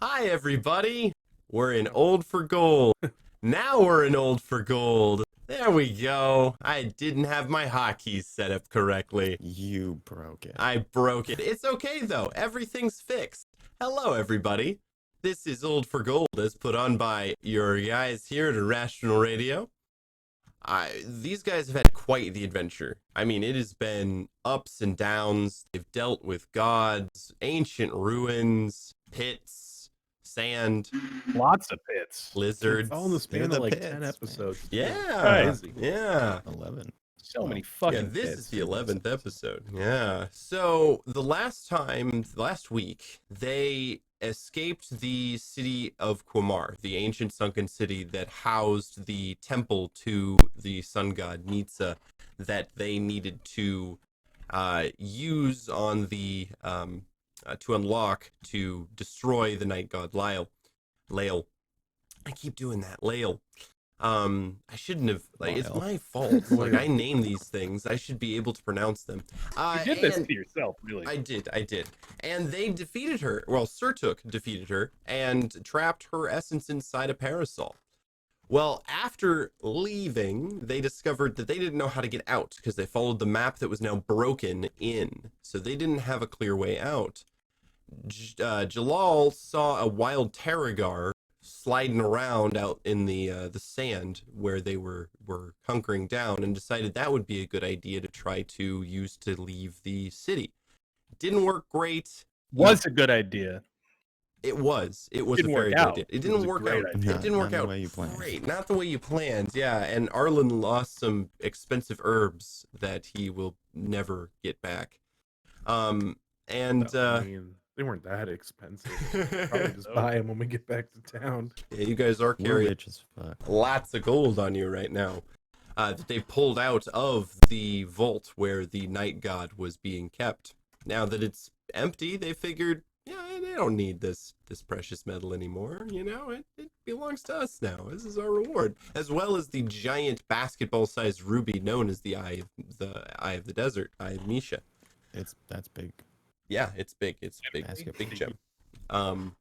Hi, everybody. We're in Old for Gold. Now we're in Old for Gold. There we go. I didn't have my hotkeys set up correctly. You broke it. I broke it. It's okay, though. Everything's fixed. Hello, everybody. This is Old for Gold, as put on by your guys here at Irrational Radio. These guys have had quite the adventure. I mean, it has been ups and downs. They've dealt with gods, ancient ruins, pits, sand, Lots of pits. lizards. All in the span the of like pits, 10 man. episodes. Yeah, Crazy. yeah. 11. So many Yeah, fucking this pits. is the 11th episode. Yeah. So the last week, they escaped the city of Quamar, the ancient sunken city that housed the temple to the sun god Nitsa that they needed to use on the to unlock to destroy the night god Lael. I keep doing that, Lael. I shouldn't have, like, it's my fault. Like, I name these things. I should be able to pronounce them. You did this to yourself, really. I did. And they defeated her. Well, Surtuk defeated her and trapped her essence inside a parasol. Well, after leaving, they discovered that they didn't know how to get out because they followed the map that was now broken in. So they didn't have a clear way out. Jalal saw a wild Tarragar sliding around out in the sand where they were hunkering down, and decided that would be a good idea to try to use to leave the city. Didn't work great. Was a good idea. It was a Didn't very work good out. idea. It It didn't was a work great out. idea. It didn't work Not the out way you planned. great. Not the way you planned. Yeah, and Arlen lost some expensive herbs that he will never get back. And I mean, they weren't that expensive. Probably just buy them when we get back to town. yeah, you guys are We're carrying rich as fuck. lots of gold on you right now that they pulled out of the vault where the night god was being kept. Now that it's empty, they figured, yeah, they don't need this precious metal anymore. You know, it belongs to us now. This is our reward, as well as the giant basketball-sized ruby known as the eye of the desert, Eye of Misha. That's big. Yeah, it's big. It's Yeah, big, big gem.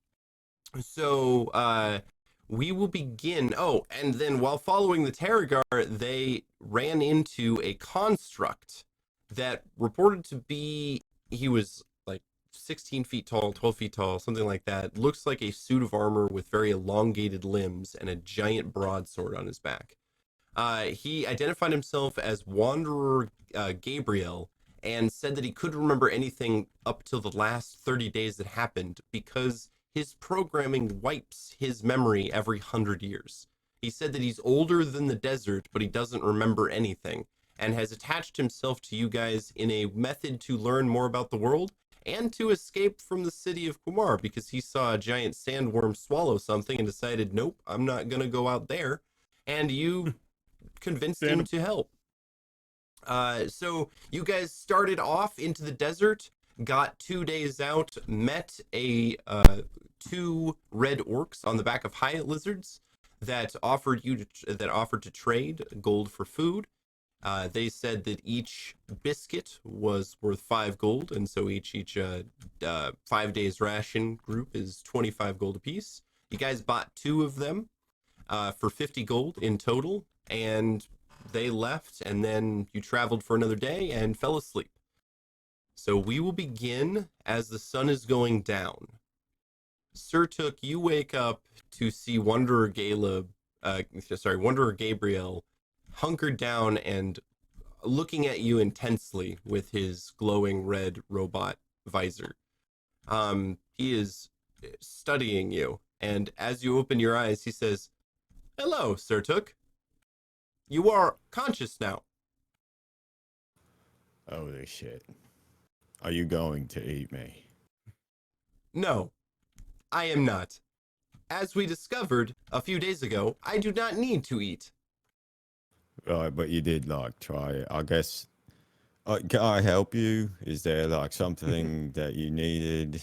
So we will begin. Oh, and then while following the Tarragar, they ran into a construct that reported to be, he was like 16 feet tall, 12 feet tall, something like that. Looks like a suit of armor with very elongated limbs and a giant broadsword on his back. He identified himself as Wanderer Gabriel, and said that he couldn't remember anything up till the last 30 days that happened because his programming wipes his memory every 100 years. He said that he's older than the desert, but he doesn't remember anything, and has attached himself to you guys in a method to learn more about the world and to escape from the city of Kumar, because he saw a giant sandworm swallow something and decided, nope, I'm not going to go out there. And you convinced him to help. So you guys started off into the desert, got 2 days out, met two red orcs on the back of Hyatt lizards that offered to trade gold for food. They said that each biscuit was worth 5 gold, and so each 5 days ration group is 25 gold apiece. You guys bought 2 of them for 50 gold in total, and they left, and then you traveled for another day and fell asleep. So we will begin as the sun is going down. Surtuk, you wake up to see Wanderer Gabriel hunkered down and looking at you intensely with his glowing red robot visor. He is studying you, and as you open your eyes, he says, "Hello, Surtuk. You are conscious now." Holy shit. Are you going to eat me? No, I am not. As we discovered a few days ago, I do not need to eat. Right, but you did like try it. I guess. Can I help you? Is there like something that you needed?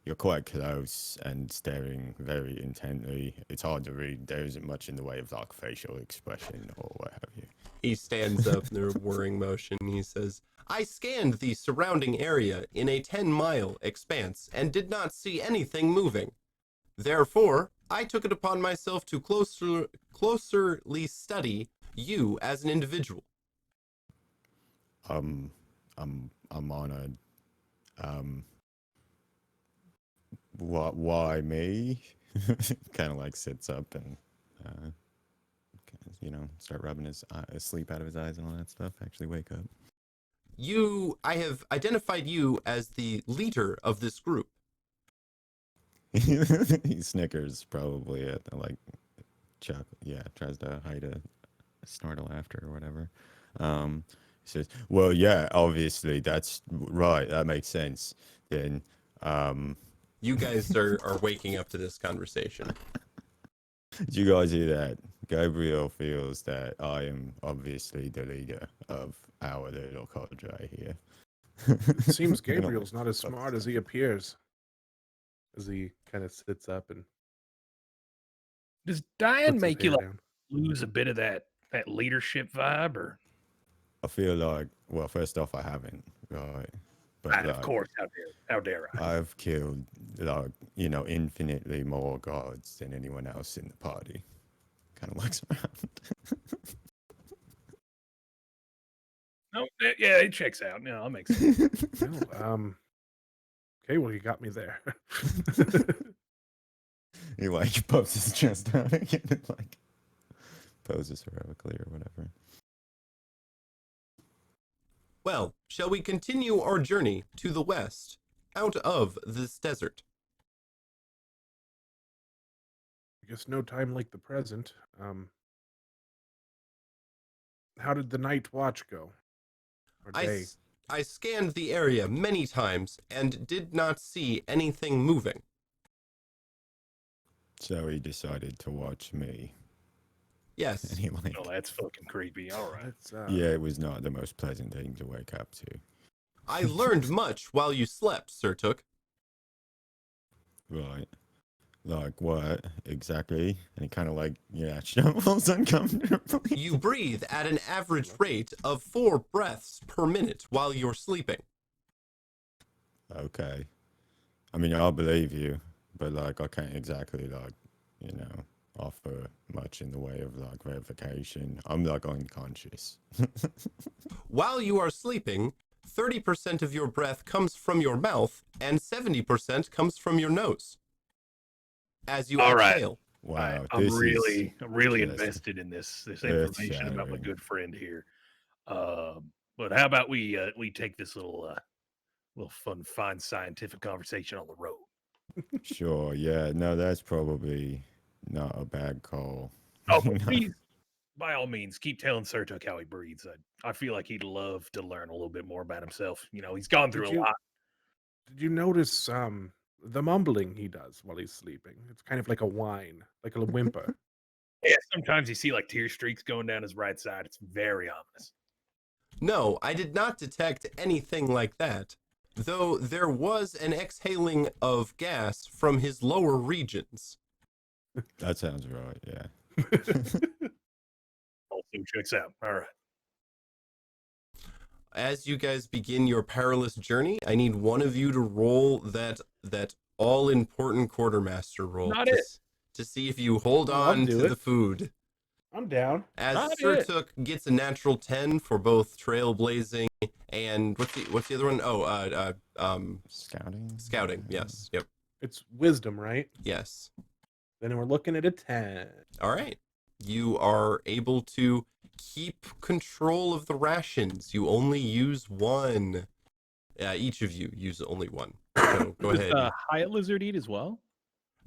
You're quite close and staring very intently. It's hard to read. There isn't much in the way of like facial expression or what have you. He stands up in a whirring motion. He says, I scanned the surrounding area in a 10-mile expanse and did not see anything moving. Therefore, I took it upon myself to closerly study you as an individual. I'm honored. Why me? Kind of like sits up and, start rubbing his sleep out of his eyes and all that stuff. Actually wake up. I have identified you as the leader of this group. He snickers probably at Chuck. Yeah, tries to hide a snort of laughter or whatever. He says, "Well, yeah, obviously that's right. That makes sense." Then, You guys are waking up to this conversation. did you guys hear that? Gabriel feels that I am obviously the leader of our little cadre here. It seems You know, Gabriel's not as smart as he appears. As he kind of sits up and Does dying puts his make you hair like down. lose a bit of that leadership vibe, or I feel like, well, first off, I haven't, right? But of course, how dare I? I've killed infinitely more gods than anyone else in the party. Kind of looks around. No, yeah, it checks out. No, that makes sense. No, okay, well, you got me there. He puffs his chest out again and poses heroically or whatever. Well, shall we continue our journey to the west, out of this desert? I guess no time like the present. How did the night watch go? Or day? I scanned the area many times and did not see anything moving. So he decided to watch me. Yes. And he Oh, that's fucking creepy. All right. yeah, it was not the most pleasant thing to wake up to. I learned much while you slept, Sir Took. Right. Like what exactly? And he kind of shuffles uncomfortably. You breathe at an average rate of 4 breaths per minute while you're sleeping. Okay. I mean, I'll believe you, but I can't exactly offer much in the way of verification. I'm unconscious. While you are sleeping, 30% of your breath comes from your mouth and 70% comes from your nose. As you exhale. Wow, I'm really just invested in this information about my earth-shattering. good friend here. But how about we take this little fun scientific conversation on the road? Sure, yeah, no, that's probably not a bad call. Oh, but please, by all means, keep telling Sertuk how he breathes. I feel like he'd love to learn a little bit more about himself. He's gone through a lot. Did you notice the mumbling he does while he's sleeping? It's kind of like a whine, like a whimper. Yeah, sometimes you see tear streaks going down his right side. It's very ominous. No, I did not detect anything like that, though there was an exhaling of gas from his lower regions. That sounds right, yeah. Also checks out. All right. As you guys begin your perilous journey, I need one of you to roll that all-important quartermaster roll. Not it. To see if you hold on to the food. I'm down. As Sir Took gets a natural 10 for both trailblazing and what's the other one? Oh, Scouting. Scouting. Yes. Yep. It's wisdom, right? Yes. Then we're looking at a 10. All right. You are able to keep control of the rations. You only use one. Each of you use only one. So go ahead. Does Hyatt Lizard eat as well?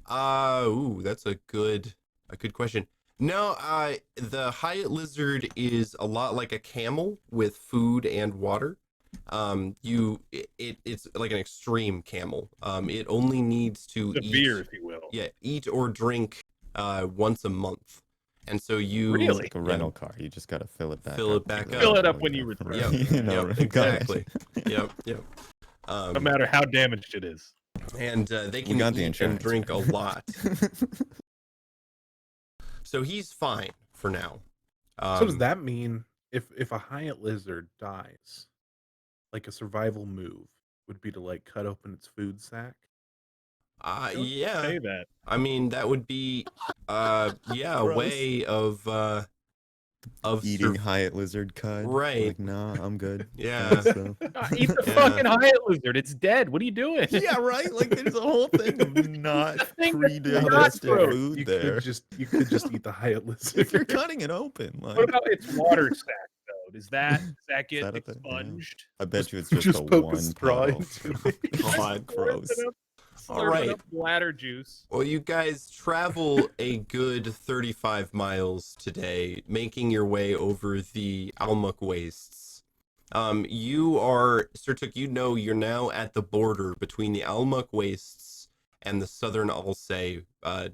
That's a good question. No, the Hyatt Lizard is a lot like a camel with food and water. It's like an extreme camel. It only needs to Severe, if you will. Yeah, eat or drink once a month. And so you Really? It's like a rental car. You just gotta fill it back up. Fill it up when you return. Yep, exactly. Yep. No matter how damaged it is. And they can eat and drink a lot. So he's fine for now. So does that mean if a Hyatt Lizard dies, like a survival move would be to cut open its food sack? Don't Yeah. say that. I mean, that would be, yeah, a Gross. way of Eating Hyatt lizard cud. Right. Like, nah, I'm good. Yeah. Thanks, though. Eat the Yeah. fucking Hyatt lizard. It's dead. What are you doing? Yeah, right. Like, there's a whole thing of not thing that's not pre-digested gross. food You there. could just eat the Hyatt lizard. If you're cutting it open, like, What about its water sac though? Does that get that a thing? Yeah. expunged? I bet you it's just, just a poke a one straw paddle. into it. God, gross. All right. Bladder juice. Well, you guys travel a good 35 miles today, making your way over the Almuck Wastes. You are, Sir Took, you know you're now at the border between the Almuck Wastes and the southern Alsay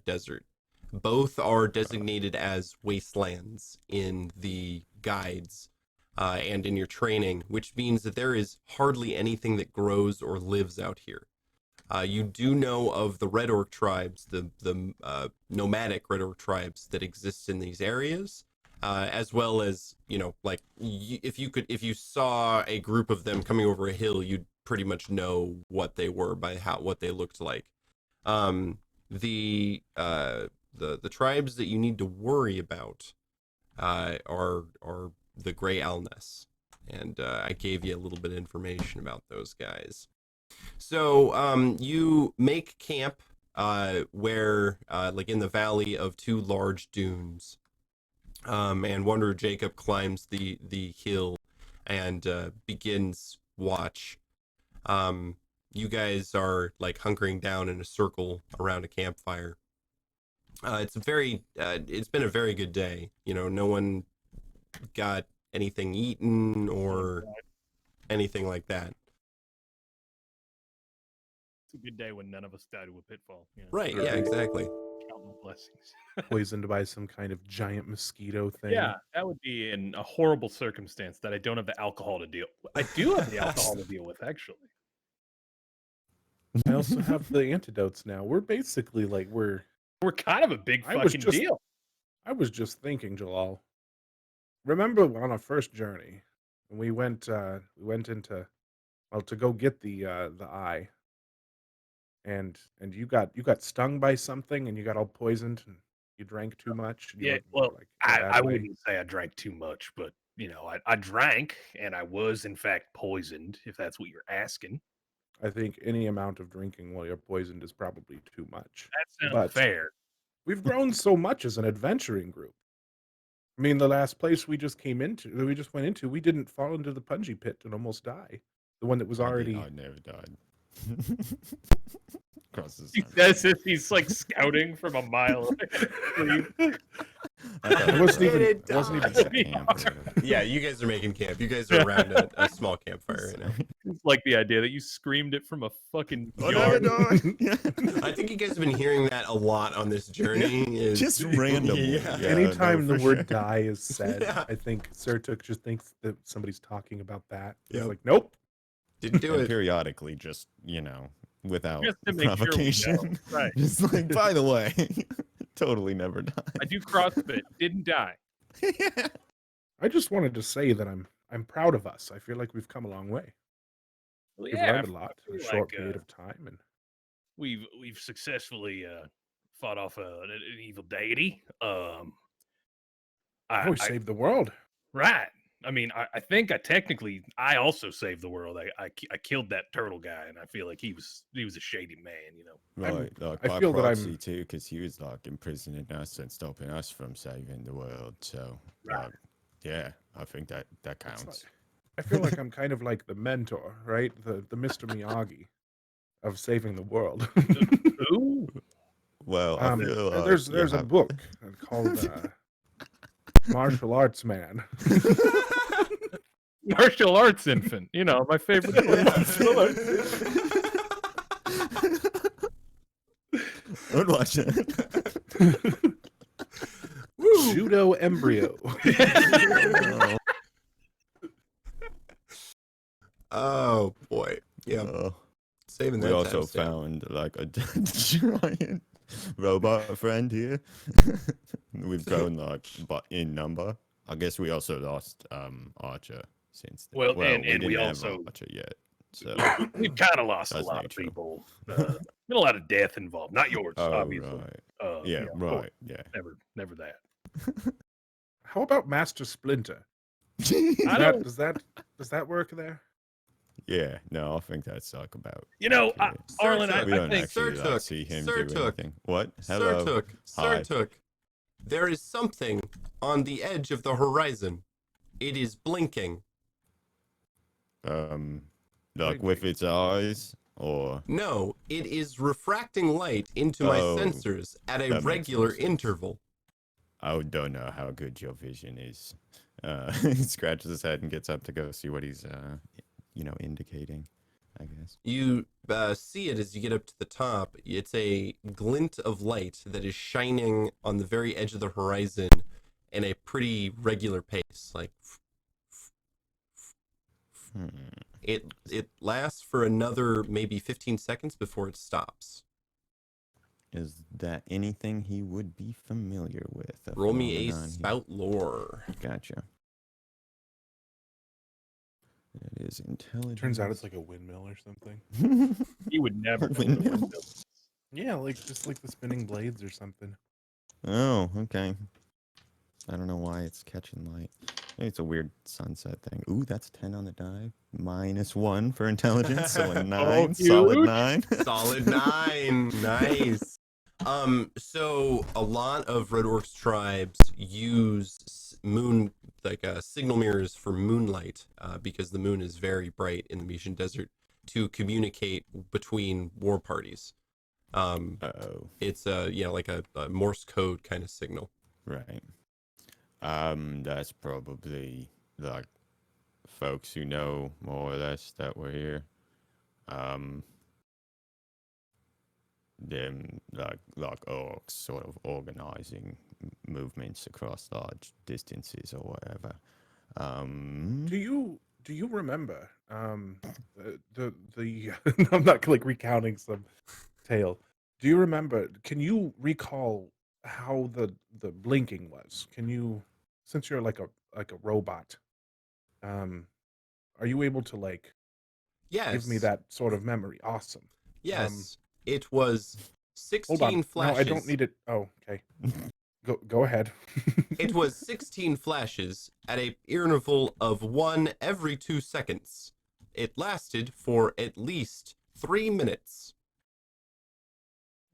desert. Both are designated as wastelands in the guides and in your training, which means that there is hardly anything that grows or lives out here. You do know of the Red Orc tribes, the nomadic Red Orc tribes that exist in these areas, as well as, you know, like if you saw a group of them coming over a hill, you'd pretty much know what they were by what they looked like. The tribes that you need to worry about are the Grey Alness, and I gave you a little bit of information about those guys. So you make camp where like in the valley of two large dunes, and Wanderer Jacob climbs the hill and begins watch. You guys are like hunkering down in a circle around a campfire. It's been a very good day. You know, no one got anything eaten or anything like that. It's a good day when none of us died to a pitfall. You know? Right, yeah, exactly. Count my blessings. Poisoned by some kind of giant mosquito thing. Yeah, that would be in a horrible circumstance that I don't have the alcohol to deal. I do have the alcohol to deal with, actually. I also have the antidotes now. We're basically like We're kind of a big I was fucking just- deal. I was just thinking, Jalal. Remember on our first journey, when we went into to go get the eye, and you got stung by something and you got all poisoned and you drank too much. And you Yeah, went, well, like, in a bad I way. wouldn't say I drank too much, but you know, I drank and I was in fact poisoned, if that's what you're asking. I think any amount of drinking while you're poisoned is probably too much. That sounds But- fair. We've grown so much as an adventuring group. I mean, the last place we just went into, we didn't fall into the punji pit and almost die. The one that was already. I never died. Across the He sun. says if he's like scouting from a mile away. I thought It wasn't even. It It wasn't even. was a camp or whatever. Yeah, you guys are making camp. You guys are around a small campfire right now. It's like the idea that you screamed it from a fucking I never yard. died. Yeah. I think you guys have been hearing that a lot on this journey. Is Just randomly. Yeah. Yeah, Anytime no, the for word sure. die is said, Yeah. I think Sertuk just thinks that somebody's talking about that. He's Yep. like, nope. Didn't do And it. periodically, just, without Just to make sure we provocation. know. Right. Just like, by the way, totally never died. I do CrossFit, didn't die. I just wanted to say that I'm proud of us. I feel like we've come a long way. Well, We've yeah, learned a lot in a feel short like, period of time, and we've successfully fought off an evil deity. we I saved the world. right. I mean, I think I also saved the world. I killed that turtle guy, and I feel like he was a shady man. You know. I'm- Right, like I by feel that I'm- proxy too, because he was like imprisoning us and stopping us from saving the world. So, Right. yeah, I think that It's counts. I feel like I'm kind of like the mentor, right? The Mr. Miyagi of saving the world. Ooh. Well, I feel like there's you a have- book called Martial Arts Man. Martial arts infant. You know, my favorite. I would watch it. Judo embryo. Oh, Oh boy. Yeah. oh. Saving We that also time stamp. found like a giant robot friend here. We've grown like but in number. I guess we also lost Archer since then. Well, and we we didn't have also- Archer yet. So We've kind of lost a That's lot not of true. people. Been a lot of death involved. Not yours, oh obviously. right, yeah, Of course, right, yeah. never that. How about Master Splinter? I don't. Does that work there? Yeah, no, I think that's like about. You know, accurate. Arlen, Sir we don't think actually Sir like Took, see him Sir do Took, anything. What? Sir Hello. Took, Sir Hi. Took, there is something on the edge of the horizon. It is blinking. Like with its eyes, or No, it is refracting light into my Oh, sensors at a that makes more regular sense. interval. I don't know how good your vision is. He scratches his head and gets up to go see what he's, indicating. I guess. You see it as you get up to the top. It's a glint of light that is shining on the very edge of the horizon in a pretty regular pace. Like Hmm. it lasts for another maybe 15 seconds before it stops. Is that anything he would be familiar with? Roll me a phenomenon he- spout lore. Gotcha. It is intelligence. Turns out it's like a windmill or something. he would never. know Windmill. the window. Yeah, like just like the spinning blades or something. Oh, okay. I don't know why it's catching light. Maybe it's a weird sunset thing. Ooh, that's 10 on the die. -1 for intelligence, so a 9. Solid huge. 9. Solid 9. Nice. So a lot of Red Orcs tribes use moon, like signal mirrors for moonlight, because the moon is very bright in the Mishan Desert, to communicate between war parties. Uh-oh. It's like a Morse code kind of signal. Right. That's probably like folks who know more or less that we're here. Them like orcs sort of organizing movements across large distances or whatever. Do you remember the I'm not like recounting some tale. Do you remember? Can you recall how the blinking was? Can you, since you're like a robot, are you able to like Yes. give me that sort of memory? Awesome. Yes. It was Hold on. 16 flashes. No, I don't need it. Oh, okay. Go ahead. It was 16 flashes at a interval of 1 every 2 seconds. It lasted for at least 3 minutes.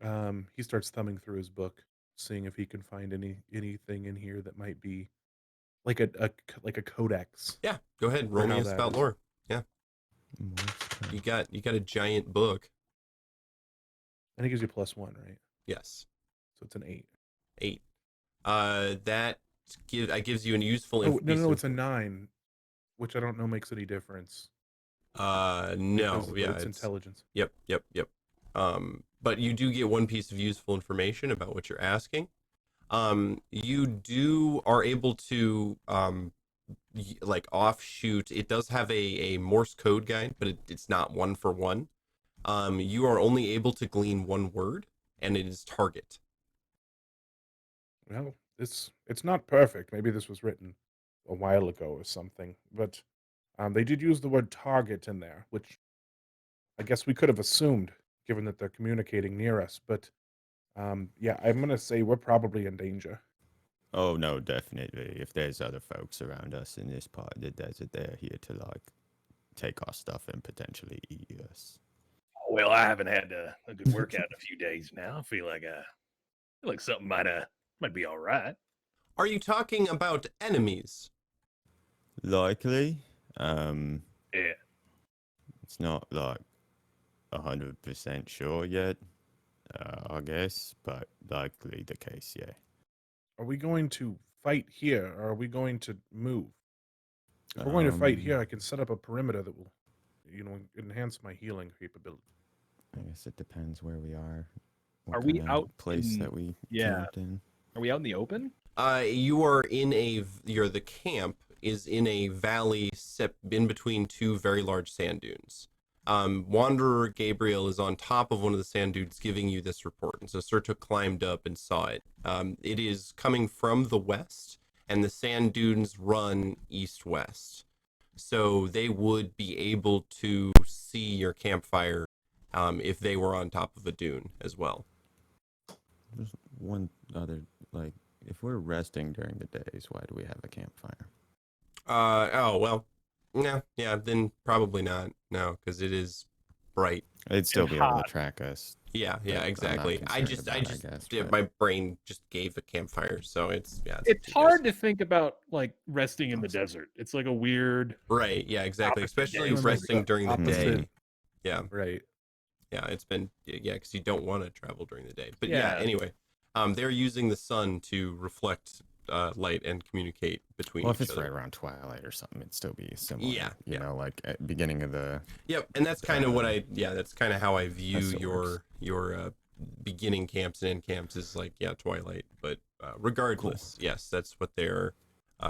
He starts thumbing through his book, seeing if he can find anything in here that might be like a codex. Yeah, go ahead. Roll me how a that spout is. lore. Yeah, you got a giant book. And it gives you +1, right? Yes, So it's an 8. 8. That gives you a useful Oh, piece no, of- it's a 9, which I don't know makes any difference. No, Because yeah, it's intelligence. Yep. But you do get one piece of useful information about what you're asking. You are able to like offshoot. It does have a Morse code guide, but it's not 1 for 1. You are only able to glean one word, and it is target. Well, it's not perfect. Maybe this was written a while ago or something, but they did use the word target in there, which I guess we could have assumed, given that they're communicating near us. But yeah, I'm gonna say we're probably in danger. Oh no, definitely. If there's other folks around us in this part of the desert, they're here to like take our stuff and potentially eat us. Well, I haven't had a good workout in a few days now. I feel like something might be all right. Are you talking about enemies? Likely. Yeah. It's not like 100% sure yet, I guess, but likely the case, yeah. Are we going to fight here, or are we going to move? If we're going to fight here, I can set up a perimeter that will, enhance my healing capability. I guess it depends where we are. Are we kinda out place in- that we yeah. camped in? Are we out in the open? You are the camp is in a valley set in between 2 very large sand dunes. Wanderer Gabriel is on top of one of the sand dunes giving you this report. And so Serta climbed up and saw it. It is coming from the west, and the sand dunes run east-west. so they would be able to see your campfire if they were on top of a dune as well. There's one other, like, if we're resting during the days, why do we have a campfire? Oh well, yeah, then probably not. No, because it is bright. They'd still And be able to hot. track us. Yeah, But I'm not exactly. I concerned just, about it, I guess, but- my brain just gave a campfire, so it's It's up hard to you to think about like resting in the desert. It's like a weird. guys. Right? Yeah, exactly. Opposite Especially days. resting during the Opposite. day. Yeah, Right. yeah. It's been because you don't want to travel during the day. But yeah. Yeah. Anyway, they're using the sun to reflect light and communicate between Well, if each it's other. right around twilight or something, it'd still be similar. Yeah, You yeah. know, like at beginning of the. Yep, and that's kind of what that's kind of how I view still works. your beginning camps and end camps is like twilight. But regardless, yes, that's what they're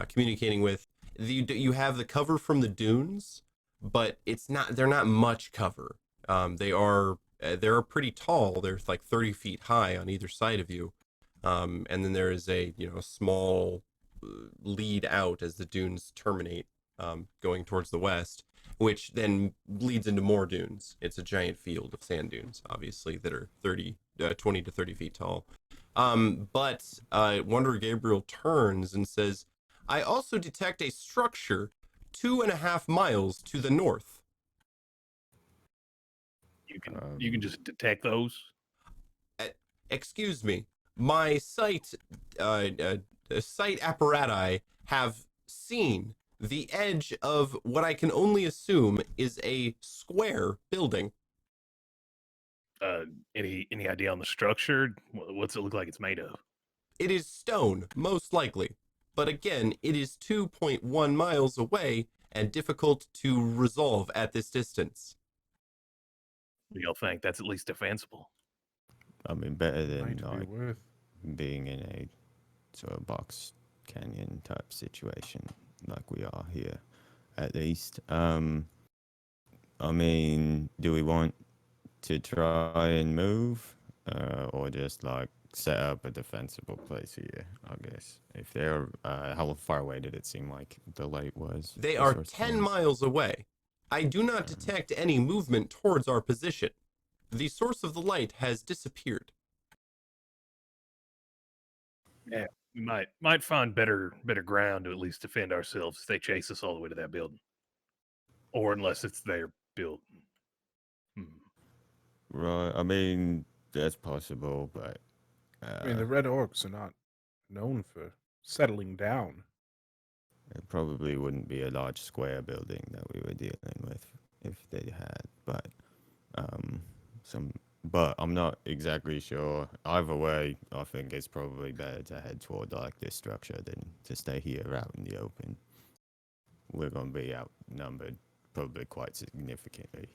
communicating with. You have the cover from the dunes, but they're not much cover. They're pretty tall. They're like 30 feet high on either side of you, and then there is a small lead out as the dunes terminate, going towards the west, which then leads into more dunes. It's a giant field of sand dunes, obviously, that are 20 to 30 feet tall. But Wanderer Gabriel turns and says, I also detect a structure 2.5 miles to the north. You can just detect those. Excuse me, my sight apparatus have seen the edge of what I can only assume is a square building. Any idea on the structure? What's it look like it's made of? It is stone, most likely, but again, it is 2.1 miles away and difficult to resolve at this distance. What do y'all think? That's at least defensible. I mean, better than Might be like worth. being in a sort of box canyon type situation like we are here, at least. I mean, do we want to try and move, or just like set up a defensible place here? I guess if they're, how far away did it seem like the light was? They the are source 10 was? miles away. I do not detect any movement towards our position. The source of the light has disappeared. Yeah, we might find better ground to at least defend ourselves if they chase us all the way to that building, or unless it's their building. Right. I mean, that's possible, but I mean, the Red Orcs are not known for settling down. it probably wouldn't be a large square building that we were dealing with if they had, but but I'm not exactly sure. Either way, I think it's probably better to head toward like this structure than to stay here out in the open. We're gonna be outnumbered probably quite significantly.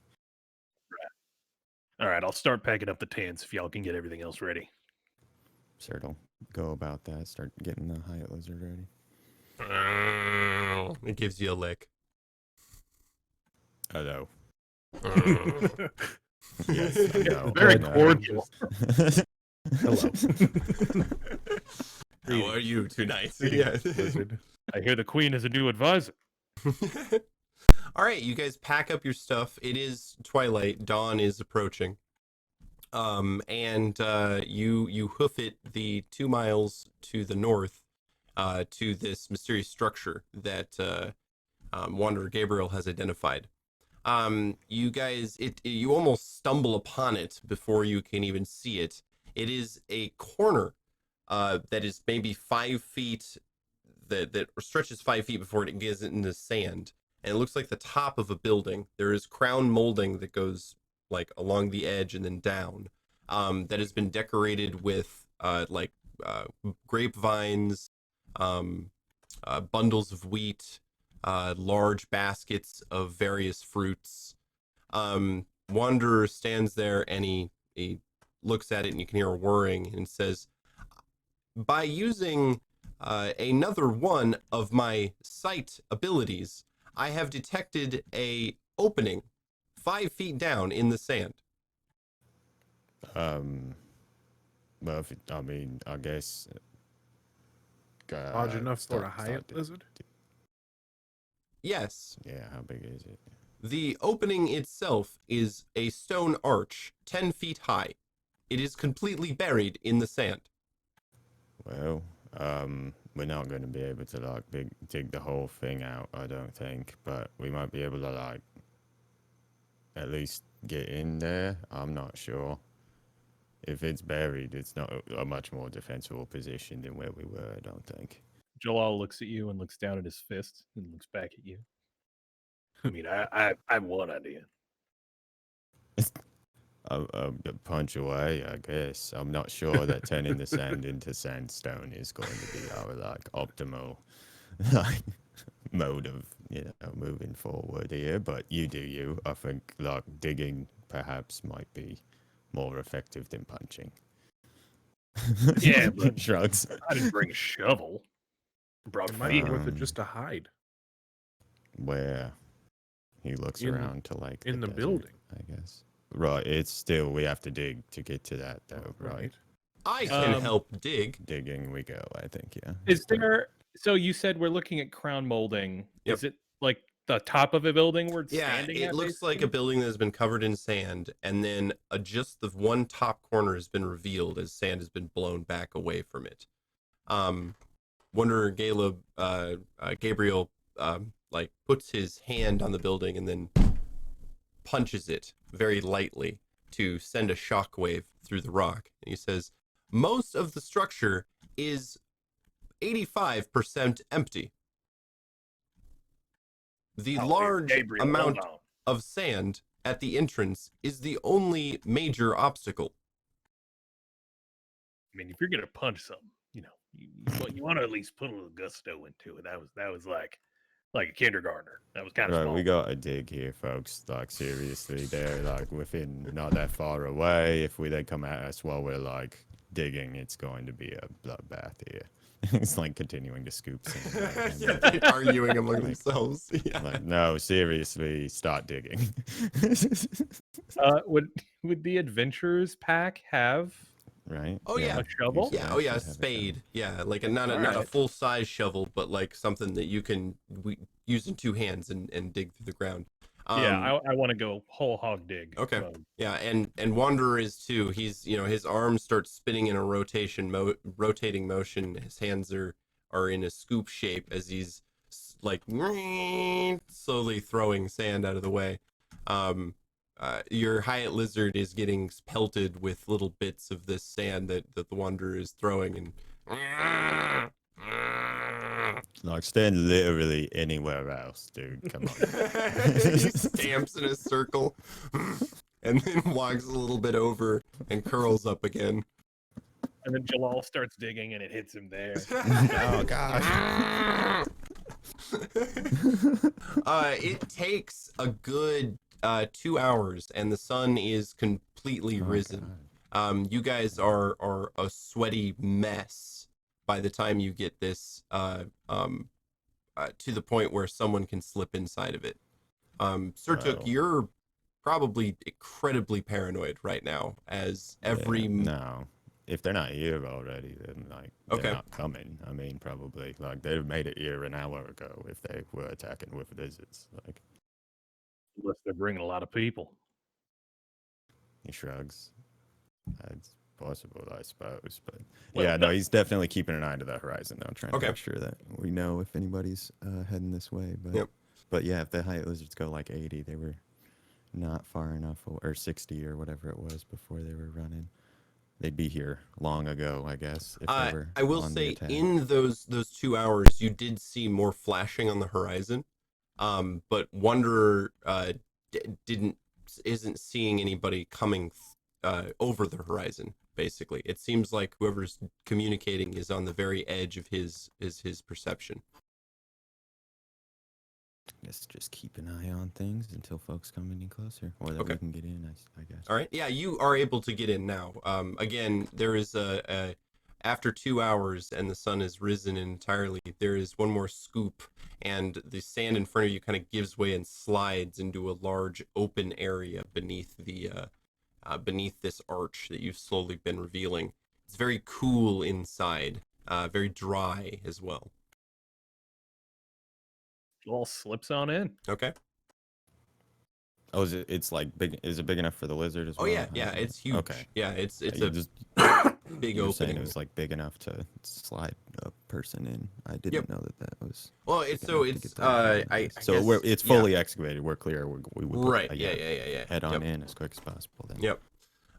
All right, I'll start packing up the tents if y'all can get everything else ready. Sertal, go about that. Start getting the Hyatt Lizard ready. It gives you a lick. Hello. Yes. No. Very no. cordial. Hello. How are you tonight? Greetings, Lizard. I hear the queen is a new advisor. All right, you guys pack up your stuff. It is twilight. Dawn is approaching. And you hoof it the 2 miles to the north to this mysterious structure that Wanderer Gabriel has identified. You guys, you almost stumble upon it before you can even see it. It is a corner that is maybe 5 feet, that stretches 5 feet before it gets into sand. And it looks like the top of a building. There is crown molding that goes like along the edge and then down, that has been decorated with grapevines, bundles of wheat, large baskets of various fruits. Wanderer stands there and he looks at it, and you can hear a whirring, and says, by using another one of my sight abilities, I have detected a opening 5 feet down in the sand. Well, I mean, I guess. Large enough for a start Hyatt to- Lizard? Yes. Yeah, how big is it? The opening itself is a stone arch 10 feet high. It is completely buried in the sand. Well, we're not going to be able to like dig the whole thing out, I don't think, but we might be able to like at least get in there. I'm not sure. If it's buried, it's not a much more defensible position than where we were, I don't think. Jalal looks at you and looks down at his fist and looks back at you. I mean, I have one idea. A punch away, I guess. I'm not sure that turning the sand into sandstone is going to be our like optimal like mode of moving forward here. But you do you. I think like digging perhaps might be more effective than punching. Yeah, but shrugs. I didn't bring a shovel. I brought It might be feet. worth it just to hide Where he looks In- around to like in the desert, building. I guess. Right, it's still we have to dig to get to that though, right? I can Um, help dig. Digging we go, I think, yeah. Is Start- there? So you said we're looking at crown molding. Yep. Is it like the top of a building we're Yeah, standing it at? looks like a basically? building that has been covered in sand, and then just the one top corner has been revealed as sand has been blown back away from it. Wanderer Gabriel like puts his hand on the building and then punches it very lightly to send a shockwave through the rock. And he says, most of the structure is 85% empty. The Oh, large Gabriel, hold amount on. of sand at the entrance is the only major obstacle. I mean, if you're gonna punch something, you want to at least put a little gusto into it. That was like a kindergartner. That was kind of Right, small. we got a dig here, folks. Like seriously, they're like within not that far away. If they come at us while we're like digging, it's going to be a bloodbath here. It's like continuing to scoop sand. Yeah, they're arguing among themselves. Yeah. Like, no, seriously, start digging. Would the adventurers pack have Right? Oh, yeah. a shovel? Yeah, oh yeah, a spade. Yeah, like not a Alright. full size shovel, but like something that you can use in two hands and dig through the ground. Yeah, I want to go whole hog dig. Okay. So, Yeah, and Wanderer is too. He's his arms start spinning in a rotating motion. His hands are in a scoop shape as he's like slowly throwing sand out of the way. Your Hyatt lizard is getting pelted with little bits of this sand that the Wanderer is throwing, and Like, stand literally anywhere else, dude. Come on. he stamps in a circle and then walks a little bit over and curls up again. and then Jalal starts digging, and it hits him there. Oh, gosh. It takes a good 2 hours, and the sun is completely risen. You guys are a sweaty mess by the time you get this to the point where someone can slip inside of it. Surtuk, Wow. you're probably incredibly paranoid right now, as every Yeah, no. If they're not here already, then like they're Okay. not coming. I mean, probably like they've made it here an hour ago if they were attacking with visits. Like Unless they're bringing a lot of people. he shrugs. That's possible, I suppose. But Well, yeah, no, he's definitely keeping an eye to the horizon though, trying Okay. to make sure that we know if anybody's heading this way. But Yep. but yeah, if the Hyatt lizards go like 80, they were not far enough, or 60 or whatever it was before they were running. They'd be here long ago, I guess. If they were I will on the say attack. in those 2 hours you did see more flashing on the horizon, but Wanderer isn't seeing anybody coming over the horizon. Basically, it seems like whoever's communicating is on the very edge of his perception. Guess just keep an eye on things until folks come any closer, or that Okay. we can get in. I guess. All right, yeah, you are able to get in now. Again, there is after 2 hours and the sun has risen entirely, there is one more scoop, and the sand in front of you kind of gives way and slides into a large open area beneath beneath this arch that you've slowly been revealing. It's very cool inside, very dry as well. all slips on in. Okay. Oh, is it? It's like big. Is it big enough for the lizard as Oh well? yeah, yeah, it's huge. Okay. Yeah, it's Yeah, a you just big you were saying opening. it was like big enough to slide a person in. I didn't Yep. know that was. Well, big it's so enough to it's get that in. I So guess it's yeah. fully excavated. We're clear. We would put, Right. Yeah. head on Yep. in as quick as possible. Then. Yep.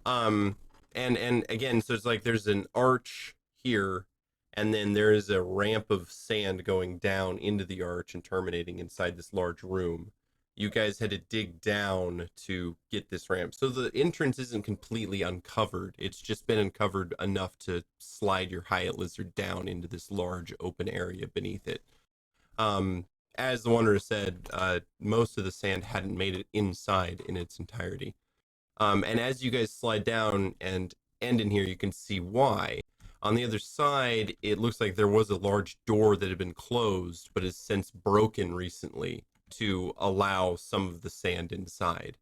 And again, so it's like there's an arch here, and then there is a ramp of sand going down into the arch and terminating inside this large room. You guys had to dig down to get this ramp. So the entrance isn't completely uncovered. It's just been uncovered enough to slide your Hyatt lizard down into this large open area beneath it. As the Wanderer said, most of the sand hadn't made it inside in its entirety. And as you guys slide down and end in here, you can see why. On the other side, it looks like there was a large door that had been closed, but has since broken recently to allow some of the sand inside.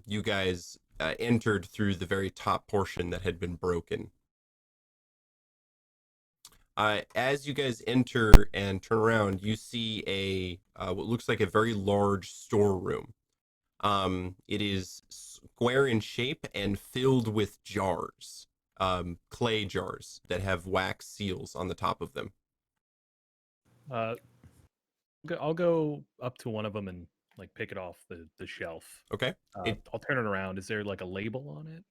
You guys entered through the very top portion that had been broken. As you guys enter and turn around, you see what looks like a very large storeroom. It is square in shape and filled with jars, clay jars that have wax seals on the top of them. I'll go up to one of them and like pick it off the shelf. Okay. I'll turn it around. Is there like a label on it?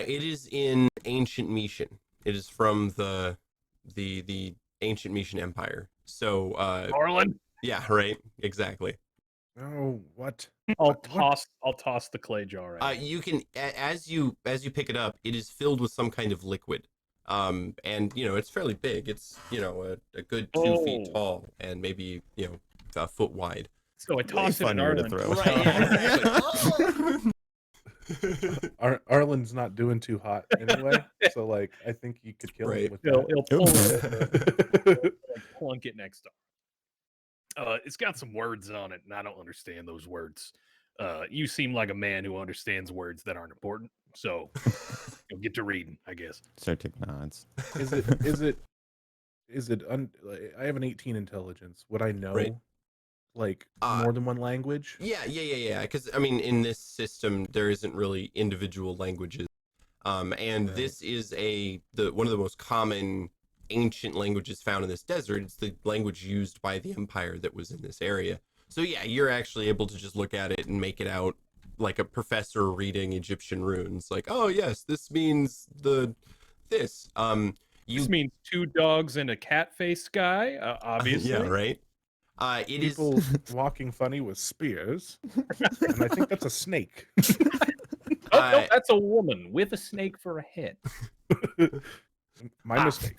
It is in ancient Meshan. It is from the ancient Meshan Empire. So, Arlen. yeah, right, exactly. Oh, what? I'll What? toss the clay jar in. You can as you pick it up, it is filled with some kind of liquid. And it's fairly big. It's a good 2 feet tall and maybe a foot wide. So I toss it in funnier to Arlen. throw. Right, yeah, exactly. Arlen's not doing too hot anyway, so like I think you could kill him Right. with He'll that. pull it over, It. and plunk it next to him. It's got some words on it, and I don't understand those words. You seem like a man who understands words that aren't important, so you'll get to reading, I guess. Certic nods. Is it I have an 18 intelligence. Would I know Right. like Uh, more than one language? Yeah. Because I mean, in this system, there isn't really individual languages. And Right. this is one of the most common ancient languages found in this desert. It's the language used by the empire that was in this area. So yeah, you're actually able to just look at it and make it out like a professor reading Egyptian runes. Like, oh yes, this means this. This means 2 dogs and a cat-faced guy, obviously. Yeah, right. It is People walking funny with spears, and I think that's a snake. Oh, no, that's a woman with a snake for a head. My mistake.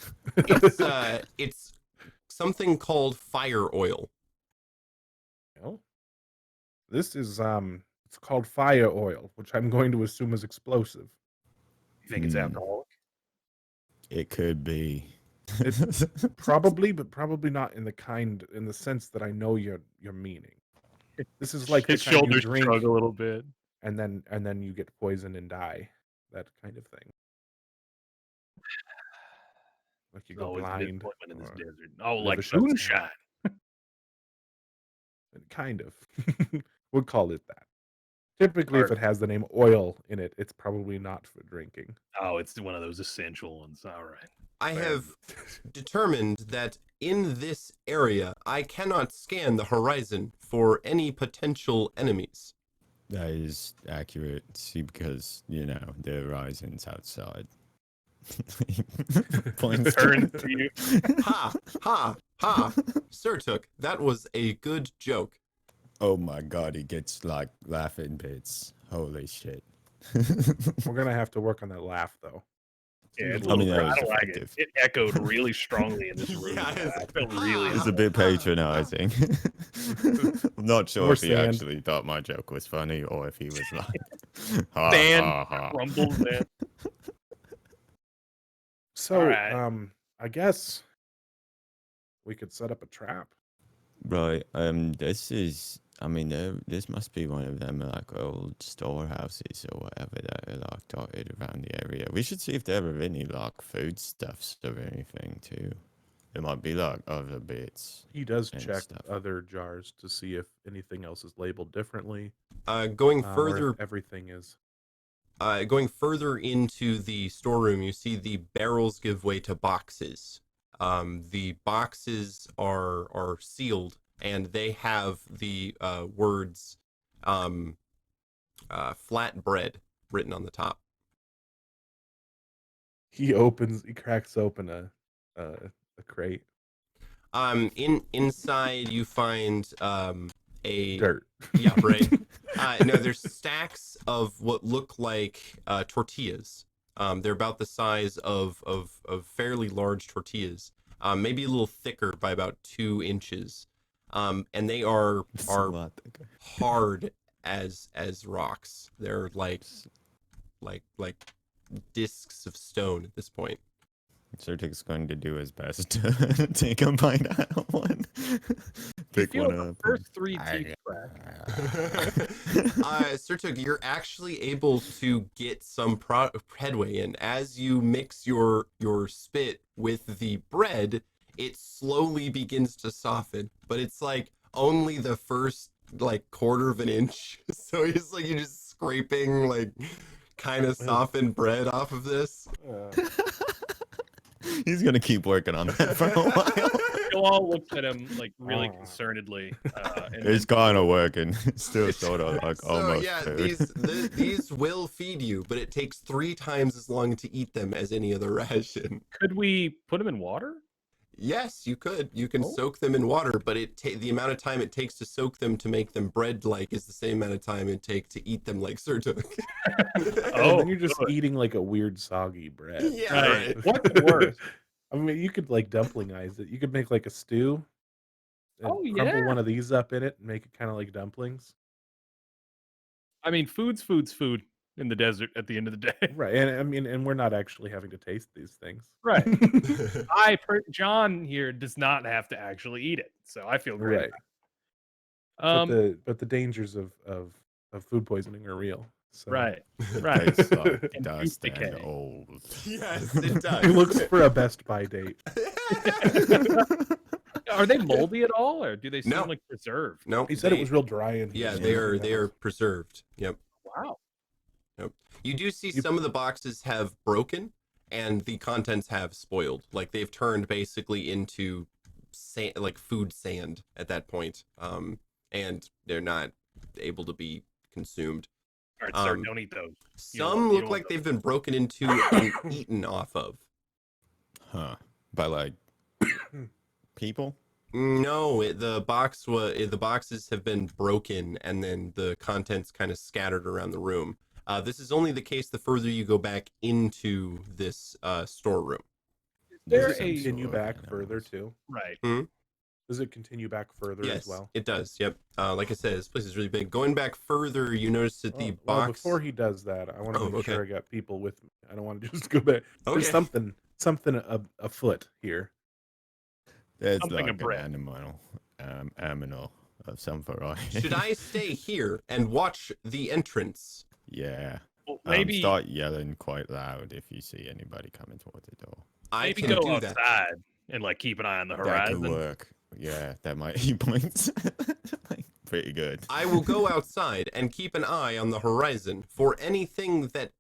it's something called fire oil. Well, this is it's called fire oil, which I'm going to assume is explosive. You think it's Hmm. alcoholic? It could be. Probably, but probably not in the sense that I know your meaning. This is like the His kind you shoulders drink shrug a little bit. and then you get poisoned and die. That kind of thing. Like you There's go always a blind. disappointment in this or desert. Oh, liver like shuts down. moonshine. Kind of. We'll call it that. Typically, if Or- it has the name oil in it, it's probably not for drinking. Oh, it's one of those essential ones. All right. I Fair have determined that in this area, I cannot scan the horizon for any potential enemies. That is accurate. See, because the horizon's outside. Points to- Turn to you. Ha! Ha! Ha! Surtuk, that was a good joke. Oh my god, he gets like laughing bits. Holy shit. We're gonna have to work on that laugh, though. Yeah, it's I mean, that I was don't like it. effective. It echoed really strongly in this room. Yeah, it's- I felt really. It's a bit patronizing. I'm not sure More if he sand. actually thought my joke was funny or if he was like, ha, Sand ha, ha. crumbles in. So, Alright. I guess we could set up a trap. Right. This must be one of them like old storehouses or whatever that are like dotted around the area. We should see if there are any like foodstuffs or anything too. There might be like other bits. He does And check stuff. other jars to see if anything else is labeled differently. Going Or further, if everything is. going further into the storeroom, you see the barrels give way to boxes. The boxes are sealed, and they have the words "flatbread" written on the top. He cracks open a crate. Inside you find a Dirt. yeah, right. No, there's stacks of what look like tortillas. They're about the size of fairly large tortillas, maybe a little thicker by about 2 inches, and they are It's a lot thicker. hard as rocks. They're like discs of stone at this point. Sertic's going to do his best to take a bite out of one. Pick Feel one the up. first 3 teeth crack. Sertuk, you're actually able to get some headway in as you mix your spit with the bread. It slowly begins to soften, but it's like only the first like quarter of an inch. So it's like you're just scraping like kind of softened bread off of this. He's gonna keep working on that for a while. Joel looks at him like really concernedly. And It's then- kind of working. It's still sort of like So almost yeah, food. these will feed you, but it takes 3 times as long to eat them as any other ration. Could we put him in water? Yes, you could. You can Oh. soak them in water, but the amount of time it takes to soak them to make them bread-like is the same amount of time it takes to eat them like Sertuk. And then you're just eating like a weird soggy bread. Yeah, right. What's worse? I mean, you could like dumplingize it. You could make like a stew. And Oh, crumble yeah. one of these up in it and make it kind of like dumplings. I mean, food's food in the desert at the end of the day. Right. And I mean, and we're not actually having to taste these things. Right. John here does not have to actually eat it, so I feel great. Right. about it. But the dangers of food poisoning are real. So. Right. Right. Tastes like And dust tooth and decay. old. Yes, it does. He looks for a Best Buy date. Are they moldy at all, or do they seem No. like preserved? No, He said it was real dry in here. Yeah, so they are preserved. Yep. Wow. You do see some of the boxes have broken, and the contents have spoiled. Like they've turned basically into sand, like food sand at that point. And they're not able to be consumed. All right, sir, Um, don't eat those. You Some don't look want like those. they've been broken into and eaten off of. Huh. By like people? No, the boxes have been broken, and then the contents kind of scattered around the room. This is only the case the further you go back into this storeroom. There Does it a- continue Sort of back animals. further too? Right. Does it continue back further Yes, as well? it does. Yep. Like I said, this place is really big. Going back further, you notice that the Well, box. before he does that, I want to Oh, make okay. sure I got people with me. I don't want to just go back. Okay. There's something afoot here. There's Something like of bread. an animal of some variety. Should I stay here and watch the entrance? Yeah. Well, maybe Start yelling quite loud if you see anybody coming towards the door. I maybe can go do outside that. and like keep an eye on the That horizon. could work. Yeah, that might he points. Like, pretty good. I will go outside and keep an eye on the horizon for anything that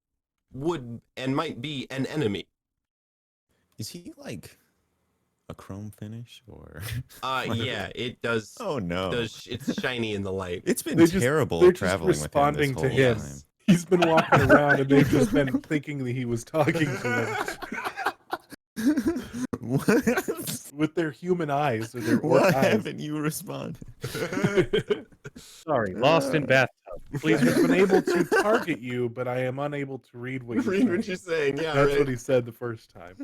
would and might be an enemy. Is he like a chrome finish or? Yeah, it does. Oh no! It's shiny in the light. It's been They just- terrible they're just traveling with him responding this to whole him. time. He's been walking around and they've just been thinking that he was talking to them What? with their human eyes or their Why orc eyes. haven't you responded? Sorry, lost in bathtub. Please, I've been able to target you, but I am unable to read what you're Read saying. what you're saying. Yeah, That's right. what he said the first time.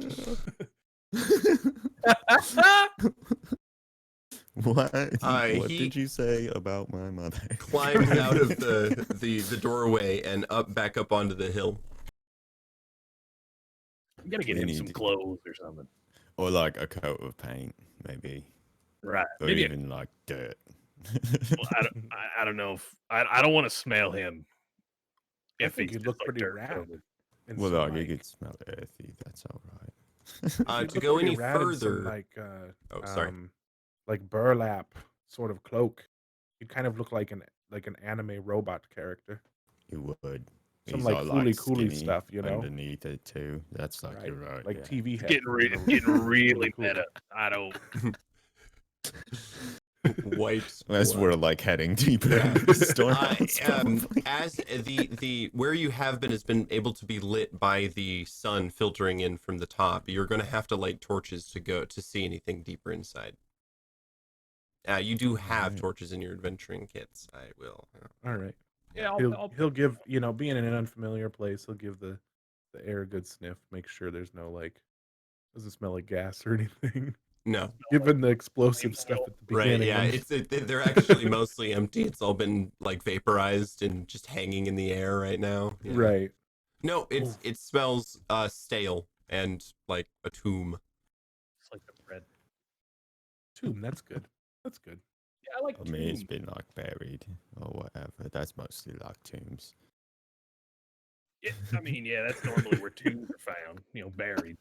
What? What he- did you say about my mother? Climbs out of the doorway and back up onto the hill. I'm gonna get We him need some to- clothes or something. Or like a coat of paint, maybe. Right. Or Maybe. even like dirt. Well, I don't know if I don't want to smell him. I If think he's he'd look just, like, pretty dirt rad. coated. And Well, some, like, like, you could smell earthy. That's all right. If To you go look pretty any rad in some, further, oh, sorry. like burlap sort of cloak, you kind of look like an anime robot character. You would. Some He's like all Fooly like Cooley skinny stuff, you know? underneath it too. That's like Right. you're right. Like yeah. TV It's head. getting really Fooly meta. I don't. White Unless blood. we're like heading deeper Yeah. into the storehouse. probably. As the where you have been has been able to be lit by the sun filtering in from the top, you're going to have to light torches to go to see anything deeper inside. You do have Alright. torches in your adventuring kits. I will. All right. Yeah, He'll give, being in an unfamiliar place, he'll give the air a good sniff, make sure there's no like doesn't smell like gas or anything. No. Given the explosive stuff at the Right, beginning. yeah, they're actually mostly empty. It's all been like vaporized and just hanging in the air right now. Yeah. Right. No, Oof. it smells stale and like a tomb. It's like the bread. Tomb, that's good. That's good. Yeah, I like I mean, it's tomb. been like buried or whatever. That's mostly like tombs. Yeah, I mean, yeah, that's normally where tombs are found. Buried.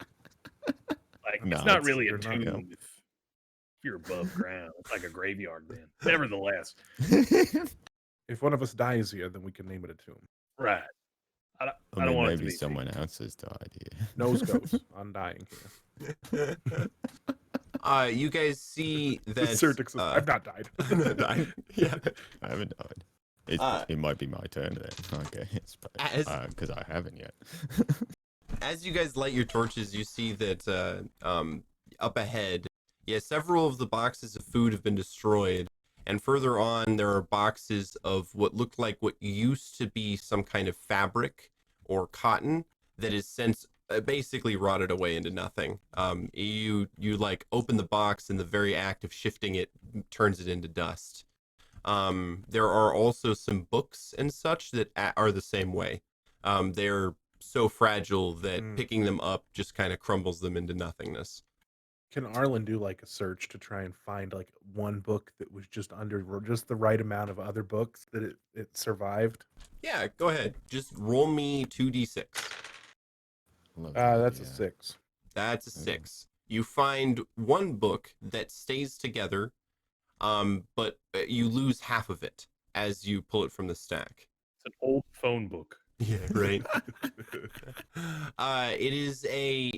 Like No, it's not it's- really a they're not, tomb if you're above ground. It's like a graveyard then. Nevertheless, If one of us dies here, then we can name it a tomb. right. I I don't mean, want it to maybe be someone else has died here. Nose goes on dying here. You guys see that Certix says, I've not died. yeah. I haven't died. It might be my turn then, I guess, because I haven't yet. As you guys light your torches, you see that up ahead, several of the boxes of food have been destroyed, and further on there are boxes of what looked like what used to be some kind of fabric or cotton that is since basically rotted away into nothing. You like open the box, and the very act of shifting it turns it into dust. There are also some books and such that are the same way. They're so fragile that picking them up just kind of crumbles them into nothingness. Can Arlen do like a search to try and find like one book that was just under just the right amount of other books that it survived? Yeah, go ahead. Just roll me 2d6. That's a 6. That's a 6. You find one book that stays together, but you lose half of it as you pull it from the stack. It's an old phone book. Yeah, right. It is a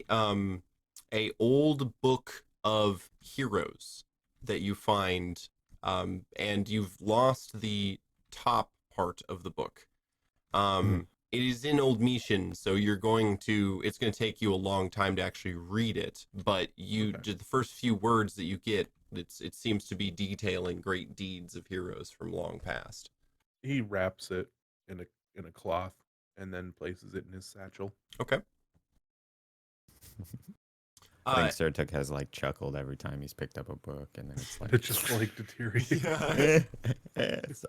old book of heroes that you find, and you've lost the top part of the book. It is in Old Mishan, so it's going to take you a long time to actually read it, but the first few words that you get, it seems to be detailing great deeds of heroes from long past. He wraps it in a cloth and then places it in his satchel. Okay. I think Sertuk has like chuckled every time he's picked up a book, and then it's like It just like deteriorates. It's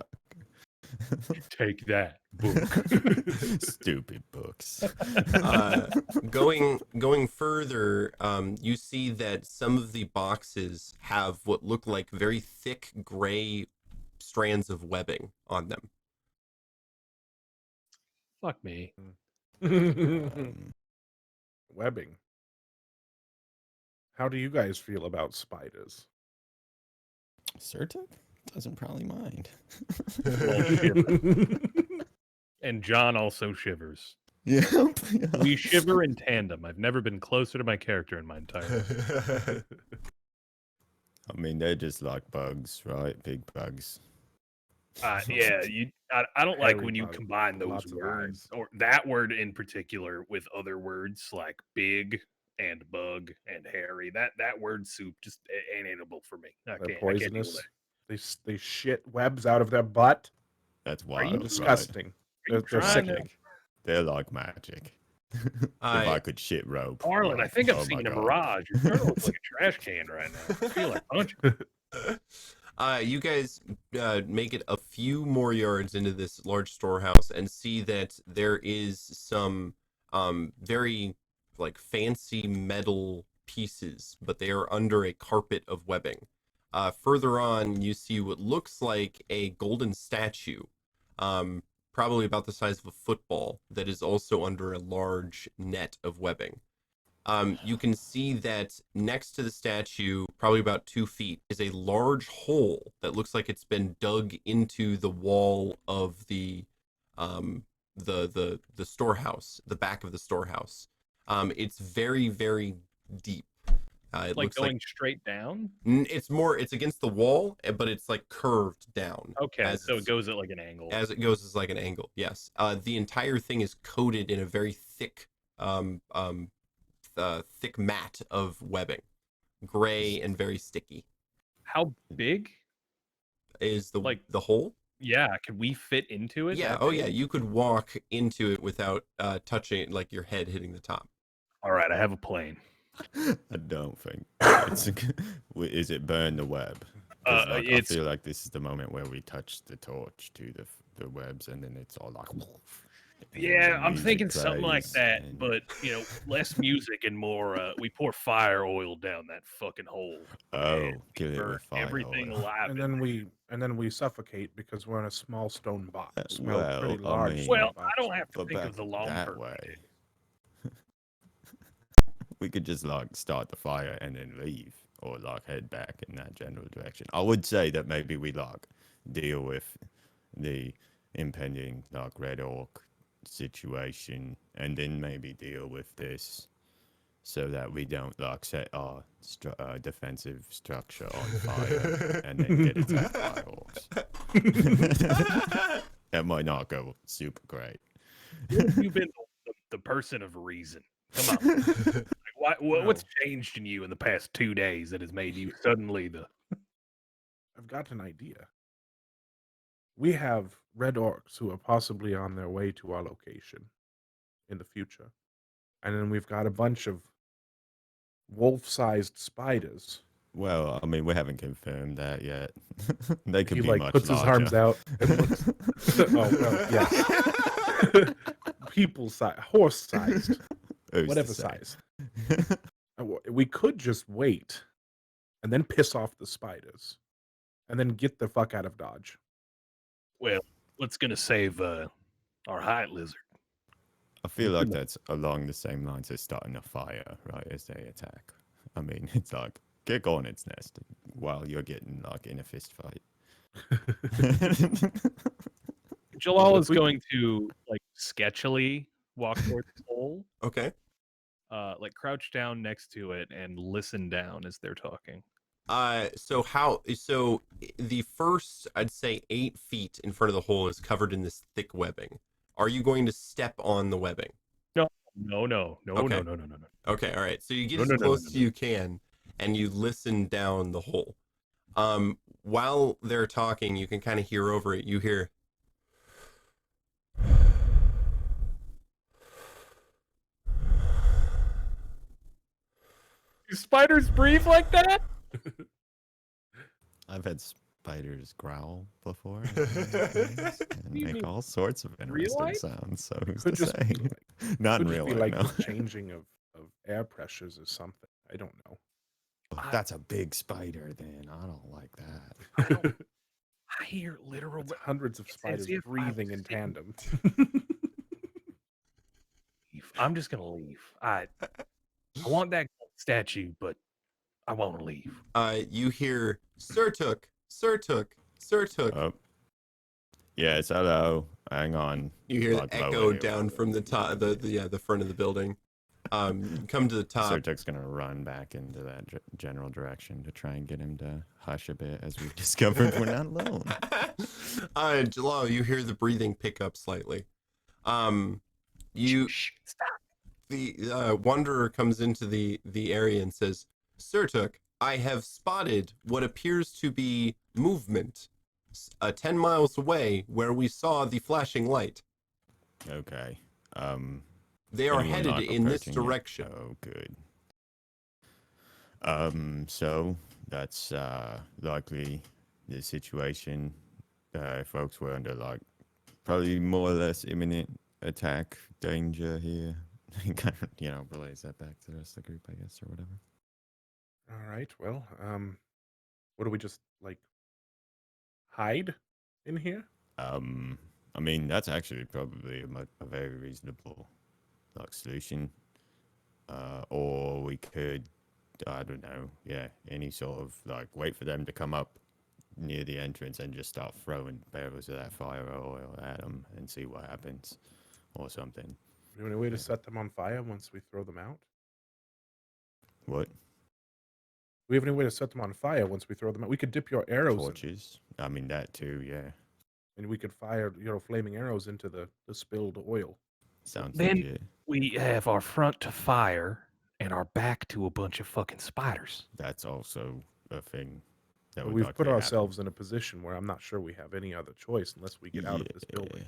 Take that book. stupid books. Going further, you see that some of the boxes have what look like very thick gray strands of webbing on them. Fuck me. Webbing. How do you guys feel about spiders? Sertuk doesn't probably mind. And John also shivers. Yeah. We shiver in tandem. I've never been closer to my character in my entire life. I mean, they're just like bugs, right? Big bugs. Yeah, I don't like Hairy when you bug, combine those lots of words, eyes. or that word in particular, with other words like big and bug and hairy. That word soup just ain't edible for me. I They're can't deal with poisonous. it. They shit webs out of their butt. That's you wild. They're right? disgusting. They're trying to- sickening. They're like magic. If I could shit rope. Arlen, I like, think I've oh seen my a God. mirage. You're starting to look like a trash can right now. I feel like punching. You guys make it a few more yards into this large storehouse and see that there is some very like fancy metal pieces, but they are under a carpet of webbing. Further on, you see what looks like a golden statue, probably about the size of a football, that is also under a large net of webbing. you can see that next to the statue, probably about 2 feet, is a large hole that looks like it's been dug into the wall of the storehouse, the back of the storehouse. It's very, very deep. It Like looks going like straight down. it's against the wall, but it's like curved down. Okay, so it goes at like an angle. As it goes is like an angle. Yes. The entire thing is coated in a very thick, thick mat of webbing, gray and very sticky. How big? Is Like- the hole? Yeah, could we fit into it? Yeah. that Oh big? yeah. You could walk into it without touching, like your head hitting the top. All right, I have a plane. I don't think it's. Is it burn the web? 'Cause, I It's feel like this is the moment where we touch the torch to the webs, and then it's all like. and then yeah, the I'm music thinking something like plays, that, and- but less music and more. We pour fire oil down that fucking hole. oh, kill it Burn with fire everything oil. alive. And then we suffocate because we're in a small stone box. Well, a pretty I large mean- stone Well, box. I don't have to But think back of the long that term. way, we could just like start the fire and then leave, or like head back in that general direction. I would say that maybe we like deal with the impending like red orc situation, and then maybe deal with this, so that we don't like set our defensive structure on fire and then get attacked by orcs. That might not go super great. You've been the person of reason. Come on. What's changed in you in the past 2 days that has made you suddenly the? I've got an idea. We have red orcs who are possibly on their way to our location in the future. And then we've got a bunch of wolf-sized spiders. Well, I mean, we haven't confirmed that yet. They could He be like much puts larger. his arms out and looks. Oh well, yes. People size, horse sized, Who's to whatever say? size. We could just wait and then piss off the spiders and then get the fuck out of Dodge. Well, what's gonna save our hide lizard? I feel like that's along the same lines as starting a fire, right? As they attack. I mean, it's like kick on its nest while you're getting like in a fist fight. Jalal is going to like sketchily walk towards the hole, Okay. like crouch down next to it and listen down as they're talking. So the first, I'd say 8 feet in front of the hole is covered in this thick webbing. Are you going to step on the webbing? No, Okay. no. Okay, all right. So you get No, as no, no, close no, as no. you can, and you listen down the hole. While they're talking, you can kind of hear over it. You hear, Do spiders breathe like that? I've had spiders growl before and you make mean, all sorts of real interesting life? sounds. So who's Could to just say? Not in could real just be life, like no. the changing of air pressures or something. I don't know. That's a big spider. Then I don't like that. I don't. I hear literal. It's hundreds of It's as spiders if I breathing was in sitting- tandem. I'm just gonna leave. I want that statue, but I want to leave. you hear, Sir Took, Sir Took, Sir Took. Oh. Yes, hello. Hang on. You hear the Like, lower echo here. down from the top, the front of the building. Come to the top. Sertek's gonna run back into that general direction to try and get him to hush a bit, as we've discovered we're not alone. Jalal, you hear the breathing pick up slightly. You Shh, stop. the wanderer comes into the area and says, Sir Took, I have spotted what appears to be movement 10 miles away where we saw the flashing light. Okay. They are anyone headed like in this approaching it? direction. Oh, good. So that's likely the situation. Folks were under like probably more or less imminent attack danger here. Kind of, relays that back to the rest of the group, I guess, or whatever. All right. Well, what do we just like hide in here? I mean, that's actually probably a very reasonable like solution. or we could, I don't know, yeah, any sort of like wait for them to come up near the entrance and just start throwing barrels of that fire oil at them and see what happens, or something. Do you have any way to Yeah. set them on fire once we throw them out? What? Do we have any way to set them on fire once we throw them out? We could dip your arrows in, Torches? I mean, that too, yeah. and we could fire, flaming arrows into the spilled oil. Sounds Then legit. we have our front to fire and our back to a bunch of fucking spiders. That's also a thing that But would we've likely put happen. ourselves in a position where I'm not sure we have any other choice unless we get out of this building.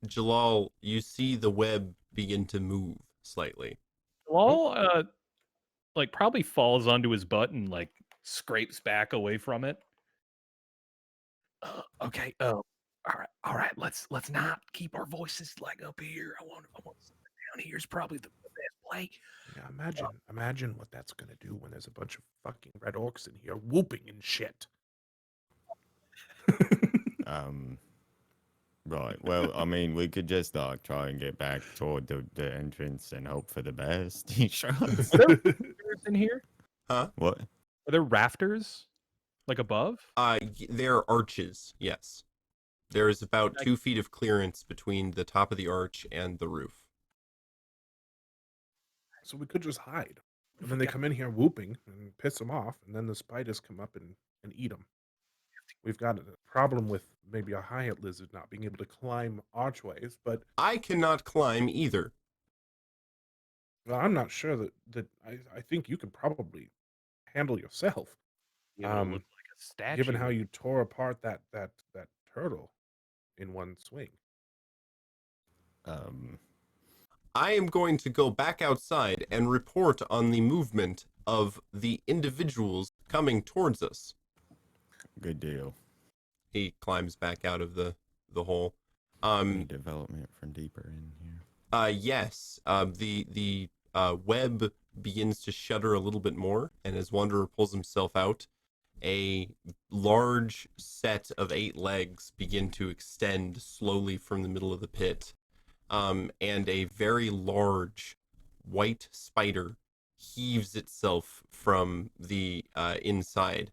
Jalal, you see the web begin to move slightly. Lol, like probably falls onto his butt and like scrapes back away from it. Okay. All right. Let's not keep our voices like up here. I want something down here is probably the best play. Yeah, imagine what that's gonna do when there's a bunch of fucking red orcs in here whooping and shit. Right. Well, I mean, we could just like try and get back toward the entrance and hope for the best. Sure. Are there rafters in here? What? Are there rafters like above? There are arches, yes. There is about Like- 2 feet of clearance between the top of the arch and the roof. So we could just hide. And then they come in here whooping and piss them off, and then the spiders come up and eat them. We've got a problem with maybe a hyatt lizard not being able to climb archways, but I cannot climb either. well, I'm not sure that I think you could probably handle yourself, You know, look like a statue. given how you tore apart that turtle in one swing. I am going to go back outside and report on the movement of the individuals coming towards us. Good deal. He climbs back out of the hole. Any development from deeper in here? Yes. The web begins to shudder a little bit more, and as Wanderer pulls himself out, a large set of 8 legs begin to extend slowly from the middle of the pit, and a very large white spider heaves itself from the inside.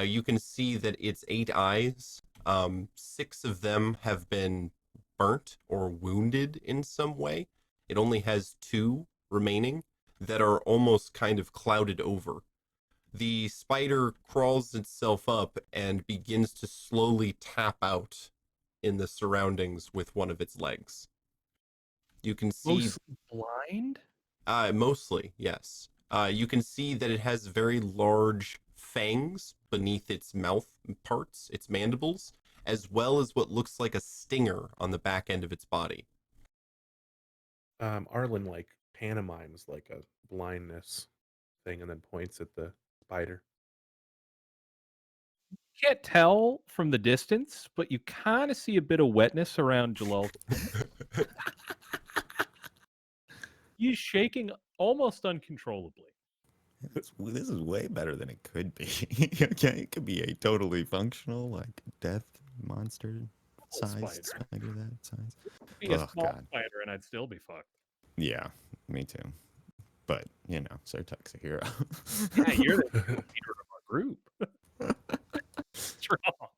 You can see that its 8 eyes, 6 of them have been burnt or wounded in some way. It only has 2 remaining that are almost kind of clouded over. The spider crawls itself up and begins to slowly tap out in the surroundings with one of its legs. You can see Mostly blind. mostly, yes. You can see that it has very large fangs beneath its mouth parts, its mandibles, as well as what looks like a stinger on the back end of its body. Arlen like pantomimes like a blindness thing and then points at the spider. Can't tell from the distance, but you kind of see a bit of wetness around Jalal. He's shaking almost uncontrollably. This is way better than it could be. Okay, it could be a totally functional, like death monster size spider. spider that size. Be a Oh, small God. spider, and I'd still be fucked. Yeah, me too. But you know, Sertuk's a hero. Yeah, you're the leader of our group. What's wrong?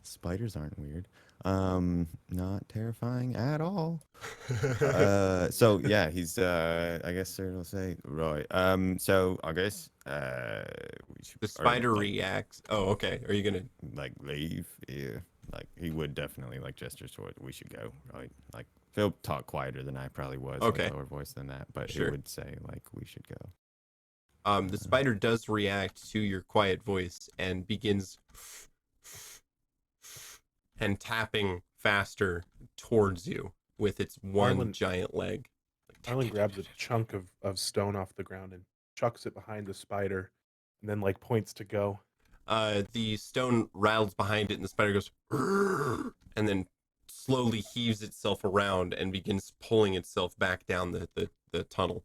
Spiders aren't weird. Not terrifying at all. So yeah, he's I guess Sir will say right. So I guess we should The or, spider like, reacts. Oh, okay. Are you gonna? like leave. Yeah, like he would definitely like gesture toward we should go, right? Like he'll talk quieter than I probably was, Okay. like lower voice than that, but Sure. he would say like we should go. The spider does react to your quiet voice and begins and tapping faster towards you with its one Arlen- giant leg. Arlen grabs a chunk of stone off the ground and chucks it behind the spider and then like points to go. The stone rattles behind it and the spider goes and then slowly heaves itself around and begins pulling itself back down the tunnel.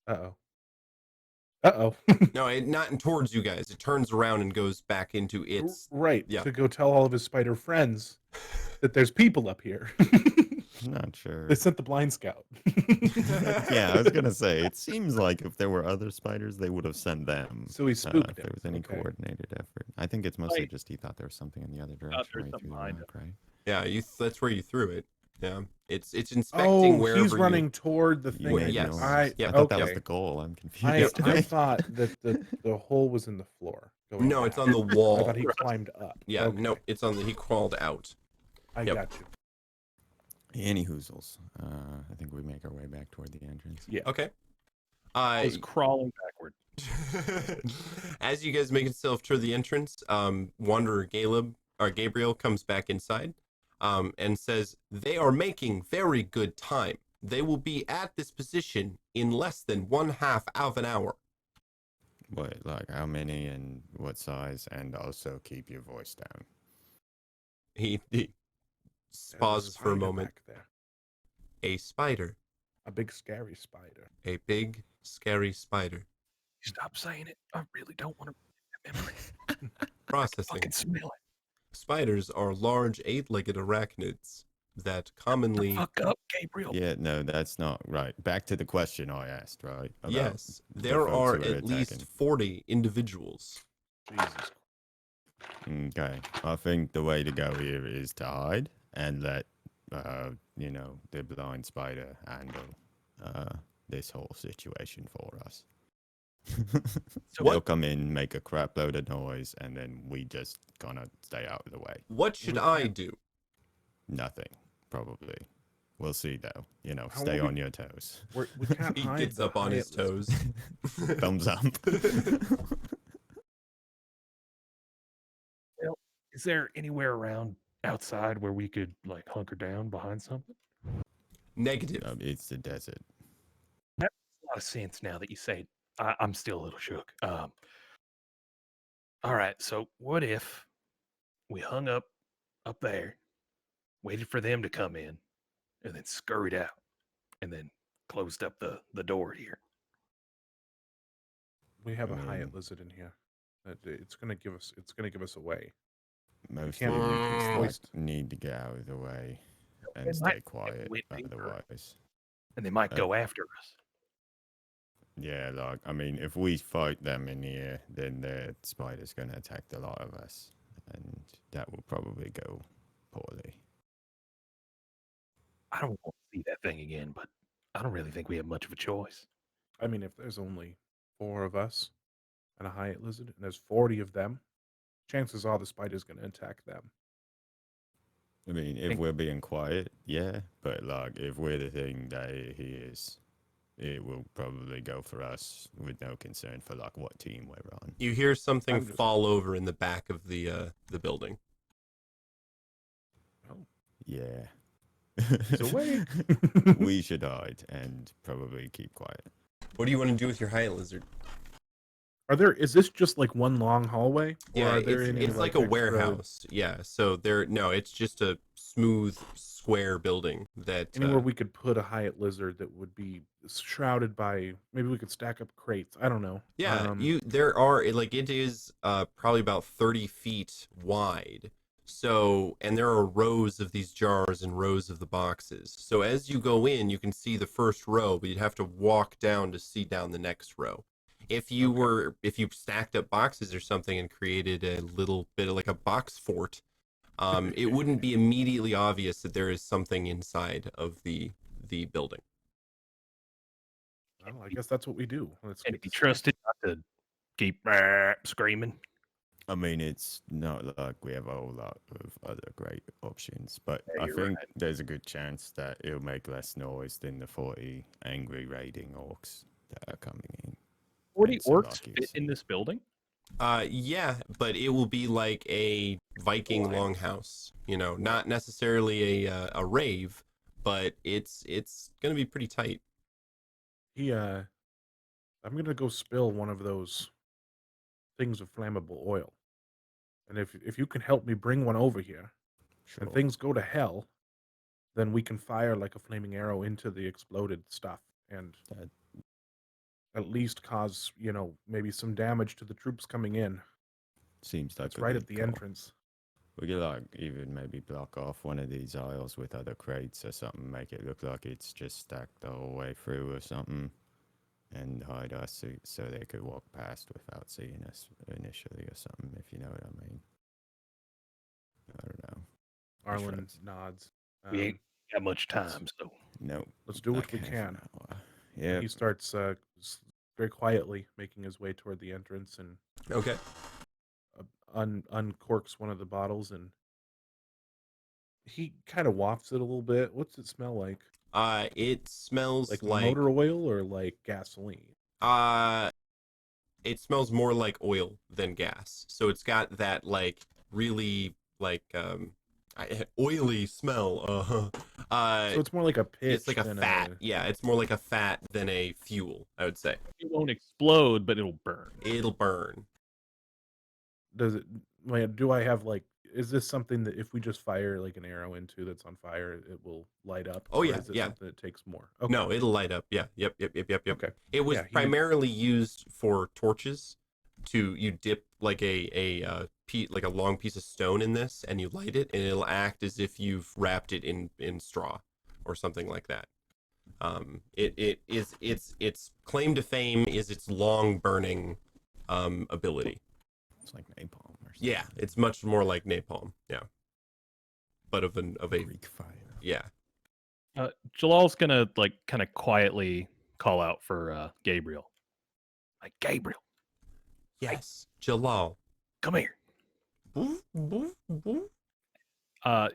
Uh-oh. Uh-oh. No, not towards you guys. It turns around and goes back into its... Right, yeah. to go tell all of his spider friends that there's people up here. I'm not sure. They sent the blind scout. Yeah, I was gonna say it seems like if there were other spiders, they would have sent them. So he spooked if him. there was any Okay. coordinated effort. I think it's mostly Like- just he thought there was something in the other there direction was where he something threw the behind rock, right? Yeah, that's where you threw it. Yeah, it's inspecting Oh, wherever he's you. running toward the You thing. made yes. noise. I Yep. thought that was okay. the goal. I'm I confused. I thought that the hole was in the floor. Going No, it's back. on the wall. I thought he climbed up. Yeah, Okay. no, it's on the. He crawled out. I Yep. got you. Any hoozles. I think we make our way back toward the entrance. Yeah. Okay. I was crawling backward. As you guys make yourself toward the entrance, Wanderer Gabriel comes back inside, and says they are making very good time. They will be at this position in less than 1/2 of an hour. What, like how many and what size, and also keep your voice down. He There's paused for a spider moment. back there. A spider, A big scary spider. a big scary spider. Stop saying it. I really don't want to memory. Processing. Fucking smell it. Spiders are large 8-legged arachnids that commonly. Fuck up, Gabriel. Yeah, no, that's not right. Back to the question I asked, right? About Yes, the there folks are who at least attacking. 40 individuals. Jesus. Okay, I think the way to go here is to hide and let, the blind spider handle this whole situation for us. So They'll come in, make a crap load of noise, and then we just kind of stay out of the way. What should I do? Nothing, probably. We'll see, though. How Stay will on we- your toes. We can't He hide. gets up on his behind toes. Thumbs up. Is there anywhere around outside where we could like hunker down behind something? Negative. It's the desert. That makes a lot of sense now that you say it. I'm still a little shook. All right, so what if we hung up there, waited for them to come in, and then scurried out, and then closed up the door here? We have a I mean- Hyatt lizard in here. It's gonna give us away. Most can't of you be just voiced. need to get out of the way and They stay might quiet. wait deeper. Otherwise, And they might Uh, go after us. yeah, if we fight them in here, then the spider's gonna attack the lot of us, and that will probably go poorly. I don't want to see that thing again, but I don't really think we have much of a choice. I mean, if there's only 4 of us and a Hyatt lizard, and there's 40 of them, chances are the spider's gonna attack them. I mean, if Think- we're being quiet, yeah, but if we're the thing that he is, it will probably go for us with no concern for what team we're on. You hear something I'm just- fall over in the back of the building. Oh, Yeah. he's awake. We should hide and probably keep quiet. What do you want to do with your Hyatt lizard? Is this just like one long hallway? Or Yeah, are there it's, any, it's like a extra- warehouse. Yeah, so it's just a smooth square building that. Anywhere we could put a Hyatt lizard that would be shrouded by, maybe we could stack up crates. I don't know. Yeah, it is probably about 30 feet wide. So, and there are rows of these jars and rows of the boxes. So as you go in, you can see the first row, but you'd have to walk down to see down the next row. If you stacked up boxes or something and created a little bit of like a box fort, it wouldn't be immediately obvious that there is something inside of the building. Well, I guess that's what we do. Let's And get be this- trusted not to keep screaming. I mean, it's not like we have a whole lot of other great options, but Yeah, I you're think right. there's a good chance that it'll make less noise than the 40 angry raiding orcs that are coming in. 40 And some orcs fit Lockies. in this building? Yeah, but it will be like a Viking longhouse, not necessarily a rave, but it's gonna be pretty tight. I'm gonna go spill one of those things of flammable oil, and if you can help me bring one over here, Sure. and things go to hell, then we can fire like a flaming arrow into the exploded stuff and That- at least cause maybe some damage to the troops coming in. Seems like It's a right good at the call. entrance. We could like even maybe block off one of these aisles with other crates or something, make it look like it's just stacked the whole way through or something, and hide us so they could walk past without seeing us initially or something, if you know what I mean. I don't know. Arlen shrugs. nods. We ain't got much That's- time, so Nope. Let's do what like we half can. an hour. And Yeah. he starts very quietly making his way toward the entrance and Okay. uncorks one of the bottles, and he kind of wafts it a little bit. What's it smell like? It smells Like like motor oil or like gasoline? it smells more like oil than gas. So it's got that like really like oily smell. So it's more like a pitch. It's like a than fat. Yeah, it's more like a fat than a fuel, I would say. it won't explode, but it'll burn. It'll burn. Does it? Do I have like? Is this something that if we just fire like an arrow into that's on fire, it will light up? Oh, or yeah, is it yeah. something that takes more? Okay. No, it'll light up. Yeah. Yep. Okay. It was Yeah, he- primarily used for torches. You dip like like a long piece of stone in this, and you light it, and it'll act as if you've wrapped it in straw or something like that. Its claim to fame is its long burning ability. It's like napalm or something. Yeah, it's much more like napalm. Yeah, but of a Greek fire. yeah. Jalal's gonna like kind of quietly call out for Gabriel. Like, Gabriel, Yes, Jalal. come here. Boof, boof, boof.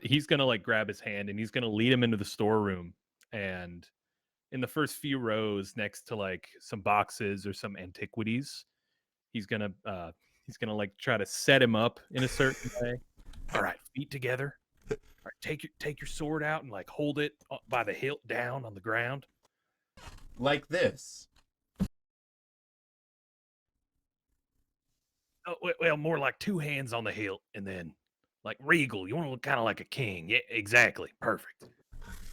He's gonna like grab his hand and he's gonna lead him into the storeroom. And in the first few rows, next to like some boxes or some antiquities, he's gonna like try to set him up in a certain way. All right, feet together. All right, take your sword out and like hold it by the hilt down on the ground. Like this. Oh, well, more like two hands on the hilt, and then like regal. You want to look kind of like a king. Yeah, exactly. Perfect.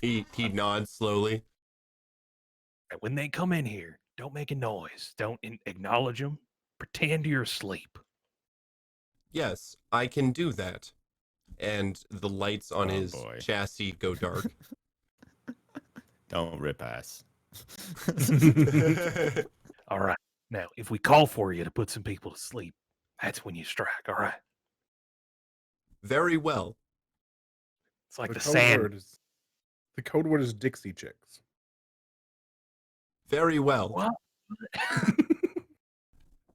He nods slowly. And when they come in here, don't make a noise. Don't acknowledge them. Pretend you're asleep. Yes, I can do that. And the lights on Oh, his boy. chassis go dark. Don't rip ass. All right. Now, if we call for you to put some people to sleep, that's when you strike. All right. Very well. It's like the code sand. word is the code word is Dixie Chicks. Very well. What?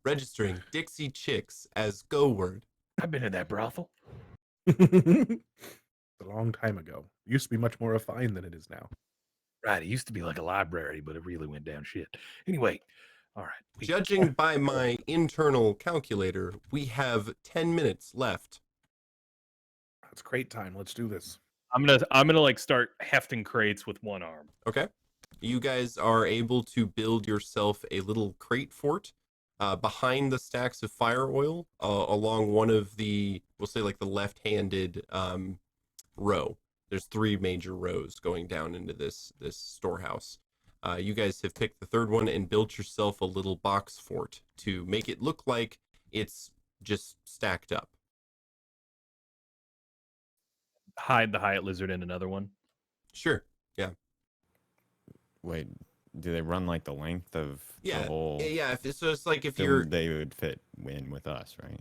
Registering Dixie Chicks as go word. I've been in that brothel. A long time ago. It used to be much more refined than it is now. Right. It used to be like a library, but it really went down shit. Anyway, all right. Judging by my internal calculator, we have 10 minutes left. It's crate time. Let's do this. I'm gonna like start hefting crates with one arm. Okay. You guys are able to build yourself a little crate fort behind the stacks of fire oil along one of the, we'll say like the left-handed row. There's 3 major rows going down into this storehouse. You guys have picked the third one and built yourself a little box fort to make it look like it's just stacked up. Hide the Hyatt lizard in another one. Sure. Yeah. Wait, do they run like the length of Yeah. the whole? Yeah. So it's like if then you're they would fit in with us, right?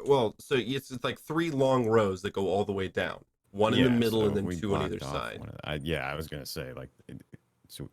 well, so it's like 3 long rows that go all the way down. One in the middle so and then we 2 on either blocked off side. one of I was gonna say like, so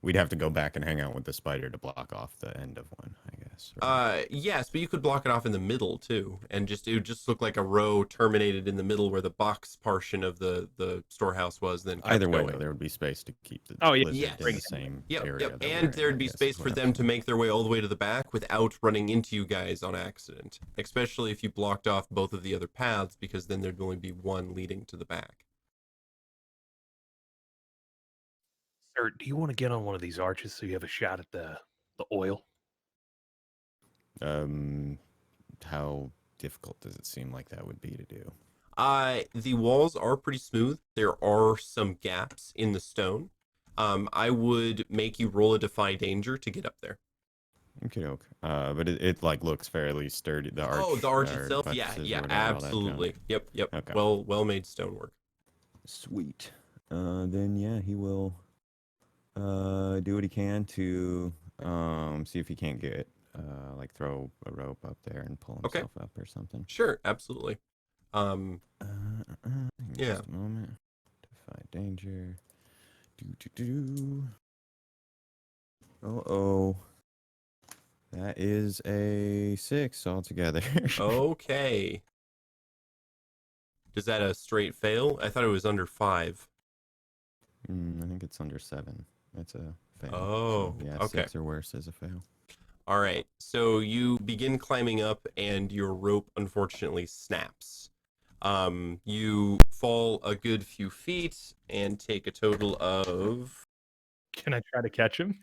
we'd have to go back and hang out with the spider to block off the end of one, I guess. Right? Yes, but you could block it off in the middle too, and it would just look like a row terminated in the middle where the box portion of the storehouse was. Then kept Either way, going. there would be space to keep the Oh, yeah, lizard yes. in Bring the it. same Yep, area. yep. that we're And in, there'd I be guess, space is for what them I'm to make their way all the way to the back without running into you guys on accident. Especially if you blocked off both of the other paths, because then there'd only be one leading to the back. Sir, do you want to get on one of these arches so you have a shot at the oil? How difficult does it seem like that would be to do? The walls are pretty smooth. There are some gaps in the stone. I would make you roll a defy danger to get up there. Okay, okay. But it like looks fairly sturdy. The arch. Oh, the arch or itself? Yeah, buttresses or yeah, whatever, all that junk. absolutely. Yep, yep. Okay. Well made stonework. Sweet. Then yeah, he will do what he can to see if he can't get like throw a rope up there and pull Okay. himself up or something. Sure, absolutely. Give me Yeah. just a moment. Defy danger. Do. Oh. That is a 6 altogether. Okay. Is that a straight fail? I thought it was under 5. I think it's under 7. That's a fail. Oh, so, yeah, okay. 6 or worse is a fail. All right. So you begin climbing up, and your rope unfortunately snaps. You fall a good few feet and take a total of. Can I try to catch him?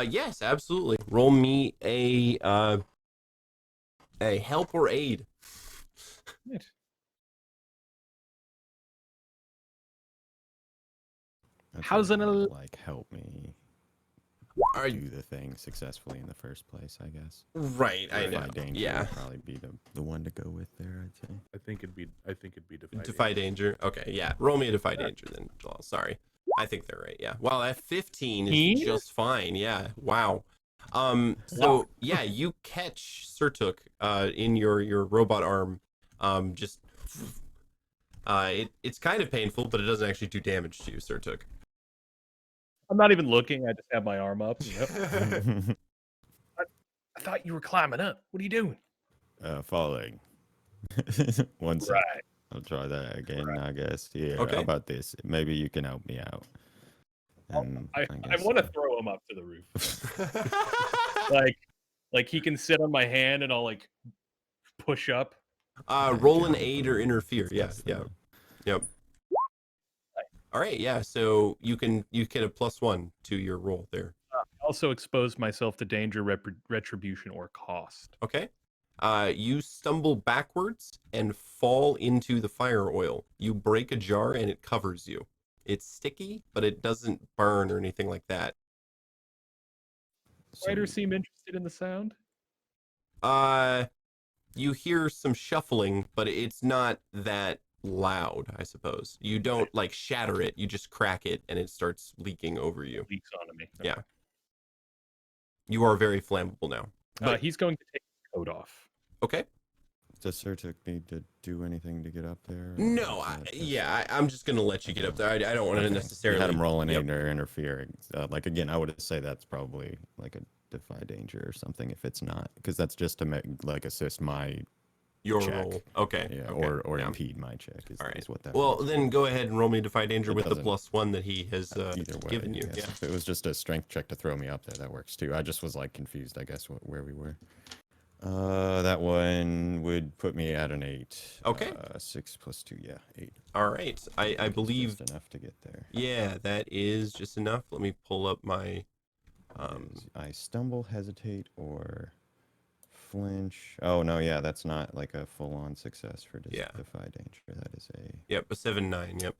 Yes, absolutely. Roll me a help or aid. Right. That's How's not an gonna, el- like help me Are do the thing successfully in the first place, I guess. right? I know. Defy danger Yeah. would probably be the one to go with there, I'd say. I think it'd be defy. Defy danger. Okay, yeah. Roll me a defy danger then, Joel. Sorry. I think they're right. Yeah. Well, that 15 is 15? just fine. Yeah. Wow. So yeah, you catch Surtuk in your robot arm. Just it's kind of painful, but it doesn't actually do damage to you, Surtuk. I'm not even looking. I just have my arm up. Yep. I thought you were climbing up. What are you doing? Falling. One sec. Right. I'll try that again, I guess. Here, Okay. how about this? Maybe you can help me out. And I guess, want to throw him up to the roof. like he can sit on my hand and I'll like push up. Roll an aid or interfere. Yeah. Yeah. Yep. All right. Yeah. So you get a +1 to your roll there. I also expose myself to danger, retribution, or cost. Okay. You stumble backwards and fall into the fire oil. You break a jar and it covers you. It's sticky, but it doesn't burn or anything like that. Spiders seem interested in the sound. You hear some shuffling, but it's not that loud, I suppose. You don't like shatter it, you just crack it and it starts leaking over you. Leaks onto me. Yeah. You are very flammable now. But, He's going to take his coat off. okay. Does Surtuk need to do anything to get up there? No, I'm just going to let you get up there. I don't want to necessarily... You had him roll an aid or interfere. Like, again, I would say that's probably like a defy danger or something if it's not. Because that's just to make, like, assist your check. Roll. Okay. Yeah, okay. or impede my check is, All right. is what that Well, means. then go ahead and roll me defy danger It with the doesn't- +1 that he has Either way, given you. yes. Yeah. If it was just a strength check to throw me up there, that works too. I just was like confused, I guess, where we were. That one would put me at an 8. Okay. 6 + 2, yeah, 8. All right. I It's believe... just enough to get there. Yeah, that is just enough. Let me pull up my... I stumble, hesitate, or flinch. Oh, no, yeah, that's not like a full-on success for Yeah. defy danger. That is a... Yep, a 7-9, yep.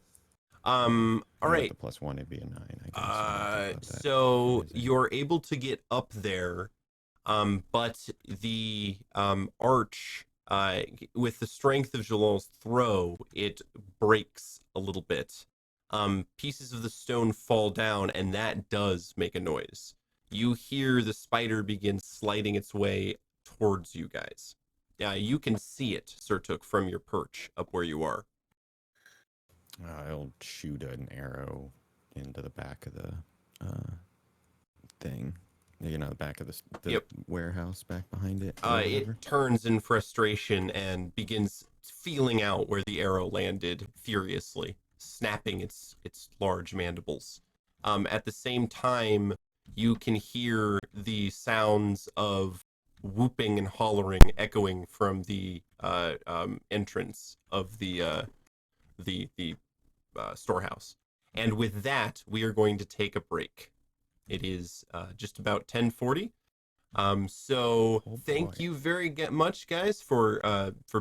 All with right. the +1, it'd be a 9, I guess. So What is it? you're able to get up there, but the arch, with the strength of Jalal's throw, it breaks a little bit. Pieces of the stone fall down, and that does make a noise. You hear the spider begin sliding its way towards you guys. Yeah, you can see it, Surtuk, from your perch up where you are. I'll shoot an arrow into the back of the thing. You know, the back of the Yep. warehouse back behind it. or whatever. It turns in frustration and begins feeling out where the arrow landed furiously, snapping its large mandibles. At the same time, you can hear the sounds of whooping and hollering echoing from the entrance of the storehouse. And with that, we are going to take a break. It is just about 10:40. So Oh, thank boy. you very much, guys, for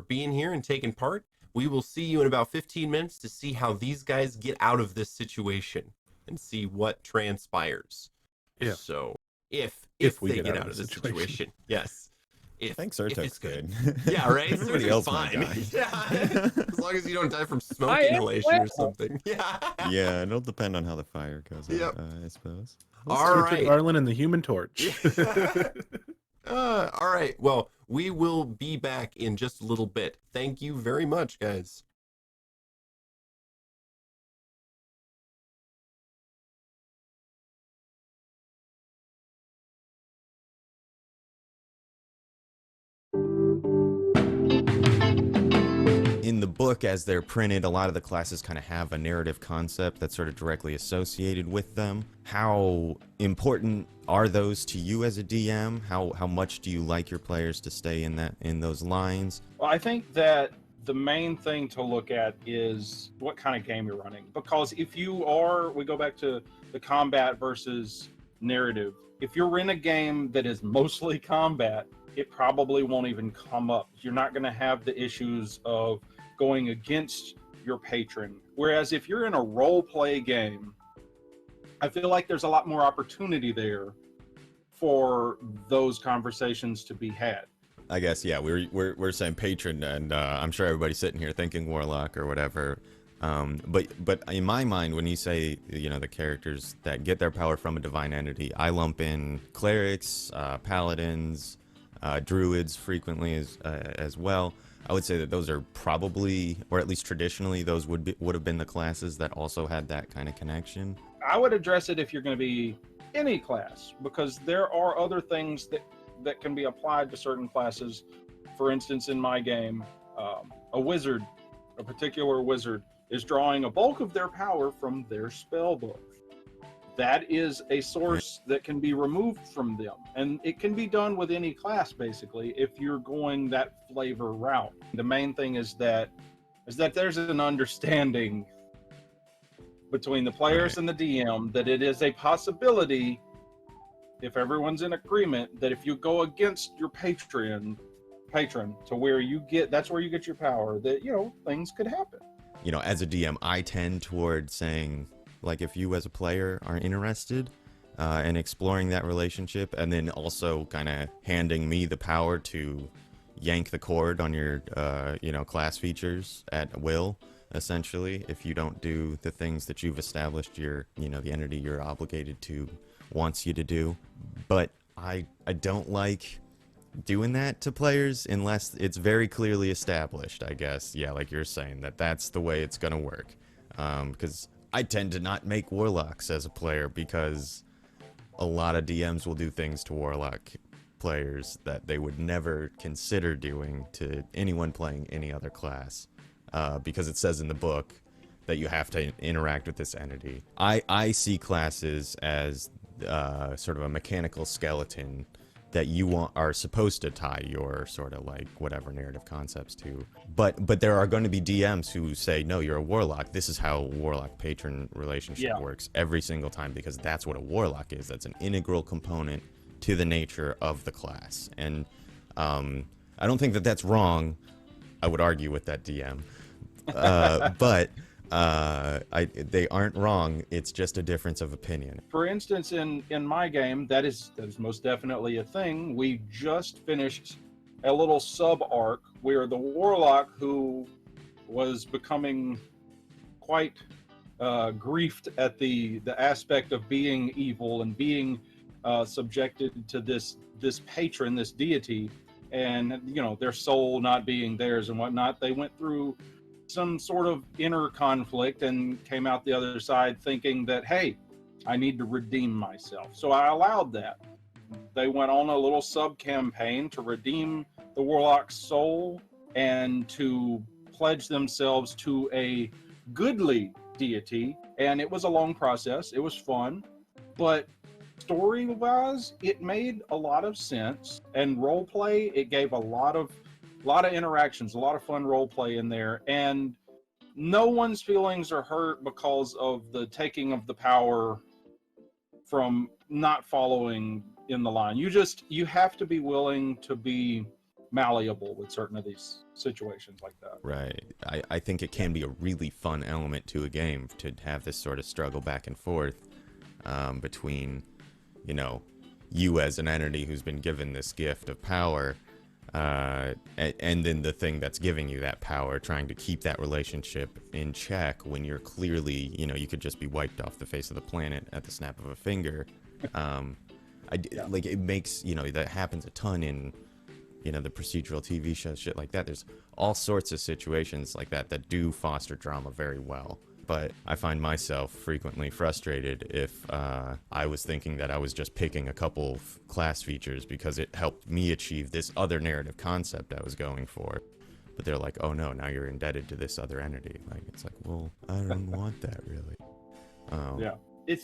being here and taking part. We will see you in about 15 minutes to see how these guys get out of this situation and see what transpires. Yeah. So if they get out of the situation. Yes. I think Surtuk's good. Yeah, right. Everybody Surtuk's else might fine. die. Yeah, as long as you don't die from smoke I am inhalation or glad. something. Yeah. Yeah, it'll depend on how the fire goes Yep. out, I suppose. All Surtuk right. Arlen and the Human Torch. All right. Well, we will be back in just a little bit. Thank you very much, guys. In the book, as they're printed, a lot of the classes kind of have a narrative concept that's sort of directly associated with them. How important are those to you as a DM? How much do you like your players to stay in those lines? Well, I think that the main thing to look at is what kind of game you're running. Because if you are, we go back to the combat versus narrative. If you're in a game that is mostly combat, it probably won't even come up. You're not going to have the issues of going against your patron. Whereas if you're in a role play game, I feel like there's a lot more opportunity there for those conversations to be had. I guess, yeah, we're saying patron, and I'm sure everybody's sitting here thinking warlock or whatever. But in my mind, when you say, you know, the characters that get their power from a divine entity, I lump in clerics, paladins, druids frequently as well. I would say that those are probably, or at least traditionally, those would have been the classes that also had that kind of connection. I would address it if you're going to be any class, because there are other things that can be applied to certain classes. For instance, in my game, a wizard, a particular wizard, is drawing a bulk of their power from their spell book. That is a source that can be removed from them, and it can be done with any class basically if you're going that flavor route. The main thing is that there's an understanding between the players and the DM that it is a possibility, if everyone's in agreement, that if you go against your patron to where you get, that's where you get your power, that, you know, things could happen. You know, as a DM, I tend toward saying, like, if you as a player are interested in exploring that relationship, and then also kind of handing me the power to yank the cord on your, you know, class features at will, essentially, if you don't do the things that you've established your, you know, the entity you're obligated to wants you to do. But I don't like doing that to players unless it's very clearly established, I guess. Yeah, like you're saying, that's the way it's gonna work. Because I tend to not make warlocks as a player, because a lot of DMs will do things to warlock players that they would never consider doing to anyone playing any other class, because it says in the book that you have to interact with this entity. I see classes as sort of a mechanical skeleton that you are supposed to tie your sort of like whatever narrative concepts to. But there are going to be DMs who say, no, you're a warlock. This is how warlock patron relationship works every single time, because that's what a warlock is. That's an integral component to the nature of the class. And I don't think that that's wrong. I would argue with that DM. But they aren't wrong. It's just a difference of opinion. For instance, in my game, that is most definitely a thing. We just finished a little sub arc where the warlock, who was becoming quite griefed at the aspect of being evil and being subjected to this patron, this deity, and, you know, their soul not being theirs and whatnot, they went through some sort of inner conflict and came out the other side thinking that, hey, I need to redeem myself. So I allowed that. They went on a little sub campaign to redeem the warlock's soul and to pledge themselves to a goodly deity. And it was a long process. It was fun, but story-wise, it made a lot of sense. And role play, it gave a lot of interactions, a lot of fun role play in there, and no one's feelings are hurt because of the taking of the power from not following in the line. You have to be willing to be malleable with certain of these situations like that. Right. I think it can be a really fun element to a game to have this sort of struggle back and forth between, you know, you as an entity who's been given this gift of power, and then the thing that's giving you that power, trying to keep that relationship in check when you're clearly, you could just be wiped off the face of the planet at the snap of a finger. Like, it makes, that happens a ton in, the procedural TV shows, shit like that. There's all sorts of situations like that do foster drama very well. But I find myself frequently frustrated if I was thinking that I was just picking a couple of class features because it helped me achieve this other narrative concept I was going for. But they're like, oh no, now you're indebted to this other entity. Like, it's like, well, I don't want that really. Yeah.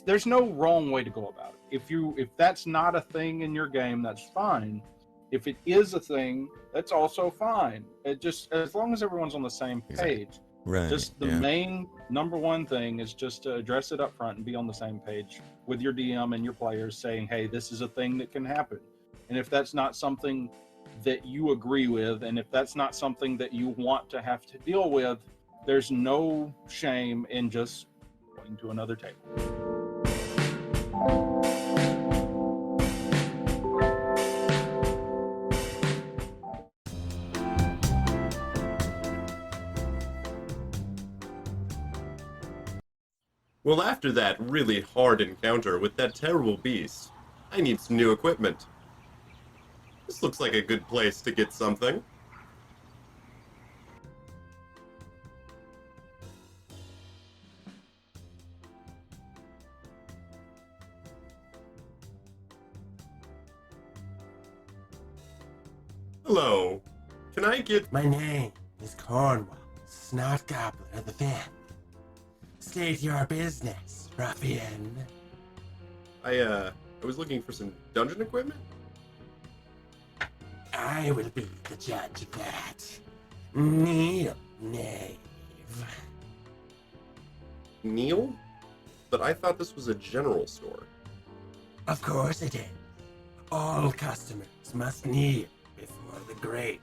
There's no wrong way to go about it. If that's not a thing in your game, that's fine. If it is a thing, that's also fine. It just, as long as everyone's on the same page. Right. Just the main number one thing is just to address it up front and be on the same page with your DM and your players, saying, hey, this is a thing that can happen. And if that's not something that you agree with, and if that's not something that you want to have to deal with, there's no shame in just going to another table. Well, after that really hard encounter with that terrible beast, I need some new equipment. This looks like a good place to get something. Hello. Can I get... My name is Cornwall, Snot Gobbler the Fifth. State your business, ruffian. I was looking for some dungeon equipment? I will be the judge of that. Kneel, knave. Kneel? But I thought this was a general store. Of course it is. All customers must kneel before the great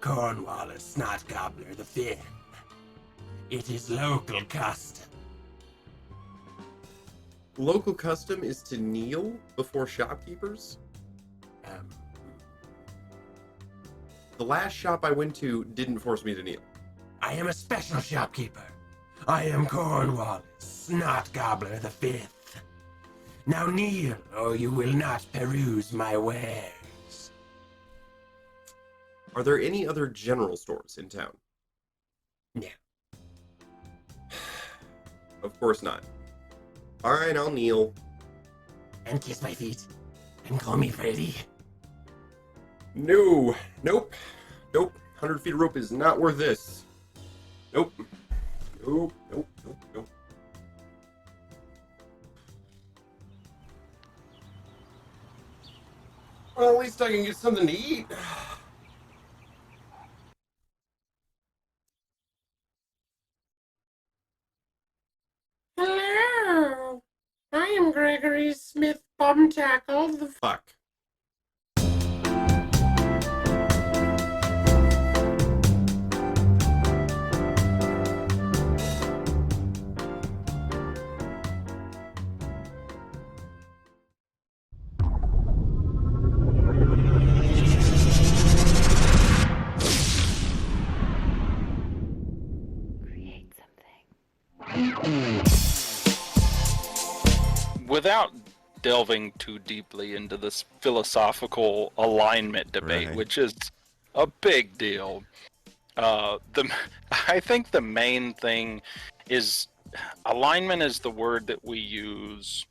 Cornwallis Snot Gobbler the Fifth. It is local custom. Local custom is to kneel before shopkeepers? The last shop I went to didn't force me to kneel. I am a special shopkeeper. I am Cornwallis Snot Gobbler the Fifth. Now kneel, or you will not peruse my wares. Are there any other general stores in town? No. Of course not. Alright, I'll kneel. And kiss my feet. And call me Freddy. No. Nope. 100 feet of rope is not worth this. Nope. Well, at least I can get something to eat. Hello. I am Gregory Smith Bumtackle the Fuck. Create something. Without delving too deeply into this philosophical alignment debate, Right. which is a big deal, I think the main thing is alignment is the word that we use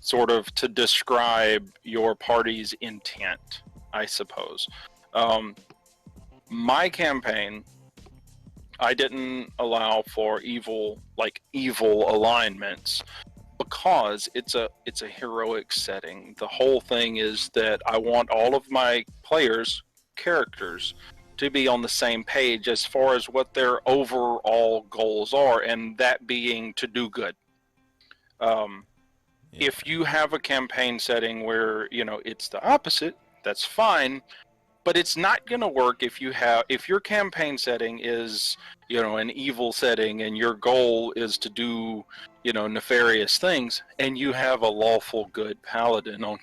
sort of to describe your party's intent, I suppose. My campaign, I didn't allow for evil alignments because it's a heroic setting. The whole thing is that I want all of my players' characters to be on the same page as far as what their overall goals are, and that being to do good. If you have a campaign setting where it's the opposite, that's fine, but it's not going to work if your campaign setting is an evil setting and your goal is to do nefarious things, and you have a lawful good paladin on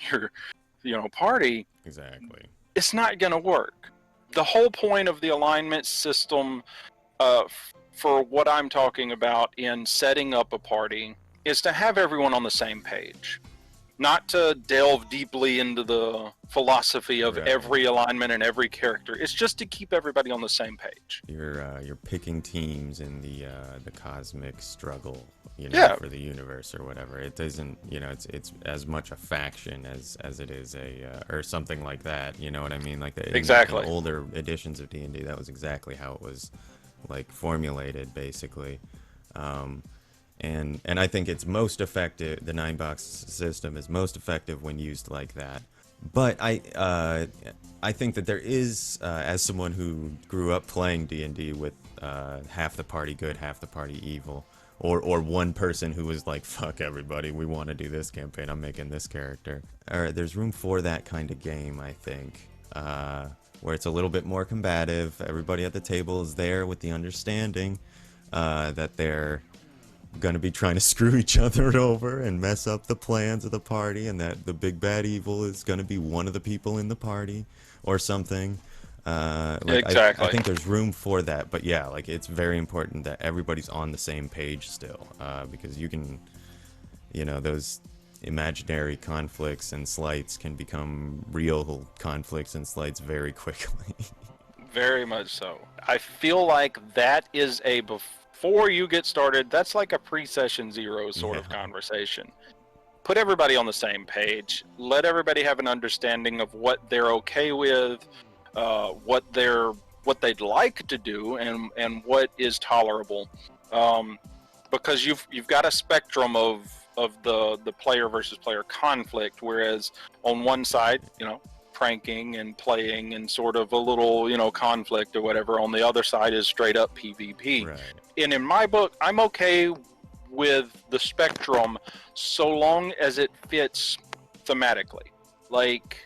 party, Exactly. it's not going to work. The whole point of the alignment system, for what I'm talking about in setting up a party, is to have everyone on the same page. Not to delve deeply into the philosophy of Right. every alignment and every character. It's just to keep everybody on the same page. You're picking teams in the cosmic struggle, Yeah. for the universe or whatever. It doesn't, it's as much a faction as it is or something like that. You know what I mean? Like Exactly. in older editions of D&D, that was exactly how it was like formulated, basically. And I think it's most effective. The 9-box system is most effective when used like that. But I think that there is, as someone who grew up playing D&D with half the party good, half the party evil, or one person who was like, fuck everybody, we want to do this campaign, I'm making this character. There's room for that kind of game, I think, where it's a little bit more combative. Everybody at the table is there with the understanding that they're gonna be trying to screw each other over and mess up the plans of the party, and that the big bad evil is gonna be one of the people in the party or something. Exactly. I think there's room for that, but yeah, like it's very important that everybody's on the same page still, because you can, those imaginary conflicts and slights can become real conflicts and slights very quickly. Very much so. I feel like that is before you get started, that's like a pre-session zero sort of conversation. Put everybody on the same page. Let everybody have an understanding of what they're okay with, what they'd like to do, and what is tolerable. Because you've got a spectrum of the player versus player conflict, whereas on one side, pranking and playing and sort of a little, conflict or whatever. On the other side is straight up PvP. Right. And in my book, I'm okay with the spectrum so long as it fits thematically. Like,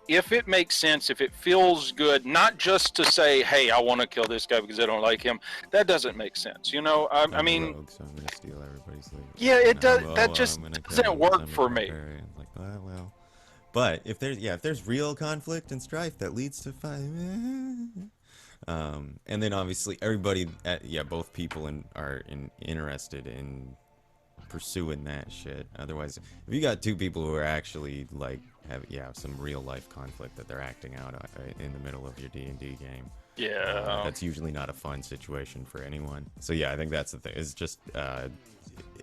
if it makes sense, if it feels good, not just to say, hey, I want to kill this guy because I don't like him, that doesn't make sense. I mean, rogue, so I'm gonna steal everybody's loot. Yeah, it does. Oh, That just I'm gonna kill doesn't him 'cause work I'm a for me. barbarian. Like, well. But if there's real conflict and strife that leads to fight, and then obviously everybody, both people are interested in pursuing that shit. Otherwise, if you got two people who are actually like have some real life conflict that they're acting out in the middle of your D&D game, that's usually not a fun situation for anyone. So yeah, I think that's the thing. It's just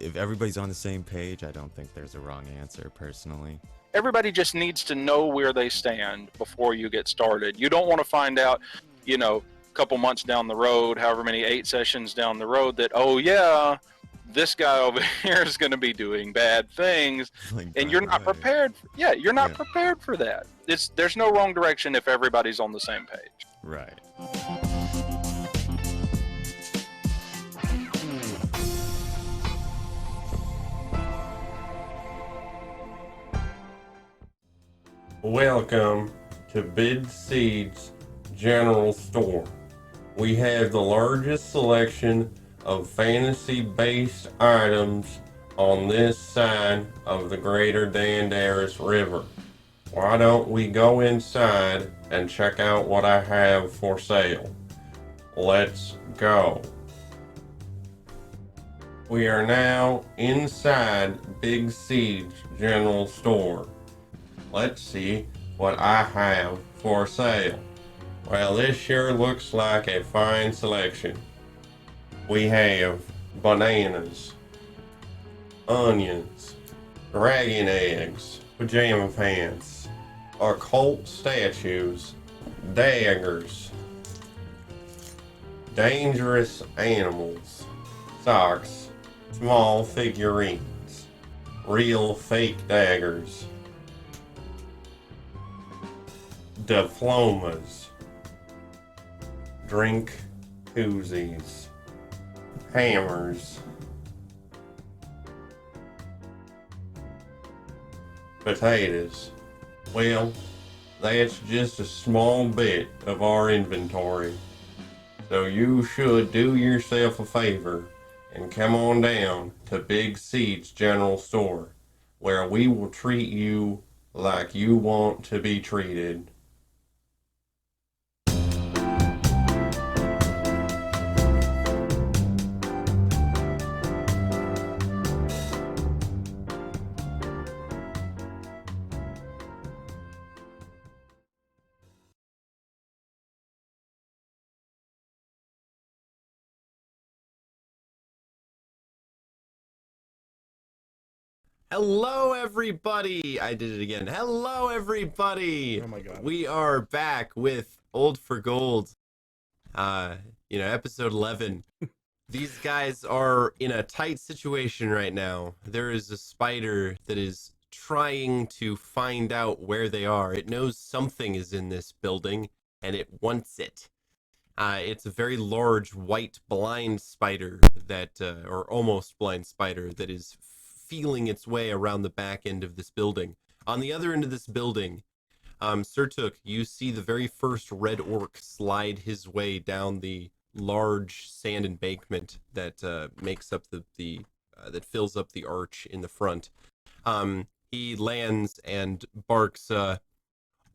if everybody's on the same page, I don't think there's a wrong answer personally. Everybody just needs to know where they stand before you get started. You don't want to find out, a couple months down the road, however many 8 sessions down the road, that, oh yeah, this guy over here is going to be doing bad things, and you're not prepared. You're not prepared for that. There's no wrong direction if everybody's on the same page. Right. Welcome to Big Seeds General Store. We have the largest selection of fantasy-based items on this side of the greater Dandaris River. Why don't we go inside and check out what I have for sale? Let's go. We are now inside Big Seeds General Store. Let's see what I have for sale. Well, this sure looks like a fine selection. We have bananas, onions, dragon eggs, pajama pants, occult statues, daggers, dangerous animals, socks, small figurines, real fake daggers, diplomas, drink koozies, hammers, potatoes. Well, that's just a small bit of our inventory. So you should do yourself a favor and come on down to Big Seeds General Store, where we will treat you like you want to be treated. Hello, everybody. I did it again. Hello, everybody. Oh my God. We are back with Old for Gold. Episode 11. These guys are in a tight situation right now. There is a spider that is trying to find out where they are. It knows something is in this building and it wants it. It's a very large white blind spider or almost blind spider that is feeling its way around the back end of this building. On the other end of this building, Surtuk, you see the very first red orc slide his way down the large sand embankment that makes up that fills up the arch in the front. He lands and barks,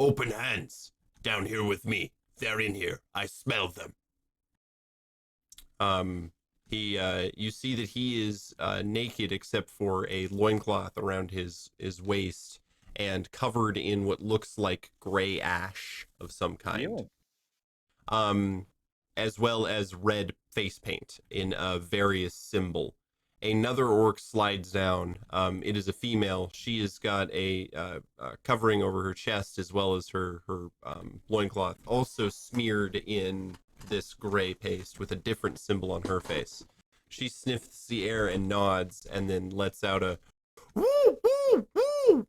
"Open hands! Down here with me! They're in here! I smell them!" You see that he is naked except for a loincloth around his waist and covered in what looks like gray ash of some kind. As well as red face paint in a various symbol. Another orc slides down. It is a female. She has got a covering over her chest as well as her loincloth, also smeared in this gray paste with a different symbol on her face. She sniffs the air and nods and then lets out a woo, woo, woo.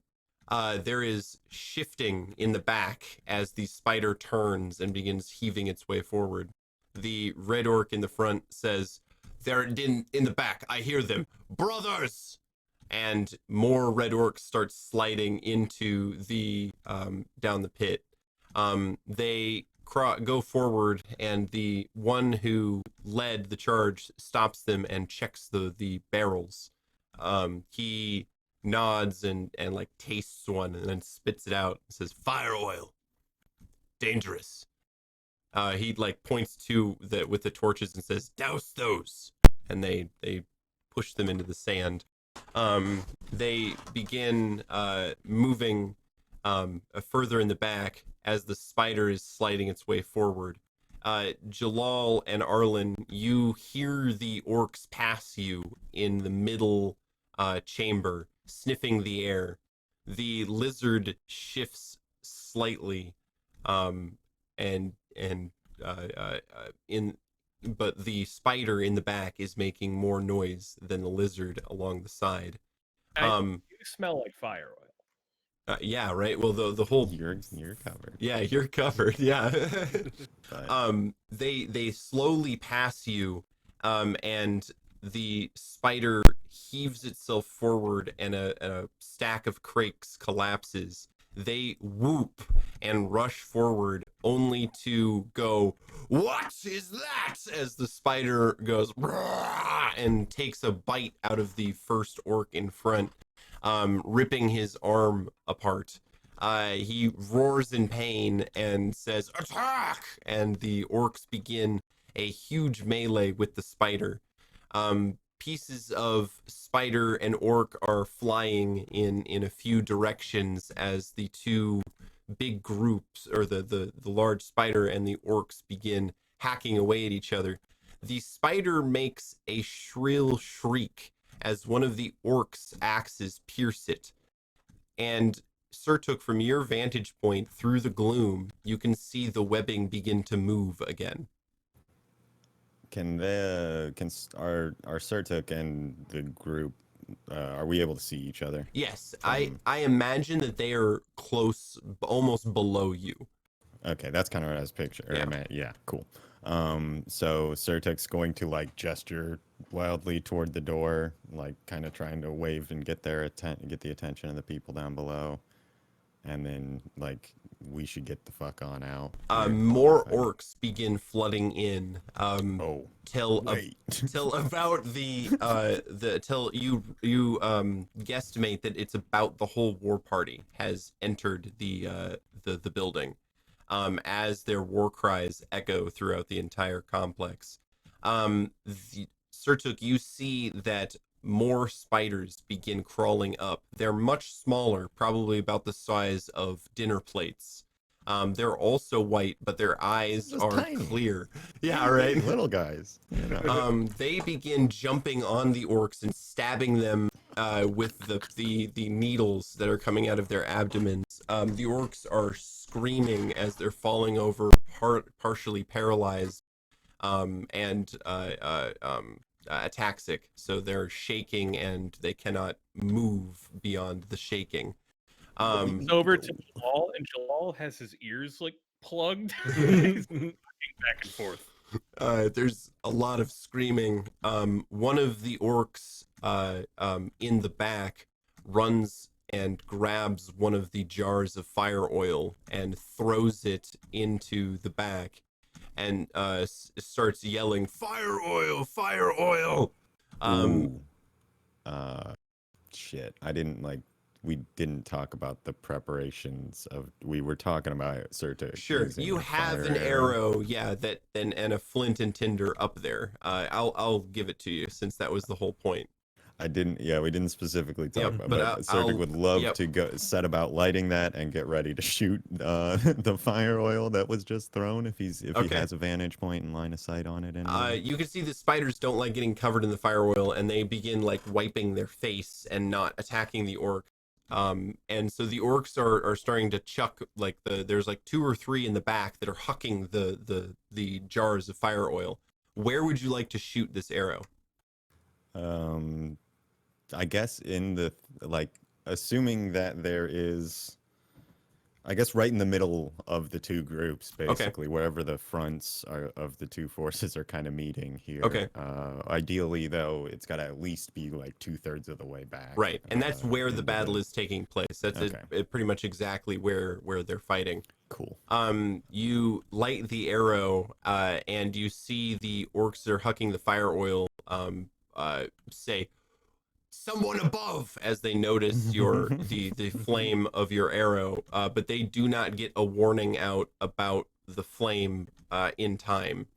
There is shifting in the back as the spider turns and begins heaving its way forward. The red orc in the front says, "They're in the back. I hear them. Brothers!" And more red orcs start sliding into the down the pit. They go forward, and the one who led the charge stops them and checks the barrels. He nods and like tastes one and then spits it out and says, "Fire oil. Dangerous." He like points to with the torches and says, "Douse those." And they push them into the sand. They begin moving further in the back as the spider is sliding its way forward. Jalal and Arlen, you hear the orcs pass you in the middle chamber, sniffing the air. The lizard shifts slightly, but the spider in the back is making more noise than the lizard along the side. You smell like fire oil. Yeah, right. Well, the whole You're covered. yeah, you're covered. Yeah. But They slowly pass you, and the spider heaves itself forward, and a stack of crakes collapses. They whoop and rush forward, only to go, "What is that?" as the spider goes and takes a bite out of the first orc in front, ripping his arm apart. He roars in pain and says, "Attack!" And the orcs begin a huge melee with the spider. Pieces of spider and orc are flying in a few directions as the two big groups, or the large spider and the orcs, begin hacking away at each other. The spider makes a shrill shriek as one of the orcs' axes pierce it. And Surtuk, from your vantage point through the gloom, you can see the webbing begin to move again. can our Surtuk and the group, are we able to see each other? Yes, I imagine that they are close, almost below you. Okay, that's kind of what I was picturing. Yeah. Yeah, cool. So Surtuk's going to like gesture wildly toward the door, like kind of trying to wave and get the attention of the people down below. and then like we should get the fuck on out. More orcs begin flooding in. Oh, Till wait. till about till you guesstimate that it's about the whole war party has entered the building, as their war cries echo throughout the entire complex. Surtuk, you see that more spiders begin crawling up. They're much smaller, probably about the size of dinner plates. They're also white, but their eyes Just are tiny. clear. Yeah, right. Little guys. You know. They begin jumping on the orcs and stabbing them with the needles that are coming out of their abdomens. The orcs are screaming as they're falling over, partially paralyzed, and ataxic. So they're shaking and they cannot move beyond the shaking. Over to Jalal, and Jalal has his ears like plugged. He's walking back and forth. There's a lot of screaming. One of the orcs in the back runs and grabs one of the jars of fire oil and throws it into the back and starts yelling, "Fire oil! Fire oil!" Ooh. Shit. We didn't talk about the preparations of. We were talking about Surtuk. Sure, using you a have fire an arrow, yeah, that and a flint and tinder up there. I'll give it to you since that was the whole point. I didn't. Yeah, we didn't specifically talk Yep, about. but But Surtuk would love yep. to go set about lighting that and get ready to shoot the fire oil that was just thrown if he Okay. has a vantage point and line of sight on it. Anyway. You can see the spiders don't like getting covered in the fire oil, and they begin like wiping their face and not attacking the orc. And so the orcs are starting to chuck like there's like 2 or 3 in the back that are hucking the jars of fire oil. Where would you like to shoot this arrow? I guess in the assuming that there is, I guess right in the middle of the two groups, basically wherever the fronts of the two forces are kind of meeting here. Okay. Ideally, though, it's got to at least be like 2/3 of the way back. Right, and that's where the into battle is taking place. That's pretty much exactly where they're fighting. Cool. You light the arrow, and you see the orcs that are hucking the fire oil. Say, "Someone above," as they notice the flame of your arrow, but they do not get a warning out about the flame in time.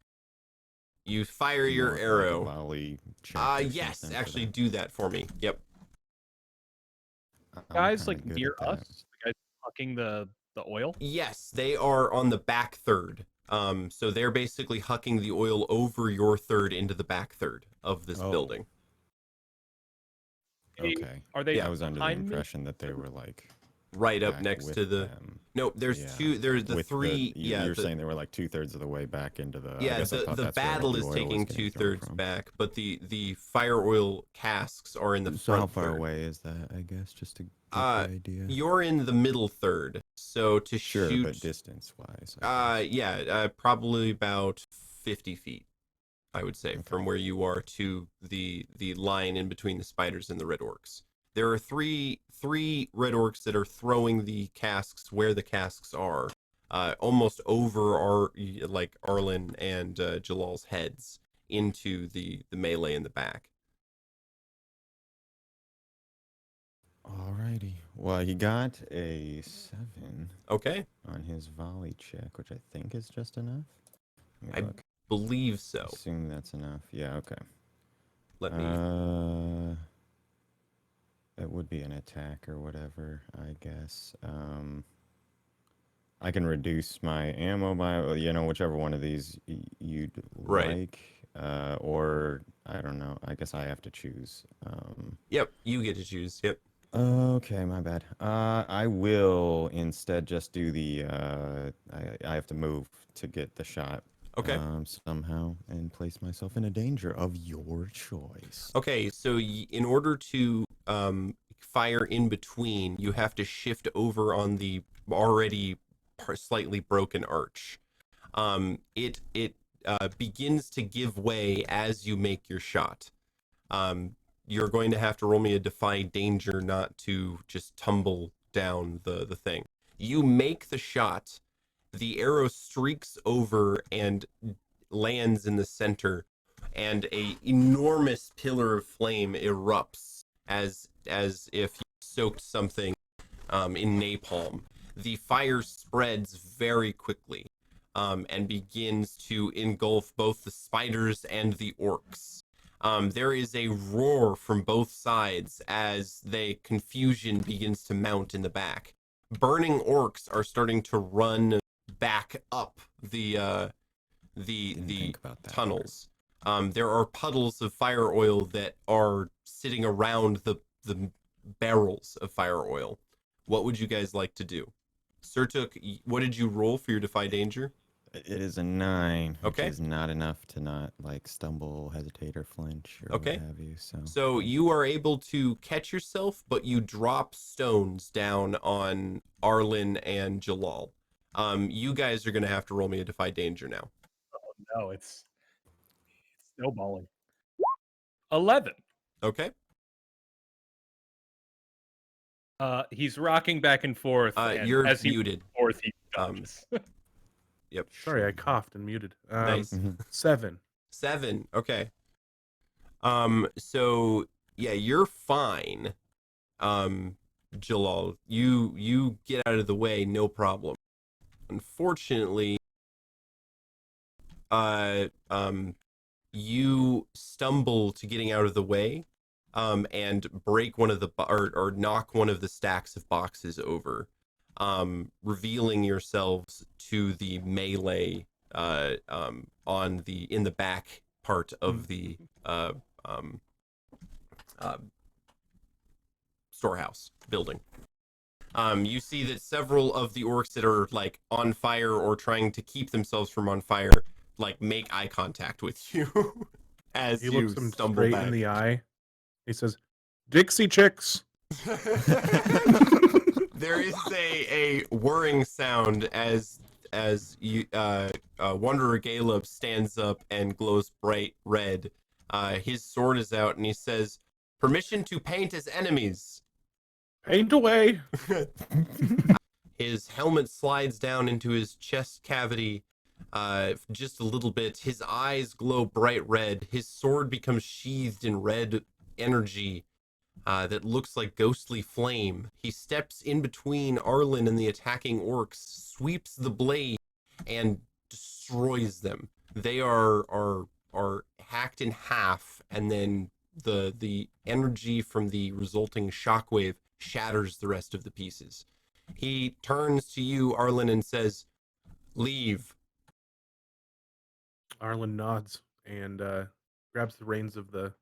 You fire your arrow. Volley check or Yes, something for actually that. do that for me. Yep. I'm Guys, kinda like good near at that. us, the guys fucking the oil. Yes, they are on the back third. So they're basically hucking the oil over your third into the back third of this building. Okay. Are they I was under the behind me? impression that they were like Right up back next with to the. them. Nope, there's Yeah. two. There's the With 3. You're saying they were like 2/3 of the way back into the. I Yeah, guess I the thought that's where battle the is oil was taking getting thrown 2/3 from. back, but the fire oil casks are in the So how front far third. away is that? I guess just to get Uh, the idea. You're in the middle third, so to Sure, shoot. but distance wise. Probably about 50 feet, I would say, Okay. from where you are to the line in between the spiders and the red orcs. There are three red orcs that are throwing the casks where the casks are, almost over Arlen and Jalal's heads into the melee in the back. Alrighty. Well, he got a 7 Okay, on his volley check, which I think is just enough. Let me I look. believe so. Assume that's enough. Yeah. Okay. Let me. It would be an attack or whatever, I guess. I can reduce my ammo by, whichever one of these you'd Right. like. Or, I don't know. I guess I have to choose. Yep, you get to choose. Yep. Okay, my bad. I will instead just do the, I have to move to get the shot. Okay. Somehow, and place myself in a danger of your choice. Okay, so in order to fire in between, you have to shift over on the already slightly broken arch. It begins to give way as you make your shot. You're going to have to roll me a defy danger not to just tumble down the thing. You make the shot. The arrow streaks over and lands in the center, and a enormous pillar of flame erupts as if you soaked something in napalm. The fire spreads very quickly and begins to engulf both the spiders and the orcs. There is a roar from both sides as the confusion begins to mount in the back. Burning orcs are starting to run back up the think about that tunnels. There are puddles of fire oil that are sitting around the barrels of fire oil. What would you guys like to do? Surtuk, what did you roll for your Defy Danger? It is a 9, which Okay. is not enough to not like stumble, hesitate, or flinch, or Okay. what have you. So you are able to catch yourself, but you drop stones down on Arlen and Jalal. You guys are going to have to roll me a Defy Danger now. No, it's snowballing. 11. Okay. He's rocking back and forth. And You're as he muted. forth, he Um, dodges. Yep. Sorry, I coughed and muted. Nice. 7. 7. Okay. So yeah, you're fine. Jalal, you get out of the way, no problem. Unfortunately, you stumble to getting out of the way, and break one of the or knock one of the stacks of boxes over, revealing yourselves to the melee in the back part of the storehouse building. You see that several of the orcs that are like on fire or trying to keep themselves from on fire, like make eye contact with you as He you looks him stumble straight back. in the eye. He says, "Dixie chicks." There is a whirring sound as you Wanderer Caleb stands up and glows bright red. His sword is out and he says, "Permission to paint as enemies." Paint away. His helmet slides down into his chest cavity just a little bit. His eyes glow bright red. His sword becomes sheathed in red energy that looks like ghostly flame. He steps in between Arlen and the attacking orcs, sweeps the blade, and destroys them. They are hacked in half, and then the energy from the resulting shockwave shatters the rest of the pieces. He turns to you, Arlen, and says, "Leave." Arlen nods and grabs the reins of the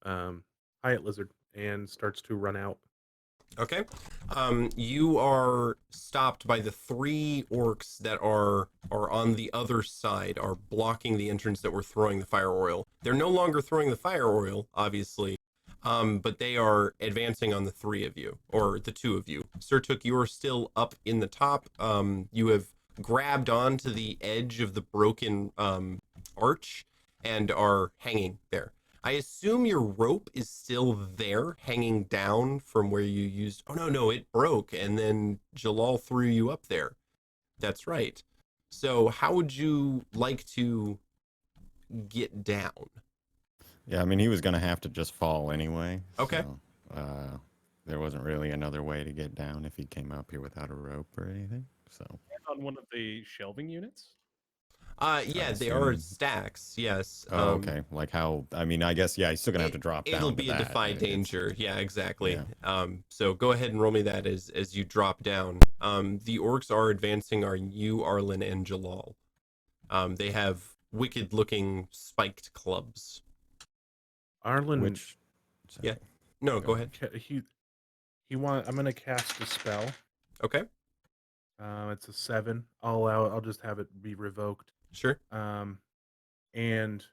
Hyatt lizard and starts to run out. Okay. You are stopped by the 3 orcs that are on the other side, are blocking the entrance that were throwing the fire oil. They're no longer throwing the fire oil, obviously, but they are advancing on the 3 of you, or the 2 of you. Surtuk, you are still up in the top. You have grabbed onto the edge of the broken arch and are hanging there. I assume your rope is still there, hanging down from where you used... Oh, no, it broke, and then Jalal threw you up there. That's right. So how would you like to get down? Yeah, I mean, he was going to have to just fall anyway. Okay. So, there wasn't really another way to get down if he came up here without a rope or anything. So On one of the shelving units? Yeah, they are stacks, yes. Oh, okay. Like how, I mean, I guess, yeah, he's still going to have to drop down. It'll be to a that. Defy Danger. Yeah, exactly. Yeah. So go ahead and roll me that as you drop down. The orcs are advancing are you, Arlen, and Jalal. They have wicked looking spiked clubs. Arlen, Which, sorry. Yeah. No, go ahead. I'm gonna cast a spell. Okay, It's a 7. I'll just have it be revoked. sure. And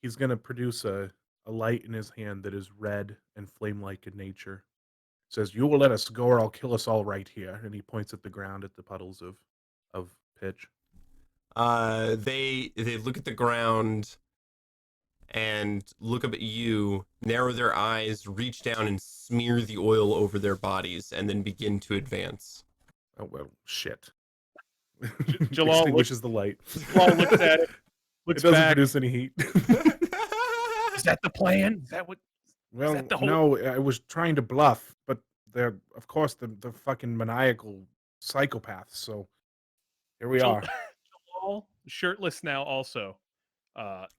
he's gonna produce a light in his hand that is red and flame-like in nature. Says, "You will let us go, or I'll kill us all right here." And he points at the ground at the puddles of pitch. They look at the ground and look up at you, narrow their eyes, reach down and smear the oil over their bodies, and then begin to advance. Oh well, shit. Jalal Extinguishes the light. Jalal looks at it, It looks doesn't back. produce any heat. Is that the plan? Is that what? Well, that the whole- no, I was trying to bluff, but they're, of course, the fucking maniacal psychopaths. So here we are. Jalal, shirtless now, also,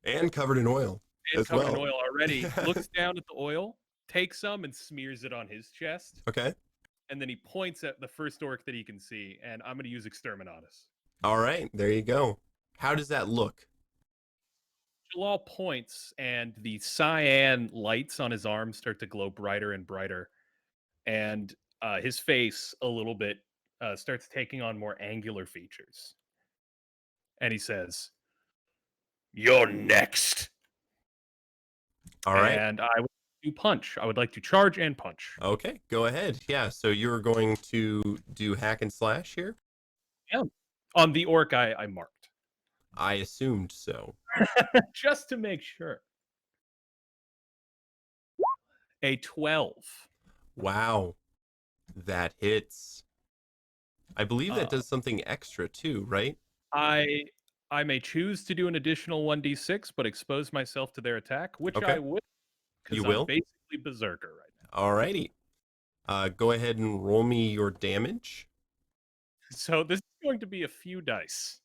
And covered in oil and as covered in well. oil already. Looks down at the oil, takes some, and smears it on his chest. Okay. And then he points at the first orc that he can see, and I'm going to use Exterminatus. All right. There you go. How does that look? Jalal points, and the cyan lights on his arms start to glow brighter and brighter, and his face a little bit starts taking on more angular features. And he says, "You're next." All right. And I would do punch. I would like to charge and punch. Okay. Go ahead. Yeah. So you're going to do hack and slash here? Yeah. On the orc I marked. I assumed so. Just to make sure. A 12. Wow. That hits. I believe that Uh, does something extra too, right? I may choose to do an additional 1d6, but expose myself to their attack, which Okay. I will. Because You I'm will? basically berserker right now. All righty. Go ahead and roll me your damage. So this is going to be a few dice.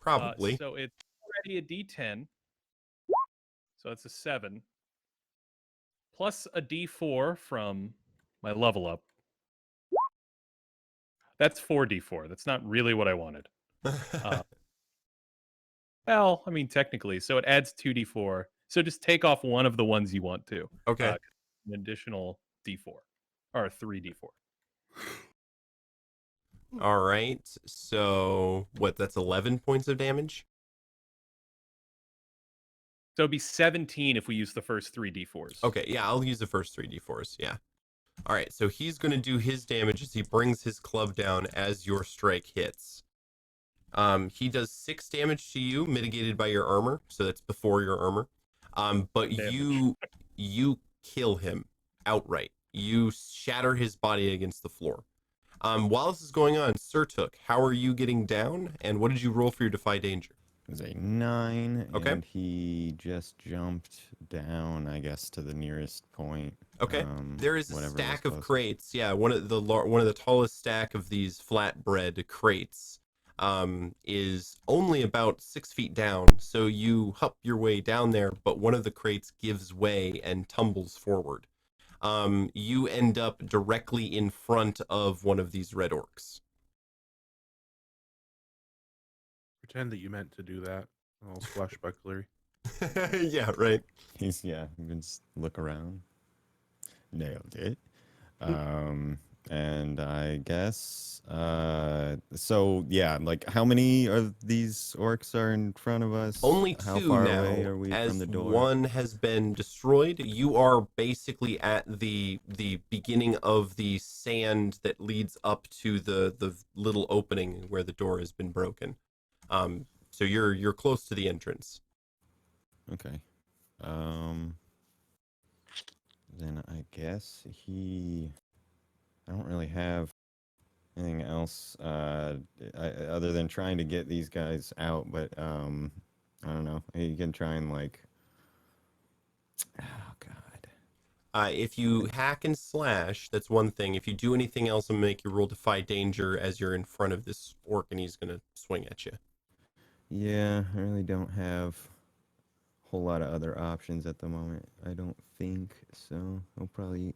Probably. So it's already a d10. So it's a 7. Plus a d4 from my level up. That's 4d4. That's not really what I wanted. Well, I mean, technically. So it adds 2d4. So just take off one of the ones you want to. okay. An additional d4. Or 3d4. All right. So what? That's 11 points of damage. So it'd be 17 if we use the first 3d4s. Okay. Yeah, I'll use the first 3d4s. Yeah. All right. So he's going to do his damage as he brings his club down as your strike hits. He does 6 damage to you, mitigated by your armor. So that's before your armor. But Damage. you kill him outright. You shatter his body against the floor. While this is going on, Surtuk, how are you getting down? And what did you roll for your Defy Danger? It was a 9, Okay. and he just jumped down, I guess, to the nearest point. Okay. There is a whatever was stack of closest. crates. Yeah, one of the tallest stack of these flatbread crates is only about 6 feet down. So you hup your way down there, but one of the crates gives way and tumbles forward. You end up directly in front of one of these red orcs. Pretend that you meant to do that. All swashbucklery. Yeah, right. You can just look around. Nailed it. And I guess, so yeah, like how many of these orcs are in front of us? Only How 2 far now. away are we As from the door? one has been destroyed, you are basically at the beginning of the sand that leads up to the little opening where the door has been broken. So you're close to the entrance. Okay. Then I guess I don't really have anything else other than trying to get these guys out, but I don't know. You can try and like, oh god. If you hack and slash, that's one thing. If you do anything else, I'm gonna make you roll Defy Danger as you're in front of this orc and he's gonna swing at you. Yeah, I really don't have a whole lot of other options at the moment. I don't think so. I'll probably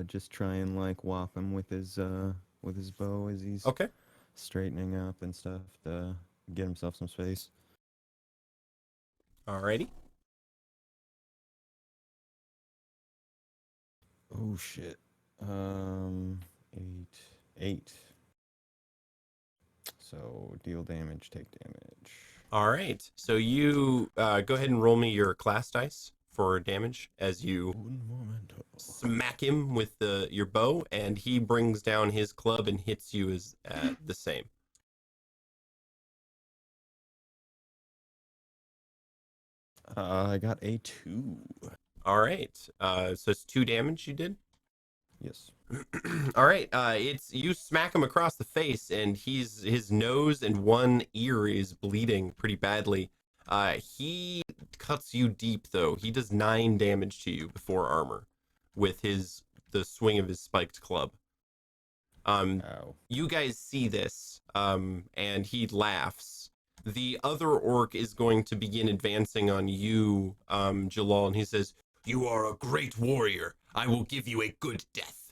just try and like whop him with his bow as he's Okay. straightening up and stuff to get himself some space. Alrighty. Oh shit. 8. So deal damage, take damage. All right. So you go ahead and roll me your class dice for damage as you Un momento. smack him with your bow, and he brings down his club and hits you as the same. I got a 2. All right. So it's 2 damage you did. Yes. All right. It's you smack him across the face, and his nose and one ear is bleeding pretty badly. He cuts you deep though. He does 9 damage to you before armor with the swing of his spiked club. Ow. You guys see this, and he laughs. The other orc is going to begin advancing on you, Jalal, and he says, "You are a great warrior. I will give you a good death."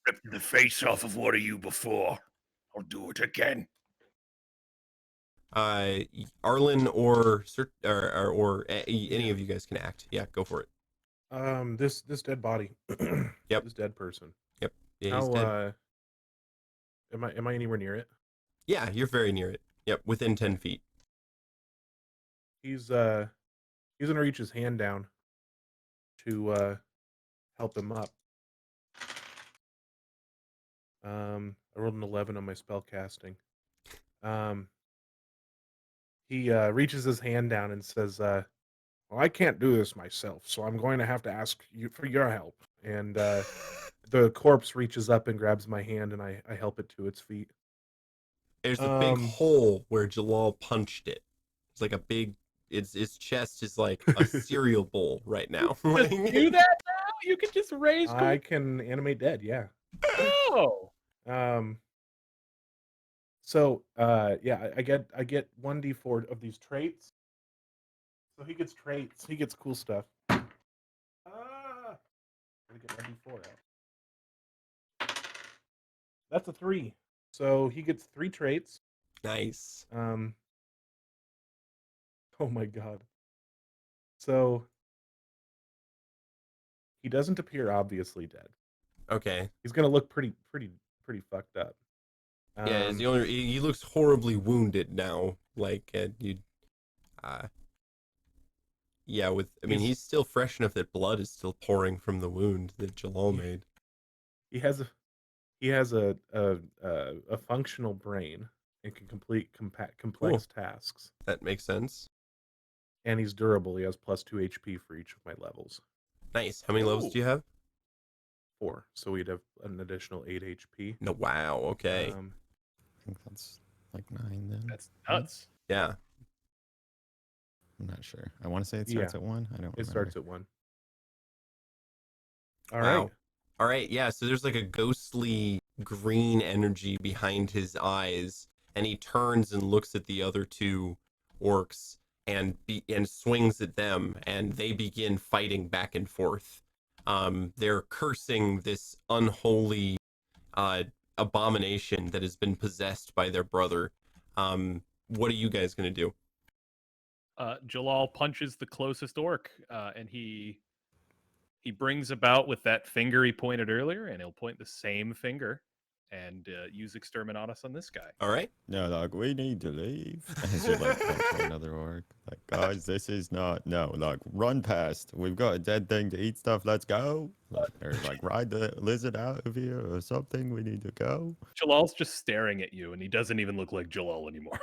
Ripped the face off of one of you before. I'll do it again. Arlen or any of you guys can act. Yeah, go for it. This dead body. Yep. This dead person. Yep. Yeah, How he's dead. am I anywhere near it? Yeah, you're very near it. Yep, within 10 feet. He's gonna reach his hand down to help him up. I rolled an 11 on my spell casting. He reaches his hand down and says, "Well, I can't do this myself, so I'm going to have to ask you for your help." And the corpse reaches up and grabs my hand, and I help it to its feet. There's a big hole where Jalal punched it. It's like a big. Its chest is like a cereal bowl right now. Just do that now? You can just raise. I can animate dead, yeah. Oh. So yeah, I get 1d4 of these traits. So he gets traits. He gets cool stuff. Gotta get 1d4 out. That's a 3. So he gets 3 traits. Nice. Oh my god. So he doesn't appear obviously dead. Okay. He's gonna look pretty fucked up. Yeah, he looks horribly wounded now. Like, yeah, I mean, he's still fresh enough that blood is still pouring from the wound that Jalal made. He has a functional brain and can complete complex tasks. That makes sense. And he's durable. He has +2 HP for each of my levels. Nice. How many levels do you have? 4. So we'd have an additional 8 HP. No, wow. Okay. I think that's like 9 then. That's nuts. Yeah. I'm not sure. I want to say it starts at 1. I don't remember. It starts at 1. All Wow. right. All right. Yeah. So there's like a ghostly green energy behind his eyes, and he turns and looks at the other 2 orcs and swings at them, and they begin fighting back and forth. They're cursing this unholy abomination that has been possessed by their brother. What are you guys gonna do? Jalal punches the closest orc, and he brings about with that finger he pointed earlier, and he'll point the same finger and use Exterminatus on this guy. All right. No, like, we need to leave. As you like punch another orc. Like, guys, this is not. No, like, run past. We've got a dead thing to eat stuff. Let's go. Like, or like, ride the lizard out of here or something. We need to go. Jalal's just staring at you, and he doesn't even look like Jalal anymore.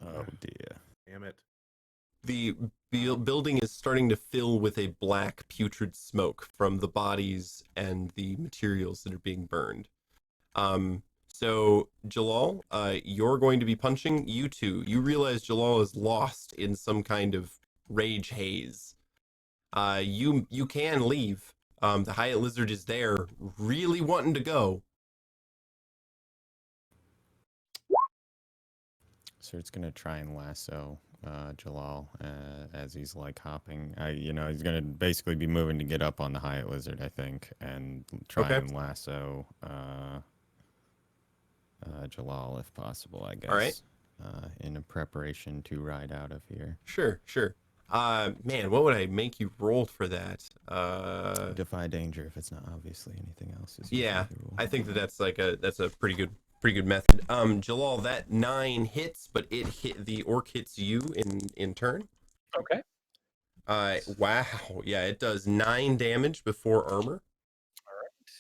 Oh dear. Damn it. The building is starting to fill with a black putrid smoke from the bodies and the materials that are being burned. So Jalal, you're going to be punching you 2. You realize Jalal is lost in some kind of rage haze. You can leave. The Hyatt Lizard is there, really wanting to go. So it's gonna try and lasso Jalal as he's like hopping. He's gonna basically be moving to get up on the Hyatt Lizard, I think, and try and lasso Jalal if possible, I guess. All right. In a preparation to ride out of here. Sure. Man, what would I make you roll for that? Defy danger if it's not obviously anything else. Yeah, I think that's a pretty good method. Jalal, that 9 hits, but the orc hits you in turn. Okay. Wow. Yeah, it does 9 damage before armor. All right.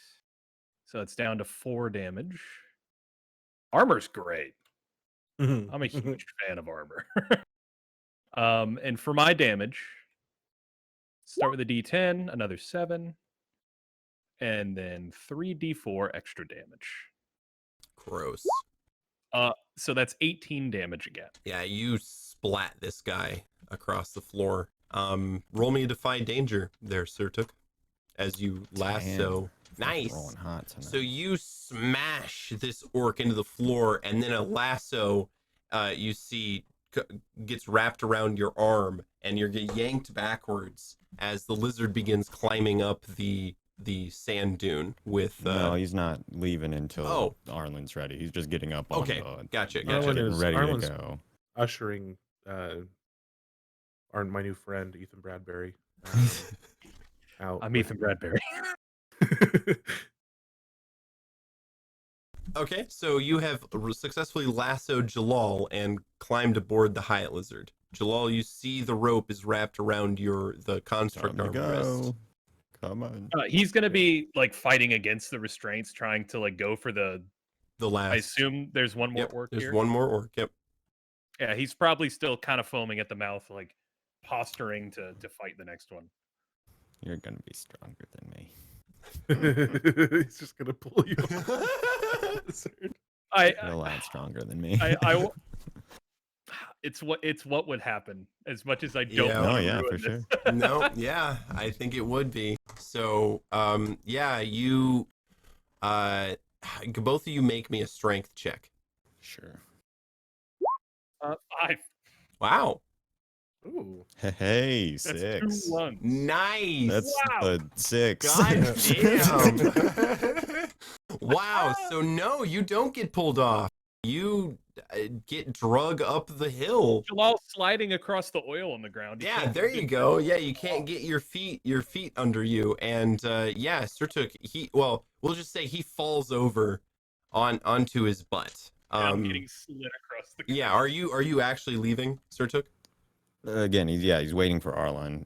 So it's down to 4 damage. Armor's great. I'm a huge fan of armor. And for my damage, start with a D10, another 7, and then 3d4 extra damage. Gross. So that's 18 damage again. Yeah, you splat this guy across the floor. Roll me a defy danger there, Surtuk, as you lasso. Nice. Rolling hot tonight. So you smash this orc into the floor, and then a lasso, you see, gets wrapped around your arm, and you're getting yanked backwards as the lizard begins climbing up the sand dune with. No, he's not leaving until Oh. Arlen's ready. He's just getting up on Okay, the gotcha. getting ready Arlen's to go. ushering my new friend Ethan Bradbury out. I'm with- Ethan Bradbury. Okay, so you have successfully lassoed Jalal and climbed aboard the Hyatt lizard. Jalal, you see the rope is wrapped around the construct Time to arm wrist. go. Come on. He's gonna be like fighting against the restraints, trying to like go for the. The last. I assume there's one more Yep, orc there's here. one more orc. Yep. Yeah, he's probably still kind of foaming at the mouth, like posturing to fight the next one. You're gonna be stronger than me. He's just gonna pull you. I You're a lot stronger than me. it's what would happen. As much as I don't Yeah. want Oh to yeah, ruin for this. sure. No, yeah, I think it would be. So, yeah, you, both of you make me a strength check. Sure. 5. Wow, Ooh. Hey, That's 6. 2 ones. nice. That's Wow. a 6. God damn. Wow. So no, you don't get pulled off. You get drug up the hill. Jalal sliding across the oil on the ground. Yeah, there you go. Yeah, you can't get your feet under you, and yeah, Surtuk, we'll just say he falls over onto his butt. I'm getting slid across the. Yeah, are you actually leaving, Surtuk? Again, he's waiting for Arlen.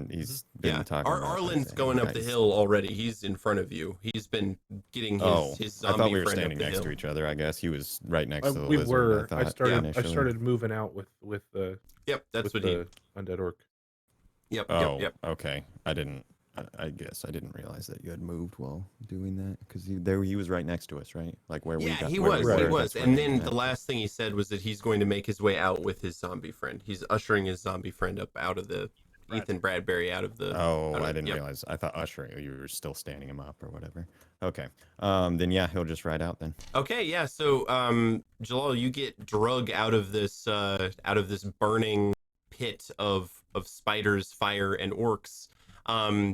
He's been Yeah, talking about Arlen's this, going and up the he's- hill already. He's in front of you. He's been getting his zombie I thought we were friend standing up the next hill. to each other. I guess he was right next to the We lizard. were. I thought started. I initially. started moving out with the Yep, that's with what the undead orc. Yep, Oh, yep. okay. I guess I didn't realize that you had moved while doing that because he was right next to us, right? Like where we Yeah, got. he where was. we He were, was. that's And where he then the met. last thing he said was that he's going to make his way out with his zombie friend. He's ushering his zombie friend up out of the Ethan Bradbury out of the. Oh, out of- I didn't yep. realize. I thought ushering. You were still standing him up or whatever. Okay. Then yeah, he'll just ride out then. Okay, yeah. So, Jalal, you get drug out of this burning pit of spiders, fire, and orcs.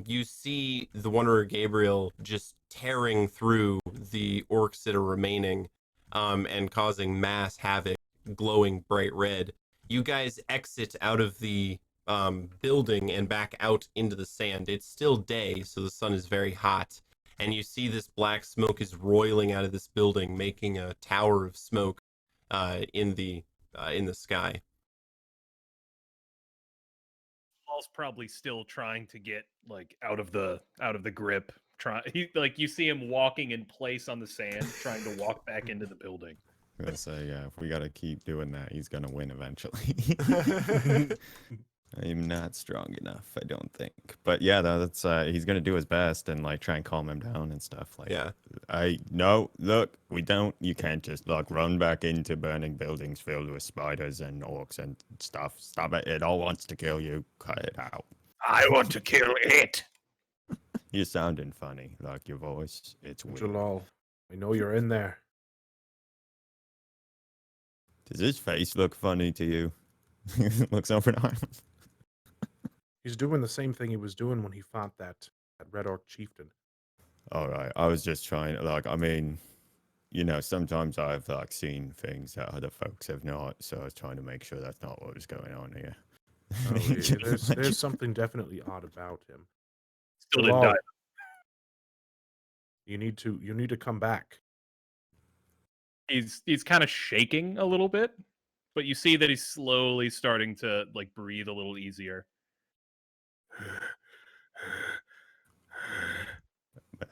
You see the Wanderer Gabriel just tearing through the orcs that are remaining, and causing mass havoc, glowing bright red. You guys exit out of the building and back out into the sand. It's still day, so the sun is very hot, and you see this black smoke is roiling out of this building, making a tower of smoke in the sky. Paul's probably still trying to get like out of the grip. You see him walking in place on the sand, trying to walk back into the building. I'm gonna say yeah. If we gotta keep doing that, he's gonna win eventually. I'm not strong enough, I don't think. But yeah, that's he's gonna do his best and like try and calm him down and stuff. Like, Yeah. Look, you can't just like run back into burning buildings filled with spiders and orcs and stuff. Stop it! It all wants to kill you. Cut it out. I want to kill it. You're sounding funny, like your voice. It's weird. Jalal, I know you're in there. Does his face look funny to you? Looks over at Arlen. He's doing the same thing he was doing when he fought that red orc chieftain. All right. I was just trying, like, I mean, sometimes I've like seen things that other folks have not, so I was trying to make sure that's not what was going on here. Oh, there's something definitely odd about him. Still didn't Jalal, die. You need to come back. He's kind of shaking a little bit, but you see that he's slowly starting to like breathe a little easier.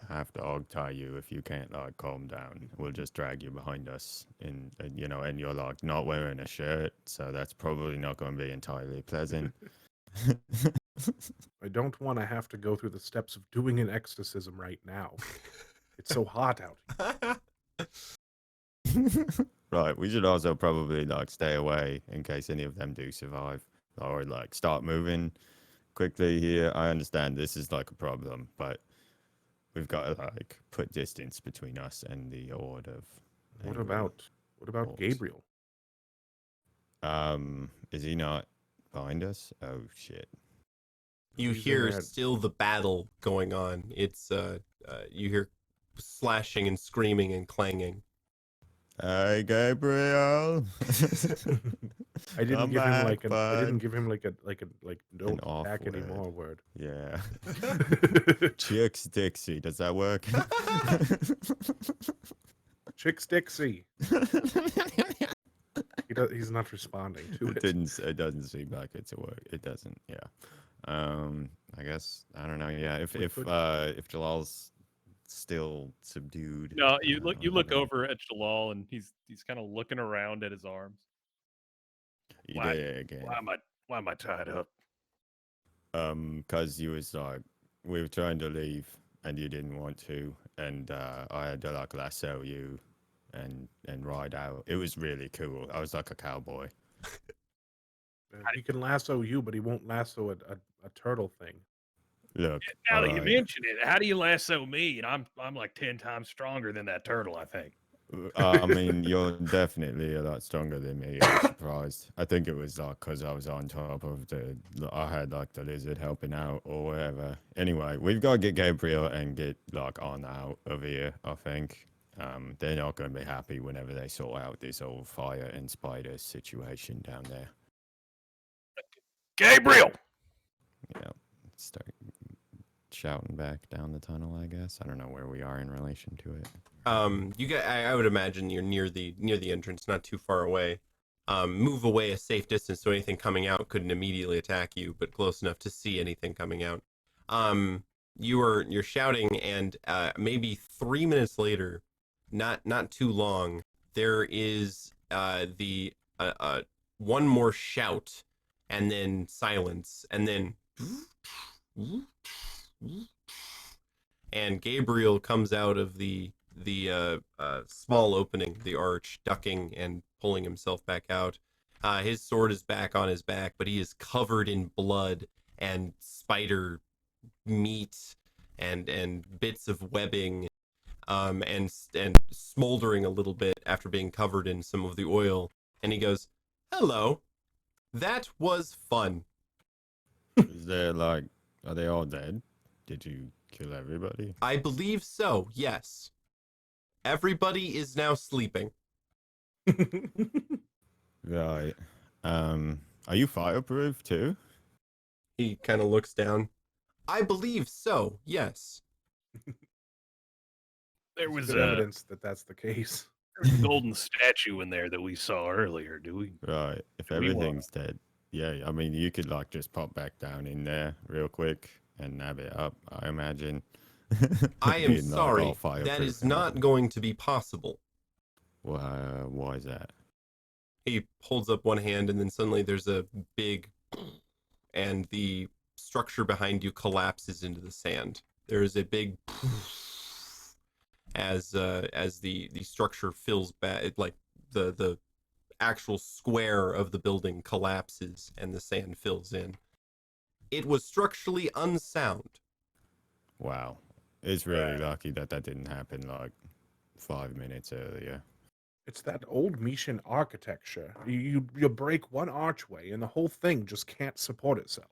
I have to hog tie you if you can't like calm down. We'll just drag you behind us, and you're like not wearing a shirt, so that's probably not going to be entirely pleasant. I don't want to have to go through the steps of doing an exorcism right now. It's so hot out. Right, we should also probably like stay away in case any of them do survive, or like start moving quickly here. I understand this is like a problem, but we've got to like put distance between us and the horde of. What angry about orcs. Gabriel? Is he not behind us? Oh shit! You He's in hear there. still the battle going on. It's you hear slashing and screaming and clanging. Hey, Gabriel. I didn't Come give him back, I didn't bud. give him like don't off attack word. anymore word. Yeah. Chicks Dixie. Does that work? Chicks Dixie. He's not responding to it. It doesn't seem like it's a work. It doesn't. Yeah. I guess I don't know. Yeah. If Jalal's still subdued. No, you look or whatever. over at Jalal, and he's kind of looking around at his arms. You Why- did it again. Why am I tied up? Cause you was like, we were trying to leave and you didn't want to, and I had to like lasso you and ride out. It was really cool. I was like a cowboy. He can lasso you, but he won't lasso a turtle thing. Look, Now that you alright, mention it, how do you lasso me? And I'm like 10 times stronger than that turtle, I think. I mean, you're definitely a lot stronger than me. I was surprised. I think it was like because I was on top of I had like the lizard helping out or whatever. Anyway, we've got to get Gabriel and get like on out of here. I think they're not going to be happy whenever they sort out this old fire and spider situation down there. Gabriel! Yeah, start shouting back down the tunnel. I guess I don't know where we are in relation to it. You get. I would imagine you're near the entrance, not too far away. Move away a safe distance so anything coming out couldn't immediately attack you, but close enough to see anything coming out. You're shouting, and maybe 3 minutes later, not too long, there is the one more shout, and then silence, and then. And Gabriel comes out of the small opening, the arch, ducking and pulling himself back out. His sword is back on his back, but he is covered in blood and spider meat and bits of webbing, and smoldering a little bit after being covered in some of the oil. And he goes, "Hello, that was fun." Is there like, are they all dead? Did you kill everybody? I believe so. Yes. Everybody is now sleeping. Right. Are you fireproof too? He kind of looks down. I believe so. Yes. There There's was good a evidence that that's the case. golden statue in there that we saw earlier, do we? Right. If Do we want- everything's dead, yeah. I mean, you could like just pop back down in there real quick and nab it up. I imagine. I am Being, like, all sorry. That fireproof is and not everything. going to be possible. Why is that? He holds up one hand, and then suddenly there's a big, and the structure behind you collapses into the sand. There is a big, as the structure fills back, like the actual square of the building collapses and the sand fills in. It was structurally unsound. Wow. It's really lucky that didn't happen like 5 minutes earlier. It's that old Mishan architecture. You break one archway and the whole thing just can't support itself.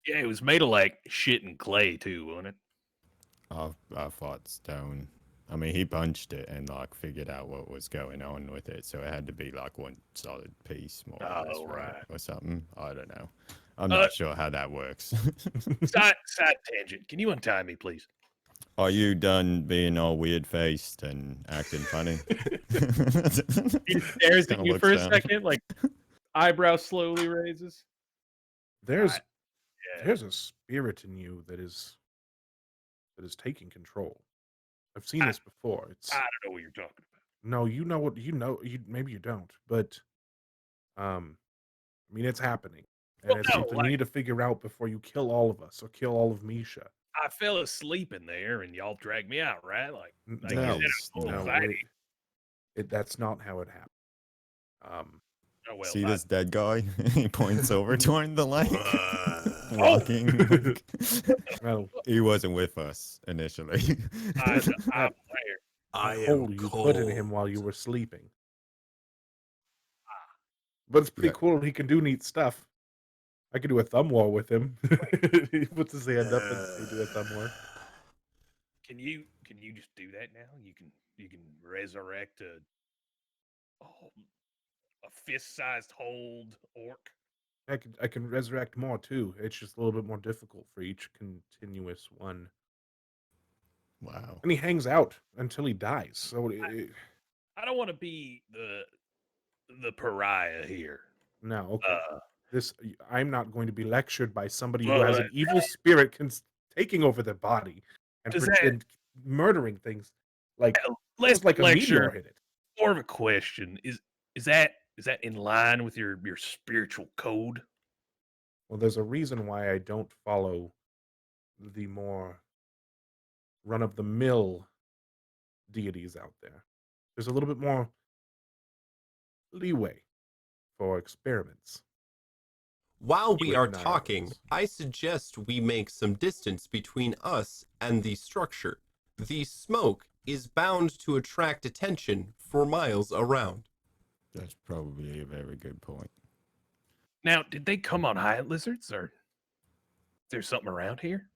Yeah, it was made of like shit and clay too, wasn't it? I fought stone. I mean, he punched it and like figured out what was going on with it, so it had to be like one solid piece, more or less, Oh, right. or something. I don't know. I'm not sure how that works. Side tangent. Can you untie me, please? Are you done being all weird faced and acting funny? He stares at Kinda you looks for a down. second, like eyebrow slowly raises. There's Yeah. there's a spirit in you that is taking control. I've seen this before. It's I don't know what you're talking about. no, you know, maybe you don't, but I mean it's happening. and it's something you need to figure out before you kill all of us or kill all of Misha. I fell asleep in there, and y'all dragged me out, right? Like you said, No, I was a little no, fighty. that's not how it happened. Oh well. See this dead guy? He points over toward the lake, Oh! walking. Like, Well, he wasn't with us initially. I'm aware. I hole am you cold. put in him while you were sleeping. But it's pretty Yeah. cool. He can do neat stuff. I could do a thumb war with him. He puts his hand up and we do a thumb war. Can you just do that now? You can resurrect a fist-sized hold orc. I can resurrect more too. It's just a little bit more difficult for each continuous one. Wow. And he hangs out until he dies. So I don't want to be the pariah here. no, okay. This I'm not going to be lectured by somebody who Well, has an evil spirit taking over their body and Does pretend murdering things like less almost like a lecture, meteor hit it. more of a question. Is that in line with your spiritual code? Well, there's a reason why I don't follow the more run-of-the-mill deities out there. There's a little bit more leeway for experiments. While we With are nihilists. talking, I suggest we make some distance between us and the structure. The smoke is bound to attract attention for miles around. That's probably a very good point. Now, did they come on Hyatt lizards, or is there something around here?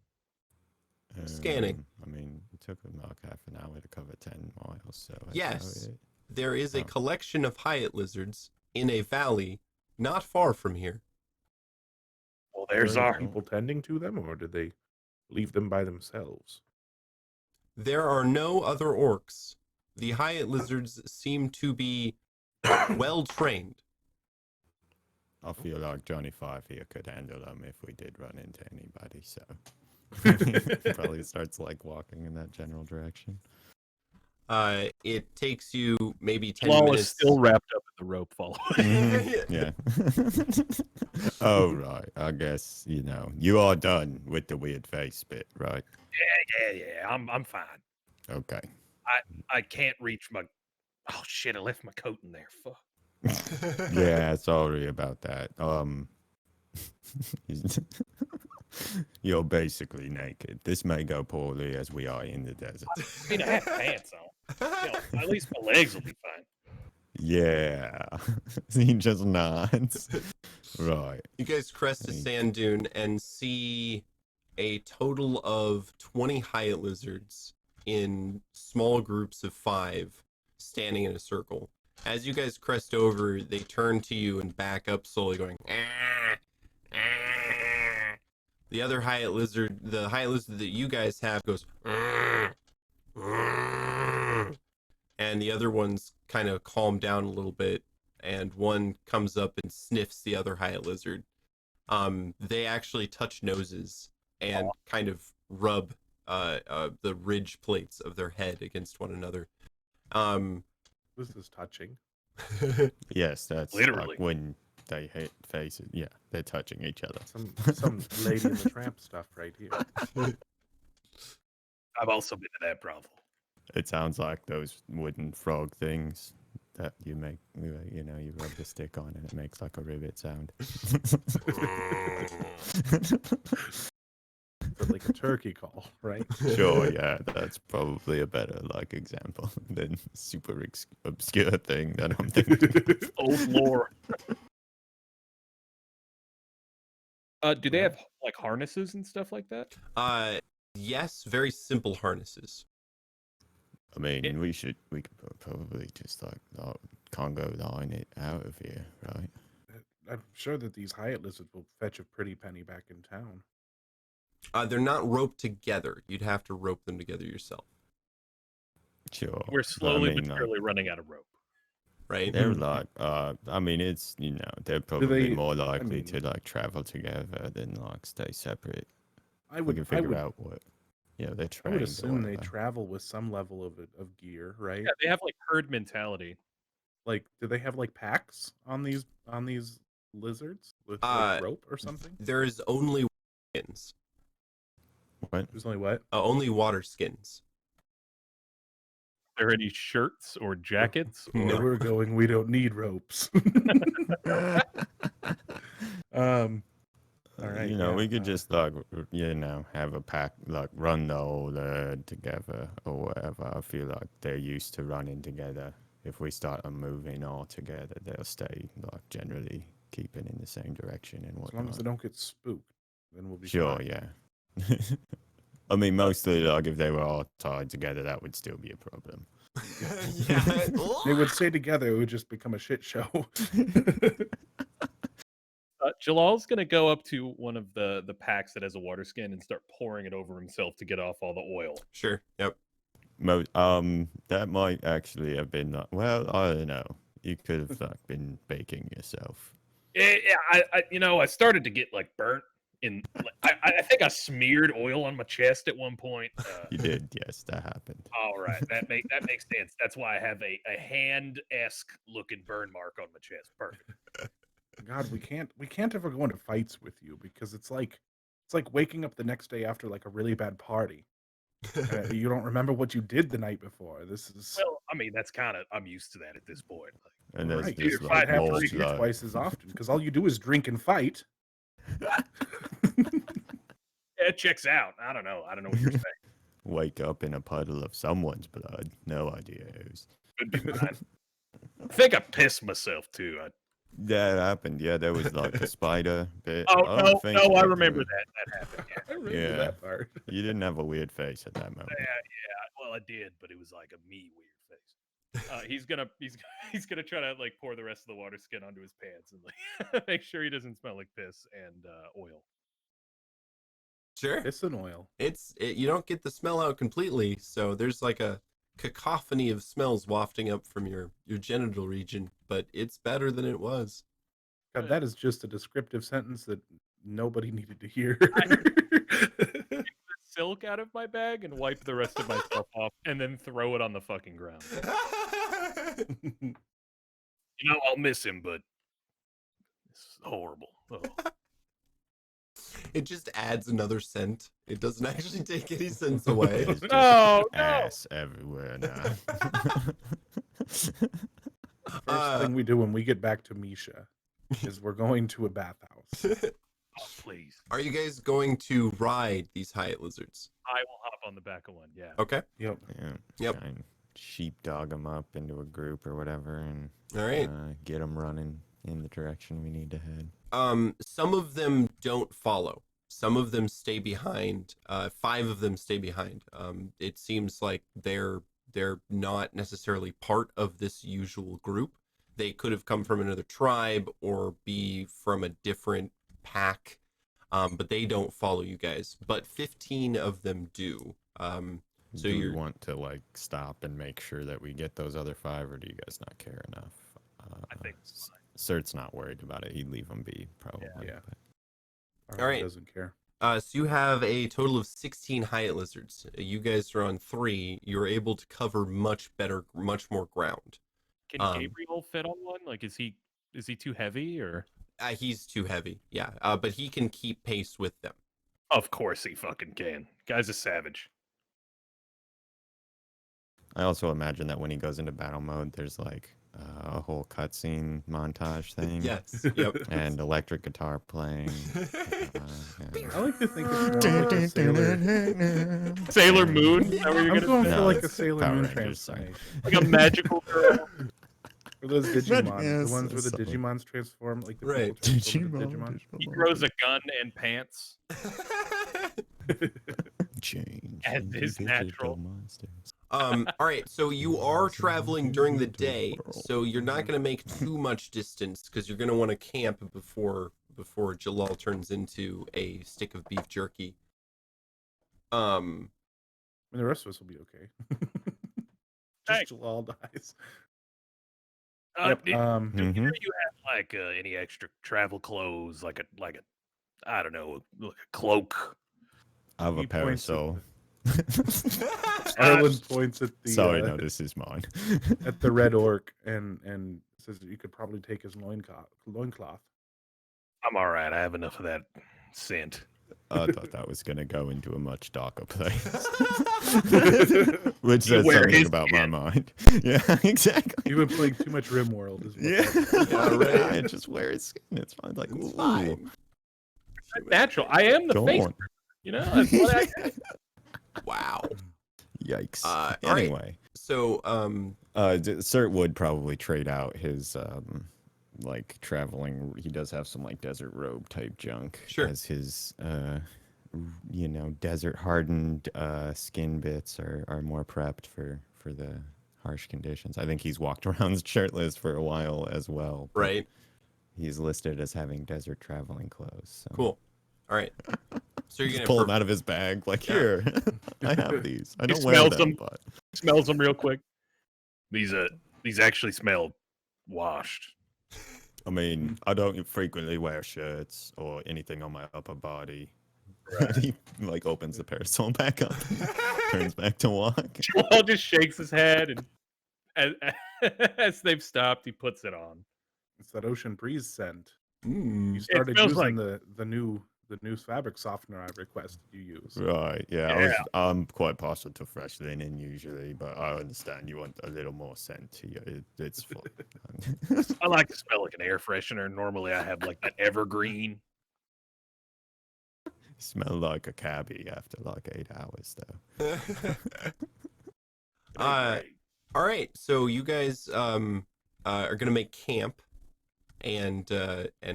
Scanning. I mean, it took them like half an hour to cover 10 miles, so that's Yes. about it. There is a Oh. collection of Hyatt lizards in a valley not far from here. Well, Are there's there any our. people tending to them, or did they leave them by themselves? There are no other orcs. The Hyatt lizards seem to be well trained. I feel like Johnny Five here could handle them if we did run into anybody, so probably starts like walking in that general direction. It takes you maybe 10 Lal is minutes. still wrapped up in the rope following. Yeah. Oh, right. I guess, you are done with the weird face bit, right? Yeah. I'm fine. Okay. I can't reach my. Oh shit! I left my coat in there. Fuck. Yeah, sorry about that. You're basically naked. This may go poorly as we are in the desert. I mean, I have pants on. At least my legs will be fine. Yeah. He just nods. Right. You guys crest a sand dune and see a total of 20 Hyatt lizards in small groups of 5 standing in a circle. As you guys crest over, they turn to you and back up slowly, going, "Ah, ah." The other Hyatt lizard, the Hyatt lizard that you guys have, goes, "Ah, ah." And the other ones kind of calm down a little bit, and one comes up and sniffs the other Hyatt lizard. They actually touch noses and kind of rub the ridge plates of their head against one another. This is touching. Yes, that's Literally. like when they hit faces. Yeah, they're touching each other. Some Lady in the Tramp stuff right here. I've also been to that brothel. It sounds like those wooden frog things that you make, you rub the stick on and it makes like a rivet sound. But like a turkey call, right? Sure, yeah, that's probably a better example than super obscure thing that I'm thinking. Old lore. Do they have like harnesses and stuff like that? Yes, very simple harnesses. I mean, we could probably just Congo line it out of here, right? I'm sure that these Hyatt lizards will fetch a pretty penny back in town. They're not roped together. You'd have to rope them together yourself, Sure. We're slowly I mean, but surely running out of rope. right? they're I mean, it's, they're probably they- more likely mean- to travel together than stay separate. I We would can figure out what, they're I trained. would or assume they whatever. travel with some level of gear, right? Yeah, they have like herd mentality. Like, do they have like packs on these lizards with Uh, rope or something? There is only skins. What? There's only what? Only water skins. Are there any shirts or jackets? Where No. we're going, we don't need ropes. All right. You know, yeah, we could just like, have a pack, like run all together or whatever. I feel like they're used to running together. If we start them moving all together, they'll stay like generally keeping in the same direction and as long whatnot. as they don't get spooked, then we'll be Sure, fine. yeah. I mean, mostly like if they were all tied together, that would still be a problem. Yeah. They would stay together. It would just become a shit show. Jalal's gonna go up to one of the packs that has a water skin and start pouring it over himself to get off all the oil. Sure. Yep. That might actually have been well, I don't know. You could have like been baking yourself. Yeah, I started to get like burnt. I think I smeared oil on my chest at one point. You did, yes, that happened. All right, that makes sense. That's why I have a hand-esque looking burn mark on my chest. Perfect. God, we can't ever go into fights with you because it's like waking up the next day after like a really bad party. You don't remember what you did the night before. This is Well, I mean, that's kind of I'm used to that at this point. Like, And there's right. just You like have to more see you blood. twice as often because all you do is drink and fight. yeah, it checks out. I don't know what you're saying. Wake up in a puddle of someone's blood. No idea whose. Could be mine. I think I pissed myself too. That happened. Yeah, there was like a spider bit. Oh I don't think no, I you- remember that happened. Yeah. I remember Yeah. that part. You didn't have a weird face at that moment. Well, I did, but it was like a me weird face. He's gonna try to like pour the rest of the water skin onto his pants and like make sure he doesn't smell like piss and oil. Sure. Piss and oil. You don't get the smell out completely, so there's like a cacophony of smells wafting up from your genital region, but it's better than it was. God, that is just a descriptive sentence that nobody needed to hear. Silk out of my bag and wipe the rest of myself off and then throw it on the fucking ground. I'll miss him, but it's horrible. Oh. It just adds another scent. It doesn't actually take any sense away. There's just No, no. ass everywhere now. First thing we do when we get back to Misha is we're going to a bathhouse. Oh, please. Are you guys going to ride these Hyatt lizards? I will hop on the back of one. Yeah. Okay. Yep. Yeah, Yep. try and sheepdog them up into a group or whatever, and All right. get them running in the direction we need to head. Some of them don't follow. Some of them stay behind. 5 of them stay behind. It seems like they're not necessarily part of this usual group. They could have come from another tribe or be from a different pack, but they don't follow you guys. But 15 of them do. So do we you're want to like stop and make sure that we get those other 5, or do you guys not care enough? I think it's Sert's not worried about it. He'd leave them be, probably. Yeah. but- All right. Doesn't care. so you have a total of 16 Hyatt lizards. You guys are on 3. You're able to cover much more ground. Can Gabriel fit on one? Like, is he too heavy or? He's too heavy, yeah. But he can keep pace with them. Of course he fucking can. Guy's a savage. I also imagine that when he goes into battle mode, there's like a whole cutscene montage thing. Yes. Yep. And electric guitar playing. I like to think it's more like a Sailor. Sailor Moon? Is that what you're I'm gonna going say? for No, like a it's Sailor Power Moon Rangers, sorry. transformation. Like a magical girl. For those Digimons, Yes, the ones where the something. Digimons transform, like the Right. people transform into Digimon. He throws a gun and pants. Change And into his digital natural. monsters. All right, so you are traveling during the day, so you're not going to make too much distance because you're going to want to camp before Jalal turns into a stick of beef jerky. And the rest of us will be okay. Hey. Just Jalal dies. Did Yep. either Mhm. of you have like any extra travel clothes, like a I don't know, like a cloak? I have a He points at parasol. Arlen points at the Sorry, no, this is mine. at the red orc and says that you could probably take his loincloth. I'm all right. I have enough of that scent. I thought that was going to go into a much darker place. Which says Beware something his about my skin. mind. Yeah, exactly. You've been playing too much RimWorld. Is what Yeah, that- Yeah, right. yeah, just wear his skin. It's fine. Like, It's ooh, fine. Natural. I am the go face. on. You know, that's what I Wow. Yikes. All right. Anyway, So, Cert would probably trade out his like traveling. He does have some like desert robe type junk Sure. as his desert hardened skin bits are more prepped for the harsh conditions. I think he's walked around shirtless for a while as well. but right. He's listed as having desert traveling clothes. So. Cool. All right. So you're Just gonna pull them out of his bag, like, Yeah. here, I have these. I He don't wear smells them, them. but Smells them real quick. These actually smell washed. I mean, I don't frequently wear shirts or anything on my upper body. He like opens the parasol back up, turns back to walk. Joel just shakes his head, and as they've stopped, he puts it on. It's that ocean breeze scent. Mm. You started smells using the new fabric softener I requested you use. Right, yeah. Yeah. I'm quite partial to fresh linen usually, but I understand you want a little more scent to you. It's fun. I like to smell like an air freshener. Normally, I have like that evergreen. Smell like a cabbie after like 8 hours, though. All right. So you guys are gonna make camp and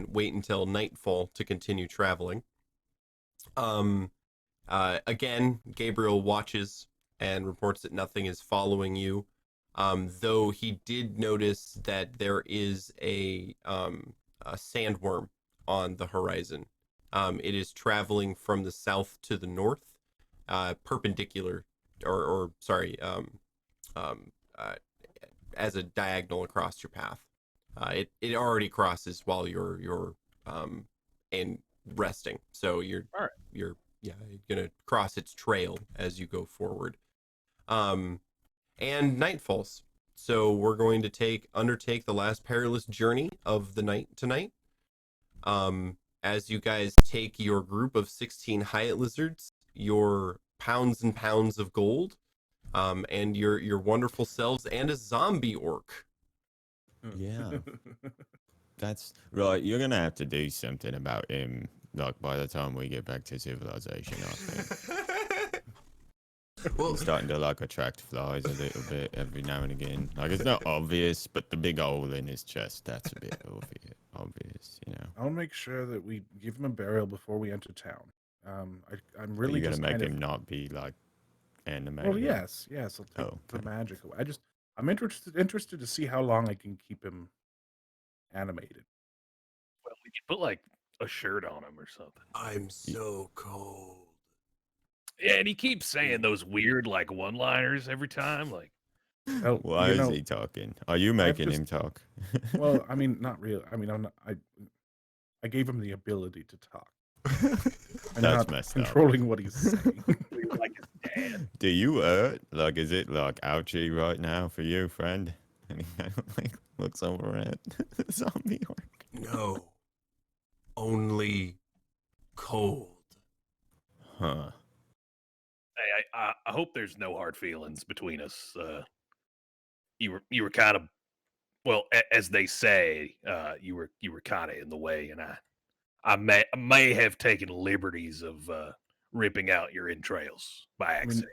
wait until nightfall to continue traveling. Again, Gabriel watches and reports that nothing is following you. Though he did notice that there is a sandworm on the horizon. It is traveling from the south to the north, perpendicular, or sorry, as a diagonal across your path. It already crosses while you're and resting, so you're gonna cross its trail as you go forward. And night falls, so we're going to undertake the last perilous journey of the night tonight. As you guys take your group of 16 Hyatt lizards, your pounds and pounds of gold, and your wonderful selves, and a zombie orc. Yeah. That's right. You're gonna have to do something about him, like by the time we get back to civilization. I think Well, he's starting to like attract flies a little bit every now and again. Like it's not obvious, but the big hole in his chest—that's a bit obvious, you know. I'll make sure that we give him a burial before we enter town. I'm Are really you gonna just make kind him of. not be like animated? Well, yes. I'll take Oh, the okay. magic away. I'm interested to see how long I can keep him animated. Well, we could put like a shirt on him or something. I'm so cold. Yeah, and he keeps saying those weird like one-liners every time. Like, Well, Why is he talking? Are you making him talk? Well, I mean, not really. I mean, I gave him the ability to talk. I'm That's not messed up. controlling what he's saying. like his dad. Do you hurt? Like, is it like ouchy right now for you, friend? And he kind of like looks over at the zombie orc. No, only cold. Huh. Hey, I hope there's no hard feelings between us. You were kind of, well, as they say, you were kind of in the way, and I may have taken liberties of ripping out your entrails by I mean,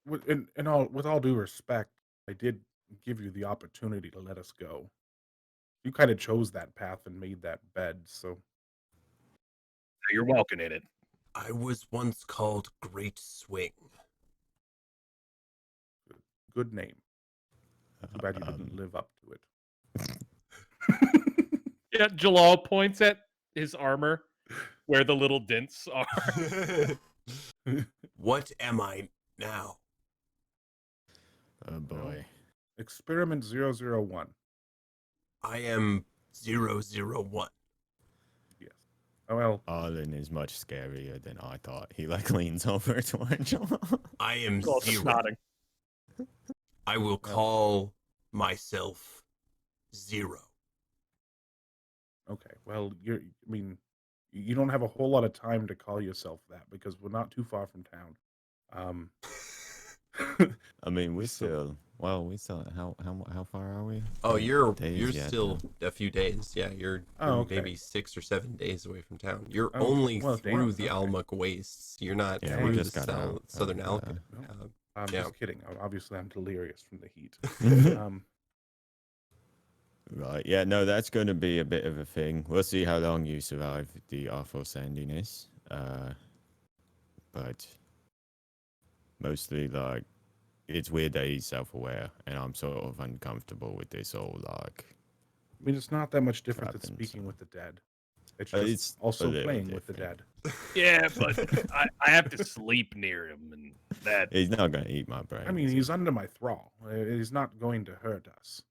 accident. with all due respect, I did give you the opportunity to let us go. You kind of chose that path and made that bed, so You're walking in it. I was once called Great Swing. good name. Too bad you didn't live up to it. Yeah, Jalal points at his armor where the little dents are. What am I now? Oh boy. Experiment 001. I am 001. Yes. Oh well. Arlen is much scarier than I thought. He like leans over to Angela. I am All 0. nodding. I will call myself 0. Okay. Well, I mean, you don't have a whole lot of time to call yourself that because we're not too far from town. I mean, we're So- still. Well, we still. How far are we? Oh, Like, you're days yet, still no? a few days. Yeah, you're Oh, okay. maybe 6 or 7 days away from town. You're Oh, only well, through damn, the okay. Almuck Wastes. You're not Yeah, we through just the got out of, southern Alka. No. I'm Yeah. just kidding. Obviously, I'm delirious from the heat. Uh, Right. Yeah. No, that's going to be a bit of a thing. We'll see how long you survive the awful sandiness. But mostly, like, it's weird that he's self-aware, and I'm sort of uncomfortable with this whole like. I mean, it's not that much different than Trapped in speaking some- with the dead. It's just It's a also little playing with the dead. different. Yeah, but I have to sleep near him, and that He's not going to eat my brain. I mean, he's under my thrall. He's not going to hurt us.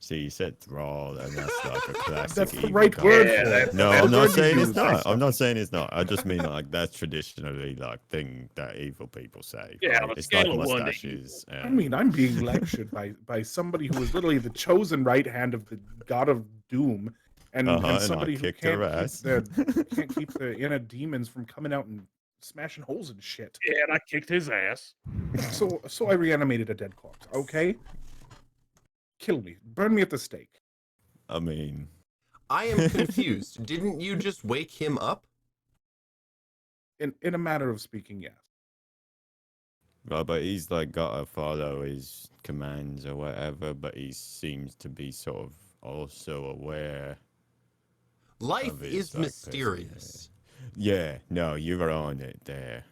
See, you said thrall, and that's like a classic. That's the evil right guy. word Yeah, for that's- it. No, That's I'm the not word you saying it's use. not. I'm not saying it's not. I just mean like that's traditionally like thing that evil people say. Yeah, right? on a It's scale like of 1 to mustaches. I mean, I'm being lectured by somebody who is literally the chosen right hand of the god of doom, and and I somebody who kicked can't her keep ass. the inner demons from coming out and smashing holes and shit. yeah, and I kicked his ass. So I reanimated a dead corpse. Okay, kill me, burn me at the stake. I mean, I am confused. Didn't you just wake him up? In a matter of speaking, yes. right, but he's like got to follow his commands or whatever. But he seems to be sort of also aware. Life Of his, is like, mysterious. Yeah, no, you were on it there.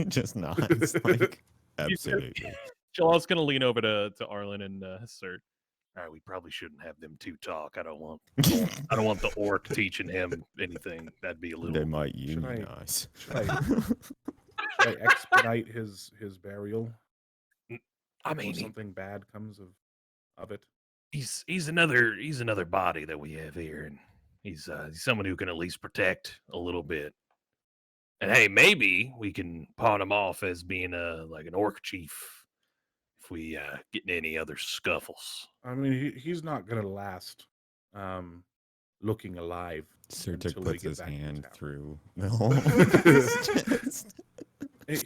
Just nice, like absolutely. Jalal's gonna lean over to Arlen and Surt. All right, we probably shouldn't have them two talk. I don't want the orc teaching him anything. That'd be a They little. might Should I- unionize. Should I expedite his burial I before mean, something bad comes of it? he's another body that we have here, and he's someone who can at least protect a little bit. And hey, maybe we can pawn him off as being like an orc chief if we get in any other scuffles. I mean, he's not gonna last looking alive. Sirtic until we puts get his back to hand town. through the hole in his chest.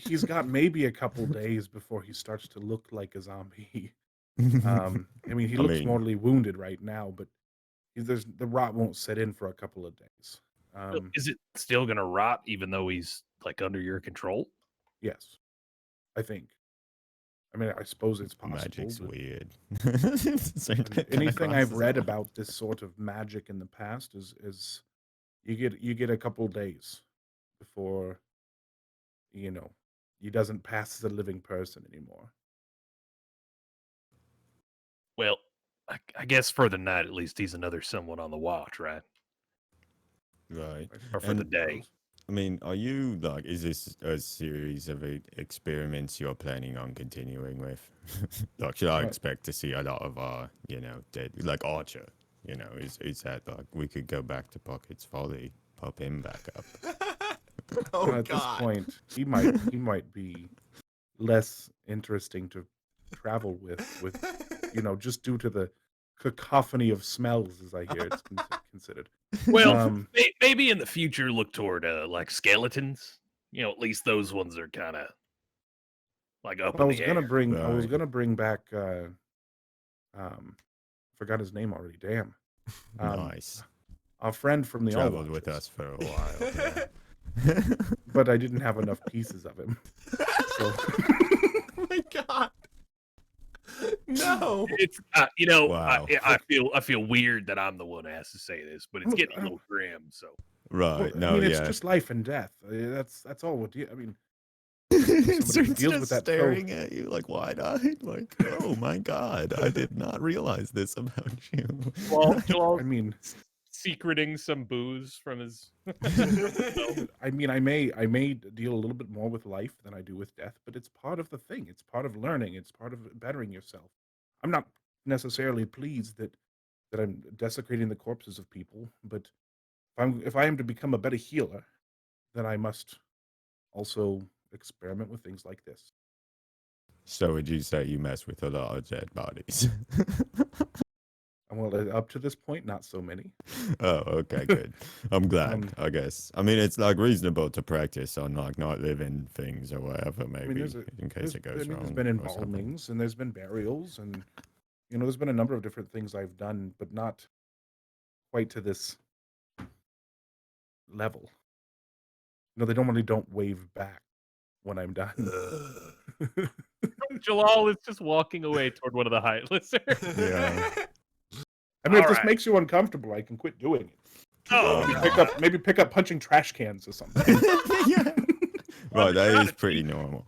He's got maybe a couple days before he starts to look like a zombie. I mean, he I looks mean- mortally wounded right now, but the rot won't set in for a couple of days. Is it still gonna rot even though he's like under your control? Yes, I think. I mean, I suppose it's possible. Magic's but- weird. and anything I've read about this sort of magic in the past is you get a couple days before he doesn't pass as a living person anymore. Well, I guess for the night at least, he's another someone on the watch, right? Right. Or for the And- day. I mean, are you like, is this a series of experiments you're planning on continuing with? Like, should I Uh, expect to see a lot of dead, like Archer? Is that like we could go back to Pocket's Folly, pop him back up? Oh At this god. point, he might be less interesting to travel with just due to the cacophony of smells, as I hear it's considered. Well, maybe in the future look toward like skeletons. At least those ones are kind of like up I in was the gonna air. bring back forgot his name already. Damn. Nice. A friend from the All Traveled with Watchers, us for a while. yeah. but I didn't have enough pieces of him. So Oh my god. No. It's Wow. I feel weird that I'm the one who has to say this, but it's Look, getting a little grim. So Right. No. I mean, yeah. it's just life and death. That's all. I mean, somebody who Starts deals with just that staring at you like wide-eyed, like, oh my god, I did not realize this about you. Well, I Jalal's mean, secreting some booze from his. I mean, I may deal a little bit more with life than I do with death, but it's part of the thing. It's part of learning. It's part of bettering yourself. I'm not necessarily pleased that I'm desecrating the corpses of people, but if I am to become a better healer, then I must also experiment with things like this. So would you say you mess with a lot of dead bodies? Well, up to this point, not so many. Oh, okay, good. I'm glad, Um, I guess. I mean, it's like reasonable to practice on like not living things or whatever, I mean, maybe, in case it goes there's wrong been or something. embalmings and there's been burials and there's been a number of different things I've done, but not quite to this level. They normally don't wave back when I'm done. Jalal is just walking away toward one of the high lizards. Yeah. I mean, if this Alright. makes you uncomfortable, I can quit doing it. Oh, Maybe pick up punching trash cans or something. Yeah. Well, Right, to that try is to pretty teach- normal.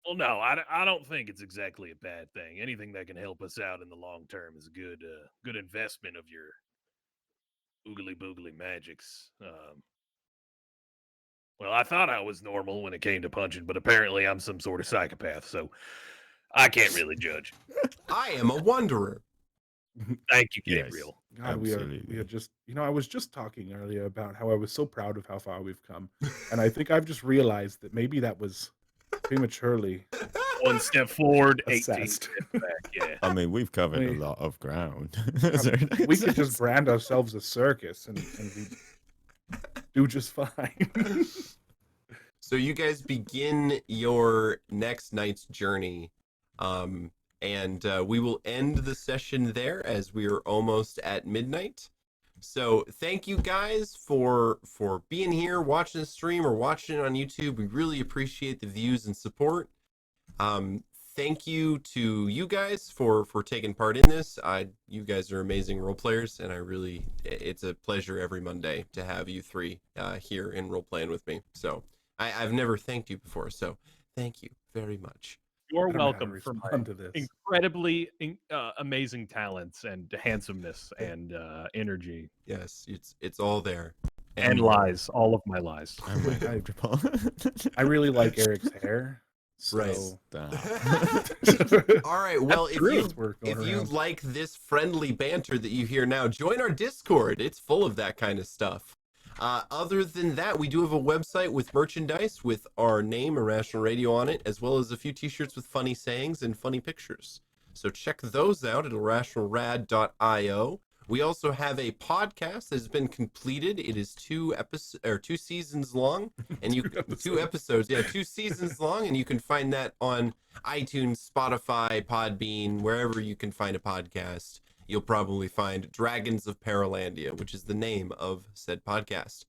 Well, no, I don't think it's exactly a bad thing. Anything that can help us out in the long term is a good investment of your oogly boogly magics. Well, I thought I was normal when it came to punching, but apparently I'm some sort of psychopath, so I can't really judge. I am a wanderer. Thank you, Yes. Gabriel. God, we Absolutely. are just, I was just talking earlier about how I was so proud of how far we've come. And I think I've just realized that maybe that was prematurely One step forward, 18 assessed. steps back. Yeah. I mean, we've covered a mean, lot of ground. God, So it we makes could just sense. brand ourselves a circus and we do just fine. So you guys begin your next night's journey, and we will end the session there as we are almost at midnight. So thank you guys for being here, watching the stream or watching it on YouTube. We really appreciate the views and support. Thank you to you guys for taking part in this. You guys are amazing role players, and it's a pleasure every Monday to have you three here in role playing with me. So I've never thanked you before, so thank you very much. You're I don't know how to welcome for my respond to this. incredibly amazing talents and handsomeness and energy Yes, it's all there. and lies, all of my lies. I'm Wait, uncomfortable. I really like Eric's hair. So Right. Stop. All right. Well, That's true. We're going if you around. like this friendly banter that you hear now, join our Discord. It's full of that kind of stuff. Other than that, we do have a website with merchandise with our name, Irrational Radio, on it, as well as a few t-shirts with funny sayings and funny pictures. So check those out at irrationalrad.io. We also have a podcast that has been completed. It is 2 seasons long, and you 2 episodes, yeah, 2 seasons long, and you can find that on iTunes, Spotify, Podbean, wherever you can find a podcast. You'll probably find Dragons of Paralandia, which is the name of said podcast.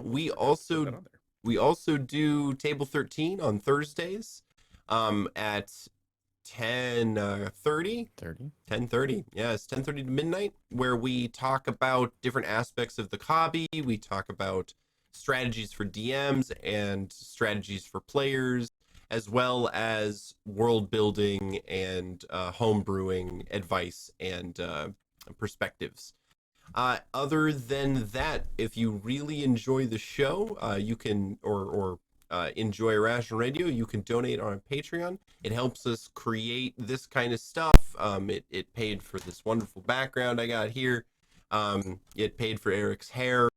We also do Table 13 on Thursdays at 10:30. 30? 10:30. Yes, 10:30 to midnight, where we talk about different aspects of the hobby. We talk about strategies for DMs and strategies for players, as well as world building and home brewing advice and perspectives. Other than that, if you really enjoy the show, you can or enjoy Irrational Radio, you can donate on Patreon. It helps us create this kind of stuff. It paid for this wonderful background I got here. It paid for Eric's hair.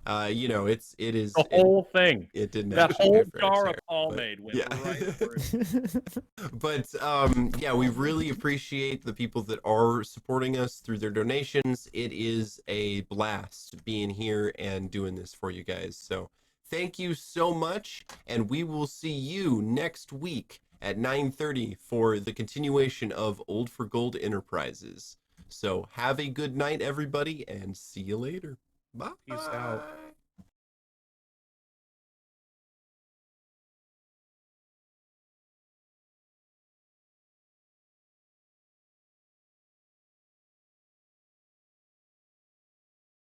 It is The whole thing. It didn't That actually whole pay for Eric's jar of hair, but- pomade went yeah. right for it. But yeah, we really appreciate the people that are supporting us through their donations. It is a blast being here and doing this for you guys. So thank you so much, and we will see you next week at 9:30 for the continuation of Old for Gold Enterprises. So have a good night, everybody, and see you later. Bye. Peace out.